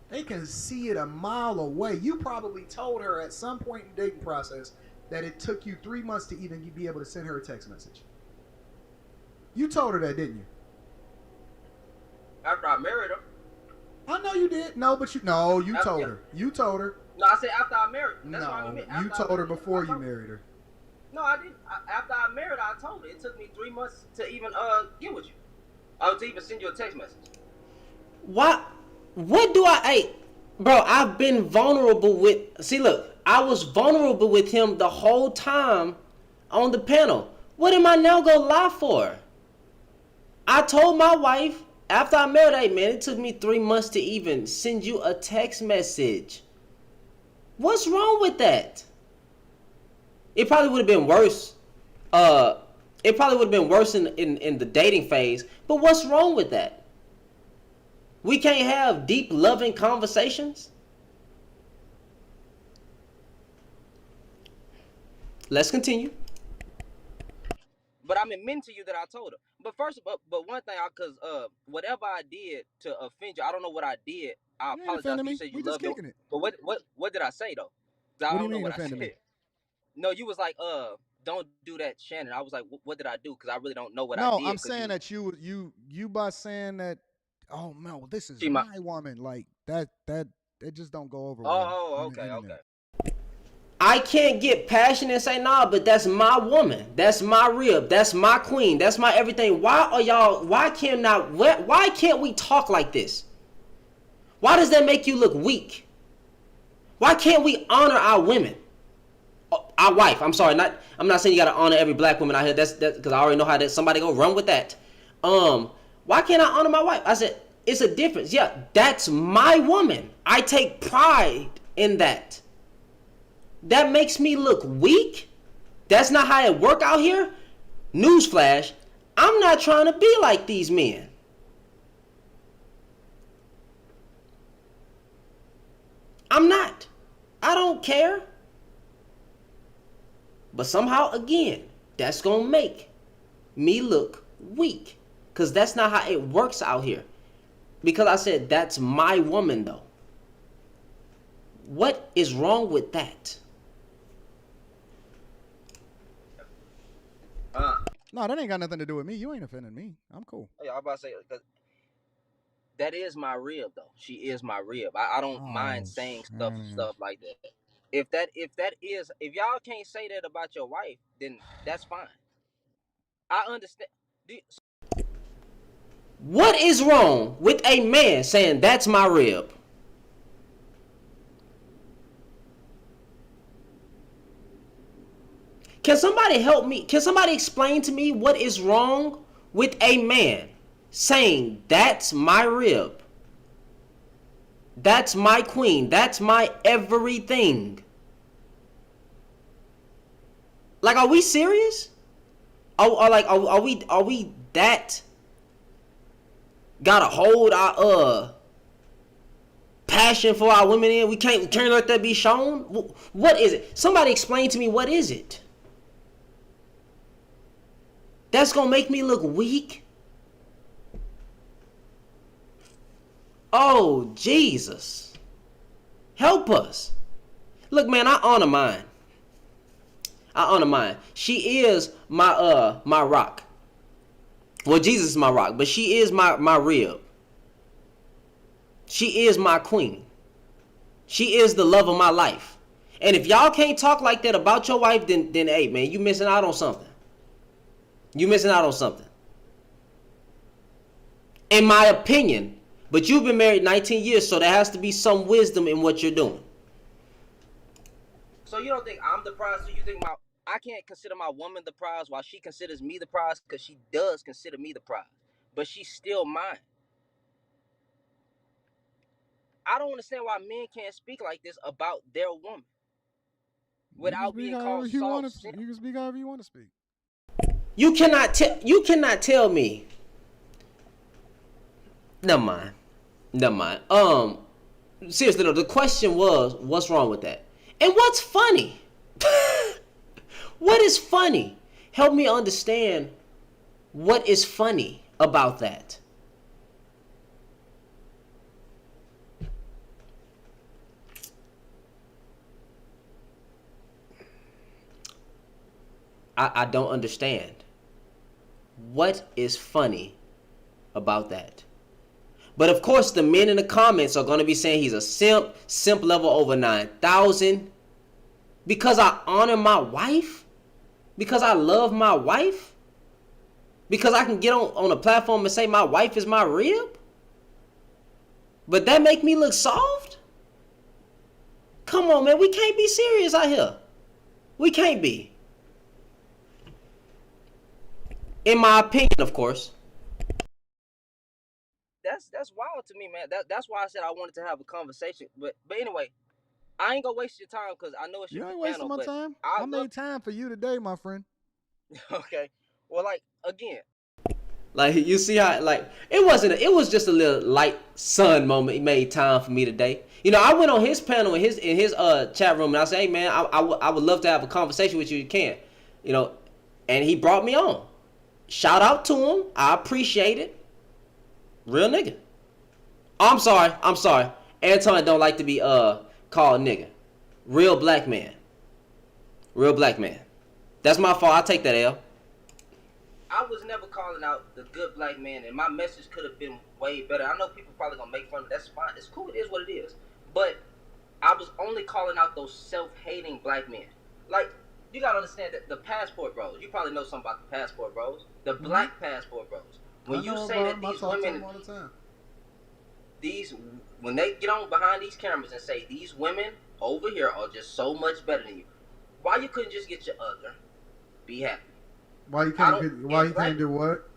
They can see it a mile away. You probably told her at some point in the dating process that it took you 3 months to even be able to send her a text message. You told her that, didn't you? After I married her. I know you did. No, but you told her. You told her. No, I said after I married her. That's what I mean. You told her before you married her. No, I didn't. After I married her, I told her. It took me 3 months to even get with you. To even send you a text message. What do bro, I've been vulnerable with, see, look, I was vulnerable with him the whole time on the panel. What am I now gonna lie for? I told my wife after I married her, hey man, it took me 3 months to even send you a text message. What's wrong with that? It probably would have been worse. It probably would have been worse in the dating phase, but what's wrong with that? We can't have deep, loving conversations? Let's continue. But I'm admitting to you that I told her. But first, but one thing, because whatever I did to offend you, I don't know what I did. I apologize. You said you love me. But what did I say though? What do you mean offended me? No, you was like, don't do that, Shannon. I was like, what did I do? Because I really don't know what I did. No, I'm saying that you by saying that, oh man, well, this is my woman. Like that just don't go over. Oh, okay. I can't get passionate and say, nah, but that's my woman. That's my rib. That's my queen. That's my everything. Why can't we talk like this? Why does that make you look weak? Why can't we honor our women? Our wife. I'm sorry. I'm not saying you got to honor every black woman out here. That's because I already know how that somebody go run with that. Why can't I honor my wife? I said, it's a difference. Yeah, that's my woman. I take pride in that. That makes me look weak? That's not how it work out here? Newsflash, I'm not trying to be like these men. I'm not. I don't care. But somehow, again, that's going to make me look weak. Because that's not how it works out here. Because I said, that's my woman, though. What is wrong with that? No, that ain't got nothing to do with me. You ain't offending me. I'm cool. Yeah, I'm about to say, cause that is my rib, though. She is my rib. I don't mind saying stuff like that. If y'all can't say that about your wife, then that's fine. I understand. What is wrong with a man saying that's my rib? Can somebody help me? Can somebody explain to me what is wrong with a man saying that's my rib? That's my queen. That's my everything. Like, are we serious? Are we that gotta hold our passion for our women in? We can't let that be shown. What is it? Somebody explain to me, what is it? That's gonna make me look weak? Oh, Jesus. Help us. Look, man, I honor mine. She is my rock. Well, Jesus is my rock, but she is my rib. She is my queen. She is the love of my life. And if y'all can't talk like that about your wife, then hey, man, you missing out on something. You missing out on something. In my opinion. But you've been married 19 years, so there has to be some wisdom in what you're doing. So you don't think I'm the prize? So you think I can't consider my woman the prize while she considers me the prize? Because she does consider me the prize. But she's still mine. I don't understand why men can't speak like this about their woman without being called soft. You can speak however you want to speak. You cannot tell me. Never mind. Seriously though, the question was, what's wrong with that? And what's funny? What is funny? Help me understand what is funny about that. I don't understand. What is funny about that? But of course, the men in the comments are going to be saying he's a simp level over 9,000. Because I honor my wife? Because I love my wife? Because I can get on a platform and say my wife is my rib? But that make me look soft? Come on, man. We can't be serious out here. We can't be. In my opinion, of course. That's wild to me, man. That's why I said I wanted to have a conversation. But anyway, I ain't gonna waste your time because I know it's your panel. You ain't wasting my time. I made time for you today, my friend. Okay. Well, like, again. Like, you see how, like, it was just a little light sun moment. He made time for me today. You know, I went on his panel in his chat room and I said, hey, man, I would love to have a conversation with you. You can. You know, and he brought me on. Shout out to him. I appreciate it. Real nigga. I'm sorry. Anton don't like to be called nigga. Real black man. That's my fault. I take that L. I was never calling out the good black man, and my message could have been way better. I know people probably gonna make fun of it. That's fine. It's cool. It is what it is. But I was only calling out those self-hating black men. Like, you gotta understand that the passport bros. You probably know something about the passport bros. The black passport bros. When you say that these women, when they get on behind these cameras and say these women over here are just so much better than you, why you couldn't just get your other, be happy? Why you can't do what?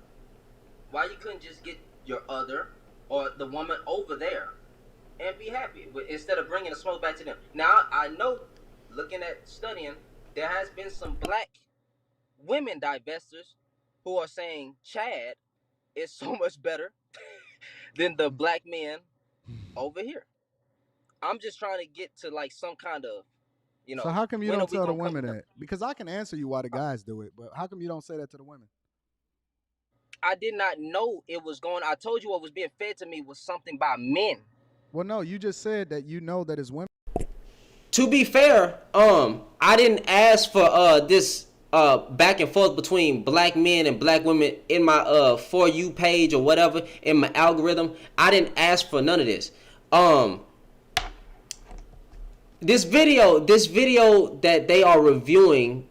Why you couldn't just get your other or the woman over there and be happy instead of bringing the smoke back to them? Now I know, looking at studying, there has been some black women divestors who are saying Chad is so much better than the black men over here. I'm just trying to get to like some kind of, you know. So how come you don't tell the women that? Because I can answer you why the guys do it, but how come you don't say that to the women? I did not know it was going. I told you what was being fed to me was something by men. Well, no, you just said that you know that it's women. To be fair, I didn't ask for this back and forth between black men and black women in my For You page or whatever in my algorithm. I didn't ask for none of this. This video that they are reviewing,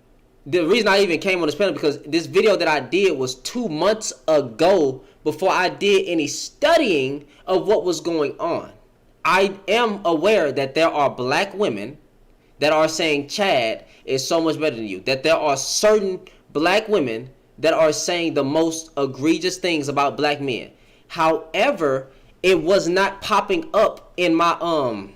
the reason I even came on this panel because this video that I did was 2 months ago before I did any studying of what was going on. I am aware that there are black women that are saying Chad is so much better than you. That there are certain black women that are saying the most egregious things about black men. However, it was not popping up in my on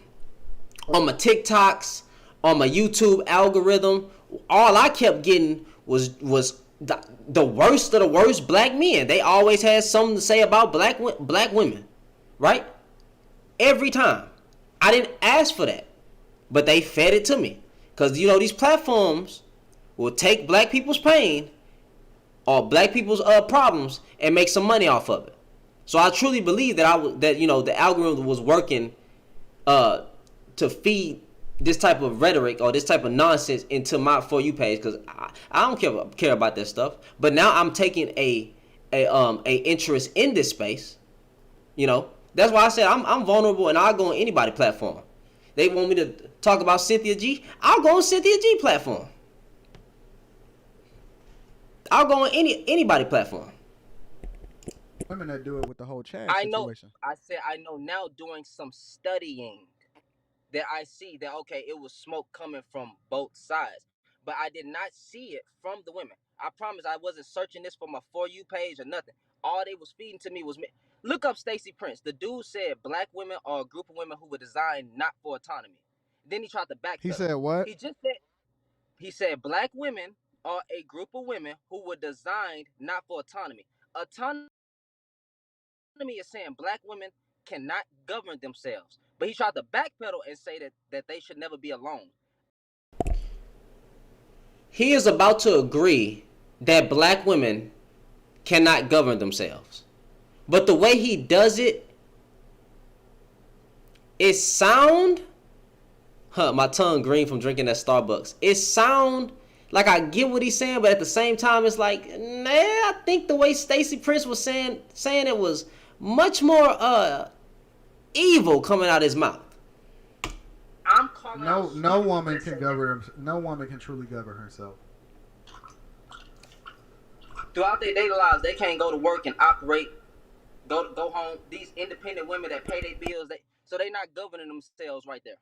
my TikToks, on my YouTube algorithm. All I kept getting was the worst of the worst black men. They always had something to say about black women, right? Every time. I didn't ask for that, but they fed it to me. Because, you know, these platforms will take black people's pain all black people's problems and make some money off of it. So I truly believe that the algorithm was working to feed this type of rhetoric or this type of nonsense into my For You page, because I don't care about that stuff. But now I'm taking a interest in this space. That's why I said I'm vulnerable, and I'll go on anybody's platform. They want me to talk about Cynthia G. I'll go on Cynthia G platform. I'll go on anybody platform. Women that do it with the whole Chad situation. I know now, doing some studying, that I see that, okay, it was smoke coming from both sides, but I did not see it from the women. I promise I wasn't searching this for my For You page or nothing. All they was feeding to me was me. Look up Stacey Prince. The dude said black women are a group of women who were designed not for autonomy. Then he tried to backpedal. He said what? He said black women are a group of women who were designed not for autonomy. Autonomy is saying black women cannot govern themselves. But he tried to backpedal and say that they should never be alone. He is about to agree that black women cannot govern themselves. But the way he does it sound, my tongue green from drinking that Starbucks. It sound like I get what he's saying, but at the same time, it's like, nah, I think the way Stacey Prince was saying it was much more evil coming out of his mouth. I'm calling no woman can govern. No woman can truly govern herself. Throughout their daily lives, they can't go to work and operate, go home. These independent women that pay their bills, so they're not governing themselves right there.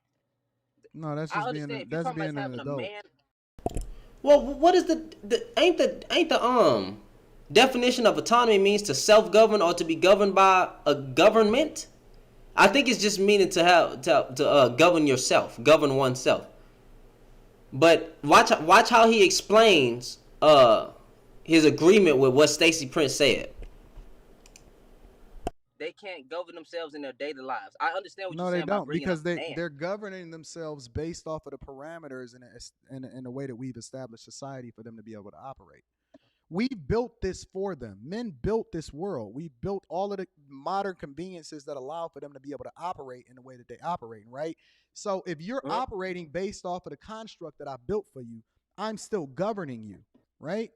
No, that's just being an adult. Well, what is ain't the definition of autonomy means to self-govern or to be governed by a government? I think it's just meaning to govern yourself, govern oneself. But watch how he explains his agreement with what Stacey Prince said. They can't govern themselves in their daily lives. I understand what you're saying. No, they don't, because they're governing themselves based off of the parameters in the way that we've established society for them to be able to operate. We built this for them. Men built this world. We built all of the modern conveniences that allow for them to be able to operate in the way that they operate, right? So if you're operating based off of the construct that I built for you, I'm still governing you, right?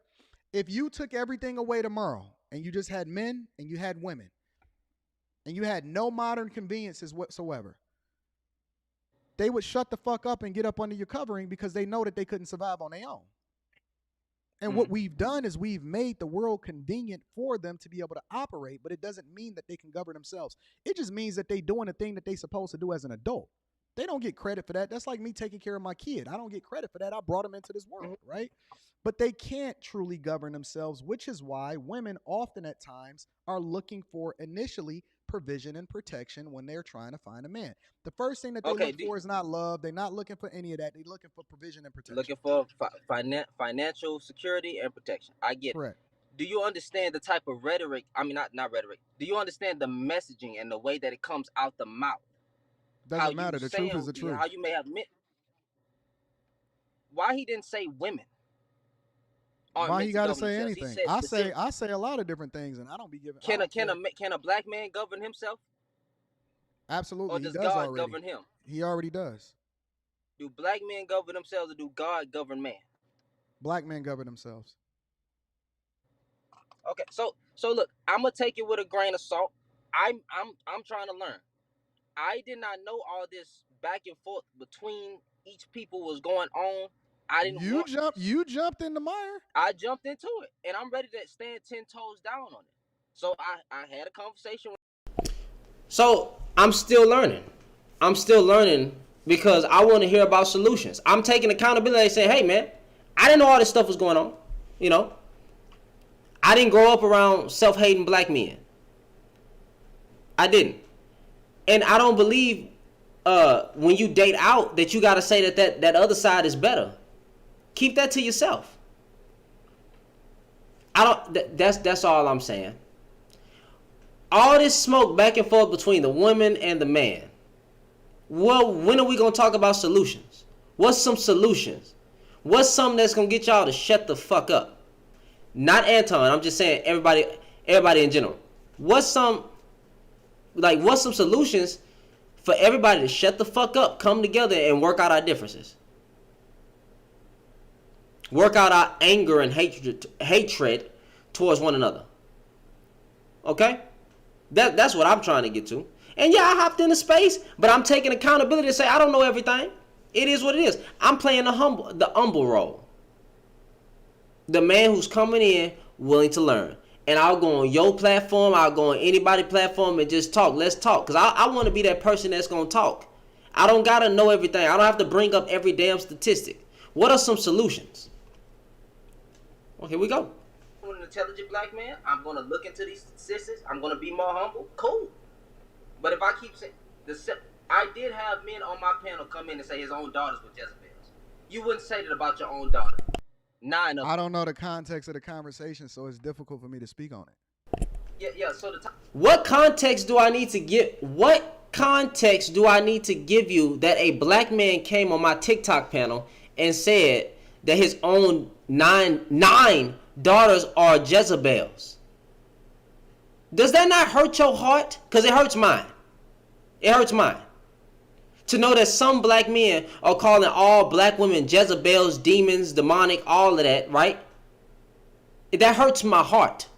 If you took everything away tomorrow and you just had men and you had women and you had no modern conveniences whatsoever, they would shut the fuck up and get up under your covering because they know that they couldn't survive on their own. And what we've done is we've made the world convenient for them to be able to operate, but it doesn't mean that they can govern themselves. It just means that they're doing the thing that they're supposed to do as an adult. They don't get credit for that. That's like me taking care of my kid. I don't get credit for that. I brought them into this world, right? But they can't truly govern themselves, which is why women often at times are looking for initially provision and protection when they're trying to find a man. The first thing that they look for is not love. They're not looking for any of that. They're looking for provision and protection. Looking for financial security and protection. I get Correct. It. Do you understand the type of rhetoric? I mean, not rhetoric. Do you understand the messaging and the way that it comes out the mouth? Doesn't matter. The truth is the truth. How you may have meant. Why he didn't say women? Why he got to say anything? I say a lot of different things, and I don't be giving. Can a black man govern himself? Absolutely. Or does God govern him? He already does. Do black men govern themselves, or do God govern man? Black men govern themselves. Okay, so look, I'm gonna take it with a grain of salt. I'm trying to learn. I did not know all this back and forth between each people was going on. I didn't. You jumped in the mire. I jumped into it, and I'm ready to stand 10 toes down on it. So I had a conversation with. So I'm still learning because I want to hear about solutions. I'm taking accountability and saying, hey man, I didn't know all this stuff was going on. I didn't grow up around self-hating black men. I didn't. And I don't believe when you date out that you got to say that other side is better. Keep that to yourself. That's all I'm saying. All this smoke back and forth between the woman and the man. Well, when are we going to talk about solutions? What's some solutions? What's something that's going to get y'all to shut the fuck up? Not Anton. I'm just saying everybody in general. What's some solutions for everybody to shut the fuck up, come together, and work out our differences? Work out our anger and hatred towards one another. Okay? That's what I'm trying to get to. And yeah, I hopped into space, but I'm taking accountability to say I don't know everything. It is what it is. I'm playing the humble role. The man who's coming in willing to learn. And I'll go on your platform, I'll go on anybody's platform and just talk. Let's talk. Because I want to be that person that's going to talk. I don't got to know everything. I don't have to bring up every damn statistic. What are some solutions? Well, here we go. I'm an intelligent black man. I'm going to look into these statistics. I'm going to be more humble. Cool. But if I keep saying, I did have men on my panel come in and say his own daughters were Jezebels. You wouldn't say that about your own daughter. 9 of them. I don't know the context of the conversation, so it's difficult for me to speak on it. Yeah. So what context do I need to give? What context do I need to give you that a black man came on my TikTok panel and said that his own nine daughters are Jezebels? Does that not hurt your heart? Because it hurts mine. It hurts mine. To know that some black men are calling all black women Jezebels, demons, demonic, all of that, right? That hurts my heart.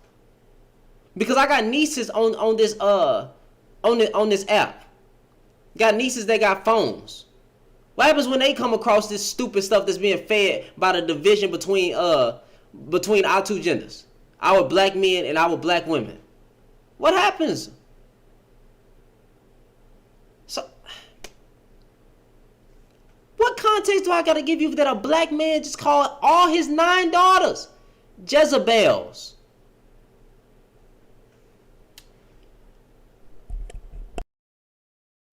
Because I got nieces on this app. Got nieces that got phones. What happens when they come across this stupid stuff that's being fed by the division between our two genders? Our black men and our black women. What happens? So, what context do I got to give you that a black man just called all his 9 daughters Jezebels?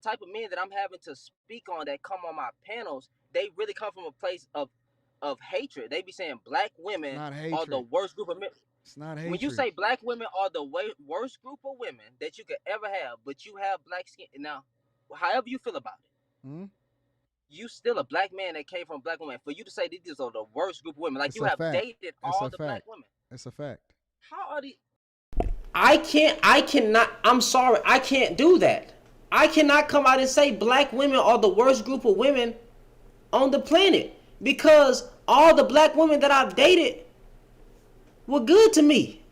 type of men that I'm having to speak on that come on my panels, they really come from a place of hatred. They be saying black women are the worst group of men. It's not hatred. When you say black women are the worst group of women that you could ever have, but you have black skin. Now, however you feel about it, you still a black man that came from a black woman. For you to say these are the worst group of women, like you have dated all the black women. It's a fact. How are these? I cannot, I'm sorry, I can't do that. I cannot come out and say black women are the worst group of women on the planet, because all the black women that I've dated were good to me.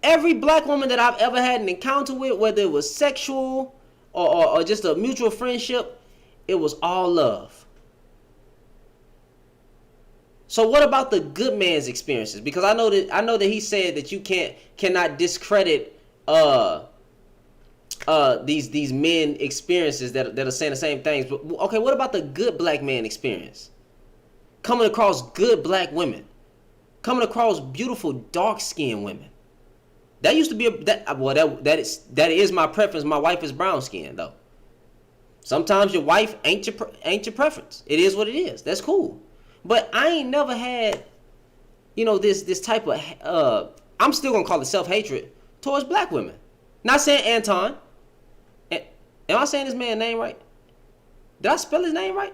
Every black woman that I've ever had an encounter with, whether it was sexual or just a mutual friendship, it was all love. So what about the good man's experiences? Because I know that he said that you cannot discredit these men experiences that are saying the same things. But okay, what about the good black man experience? Coming across good black women, coming across beautiful dark skinned women. That used to be that is my preference. My wife is brown skinned though. Sometimes your wife ain't your preference. It is what it is. That's cool. But I ain't never had, this type of I'm still gonna call it self-hatred towards black women. Not saying Anton. Am I saying this man's name right? Did I spell his name right?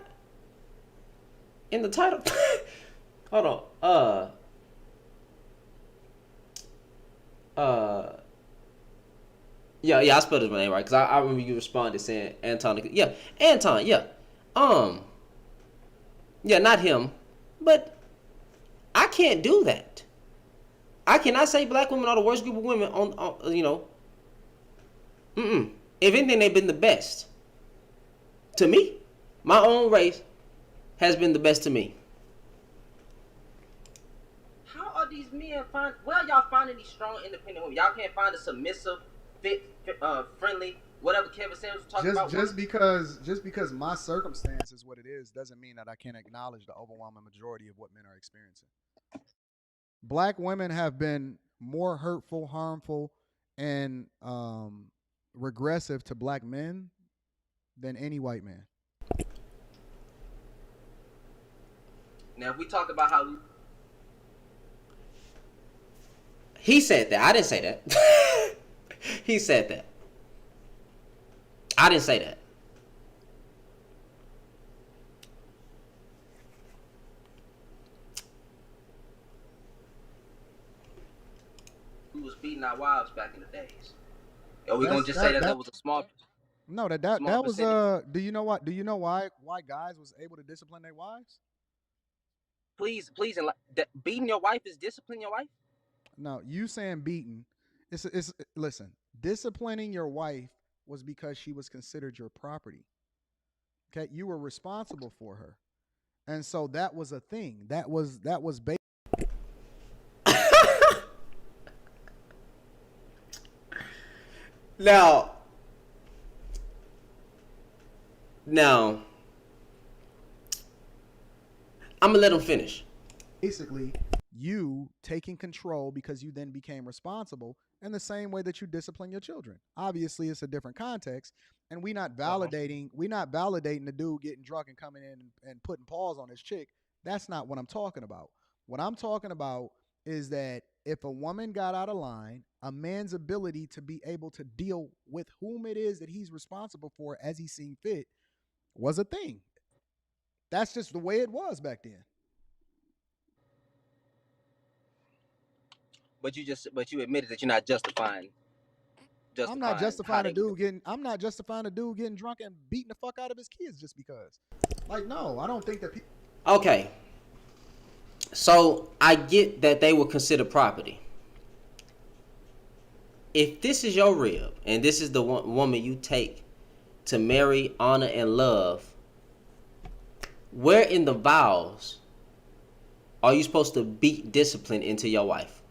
In the title? Hold on. Yeah, I spelled his name right, because I remember you responded saying Anton. Yeah, Anton, yeah. Yeah, not him. But I can't do that. I cannot say black women are the worst group of women If anything, they've been the best. To me, my own race has been the best to me. How are these men y'all finding these strong, independent women? Y'all can't find a submissive, friendly, whatever Kevin Samuels was talking about. Just because my circumstance is what it is doesn't mean that I can't acknowledge the overwhelming majority of what men are experiencing. Black women have been more hurtful, harmful, and regressive to black men than any white man. Now, if we talk about how he said that. I didn't say that. He said that. I didn't say that. beating our wives back in the days? Are we gonna just say that was a small? No, that was do you know what? Do you know why guys was able to discipline their wives? Please, and beating your wife is disciplining your wife. No, you saying beating. It's listen. Disciplining your wife was because she was considered your property. Okay, you were responsible for her, and so that was a thing. That was based. Now, I'm gonna let him finish. Basically, you taking control because you then became responsible in the same way that you discipline your children. Obviously, it's a different context, and we not validating the dude getting drunk and coming in and putting paws on his chick. That's not what I'm talking about. What I'm talking about is that if a woman got out of line, a man's ability to be able to deal with whom it is that he's responsible for as he seen fit was a thing. That's just the way it was back then. But you admitted that you're not justifying. I'm not justifying a dude getting drunk and beating the fuck out of his kids just because. Like, no, I don't think that people. Okay. So I get that they were considered property. If this is your rib and this is the woman you take to marry, honor, and love, where in the vows are you supposed to beat discipline into your wife?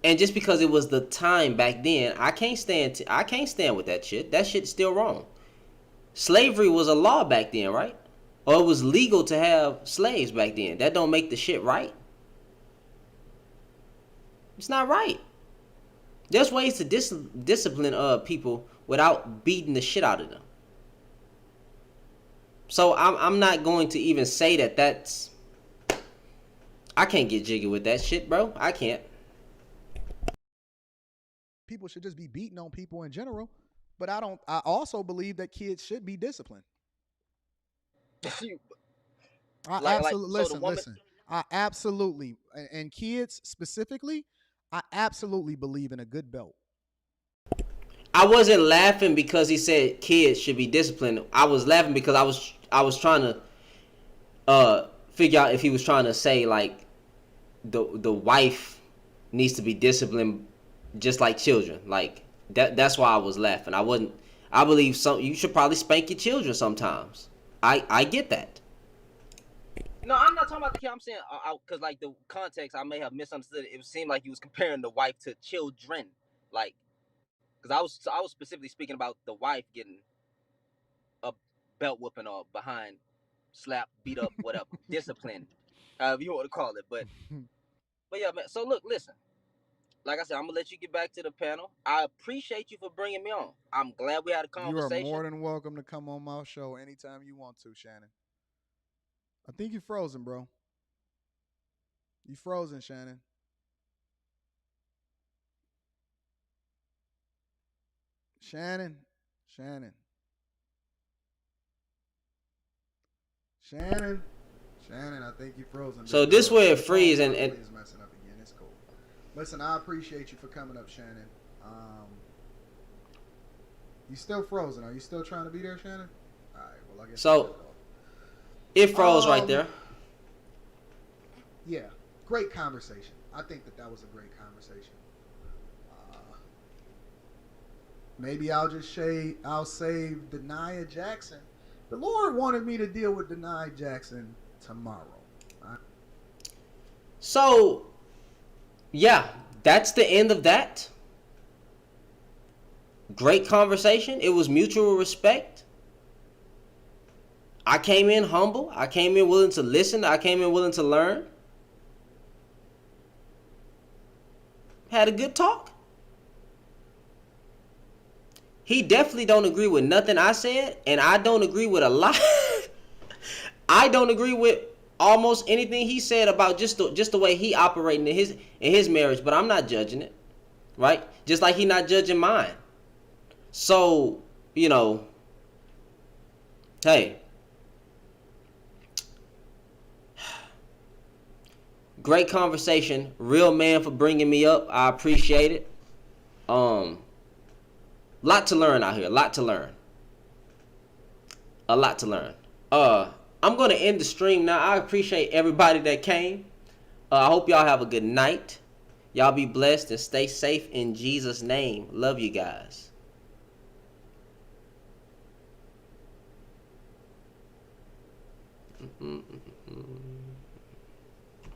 And just because it was the time back then, I can't stand with that shit. That shit's still wrong. Slavery was a law back then, right? Or it was legal to have slaves back then. That don't make the shit right. It's not right. There's ways to discipline people without beating the shit out of them. So I'm not going to even say that's. I can't get jiggy with that shit, bro. I can't. People should just be beating on people in general, but I also believe that kids should be disciplined. Listen. I absolutely, and kids specifically, I absolutely believe in a good belt. I wasn't laughing because he said kids should be disciplined. I was laughing because I was trying to figure out if he was trying to say like the wife needs to be disciplined just like children. Like that's why I was laughing. I believe you should probably spank your children sometimes. I get that. No, I'm not talking about the kid. I'm saying because like the context, I may have misunderstood. It seemed like he was comparing the wife to children, like because I was specifically speaking about the wife getting a belt whooping or behind, slap, beat up, whatever, discipline, however you want to call it. But yeah, man. So look, listen. Like I said, I'm gonna let you get back to the panel. I appreciate you for bringing me on. I'm glad we had a conversation. You are more than welcome to come on my show anytime you want to, Shannon. I think you're frozen, bro. You frozen, Shannon. Shannon, I think you frozen. So this way it freeze and is messing up again. It's cool. Listen, I appreciate you for coming up, Shannon. You still frozen? Are you still trying to be there, Shannon? All right. Well, I guess so. It froze right there. Yeah, great conversation. I think that was a great conversation. Maybe I'll save Denia Jackson. The Lord wanted me to deal with Denia Jackson tomorrow. So, yeah, that's the end of that. Great conversation. It was mutual respect. I came in humble. I came in willing to listen. I came in willing to learn. Had a good talk. He definitely don't agree with nothing I said, and I don't agree with a lot. I don't agree with almost anything he said about just the way he operating in his marriage, but I'm not judging it, right? Just like he not judging mine. So, hey, Great conversation. Real man for bringing me up. I appreciate it. Lot to learn out here. Lot to learn. A lot to learn. I'm gonna end the stream now. I appreciate everybody that came. I hope y'all have a good night. Y'all be blessed and stay safe in Jesus' name. Love you guys. Mm-hmm.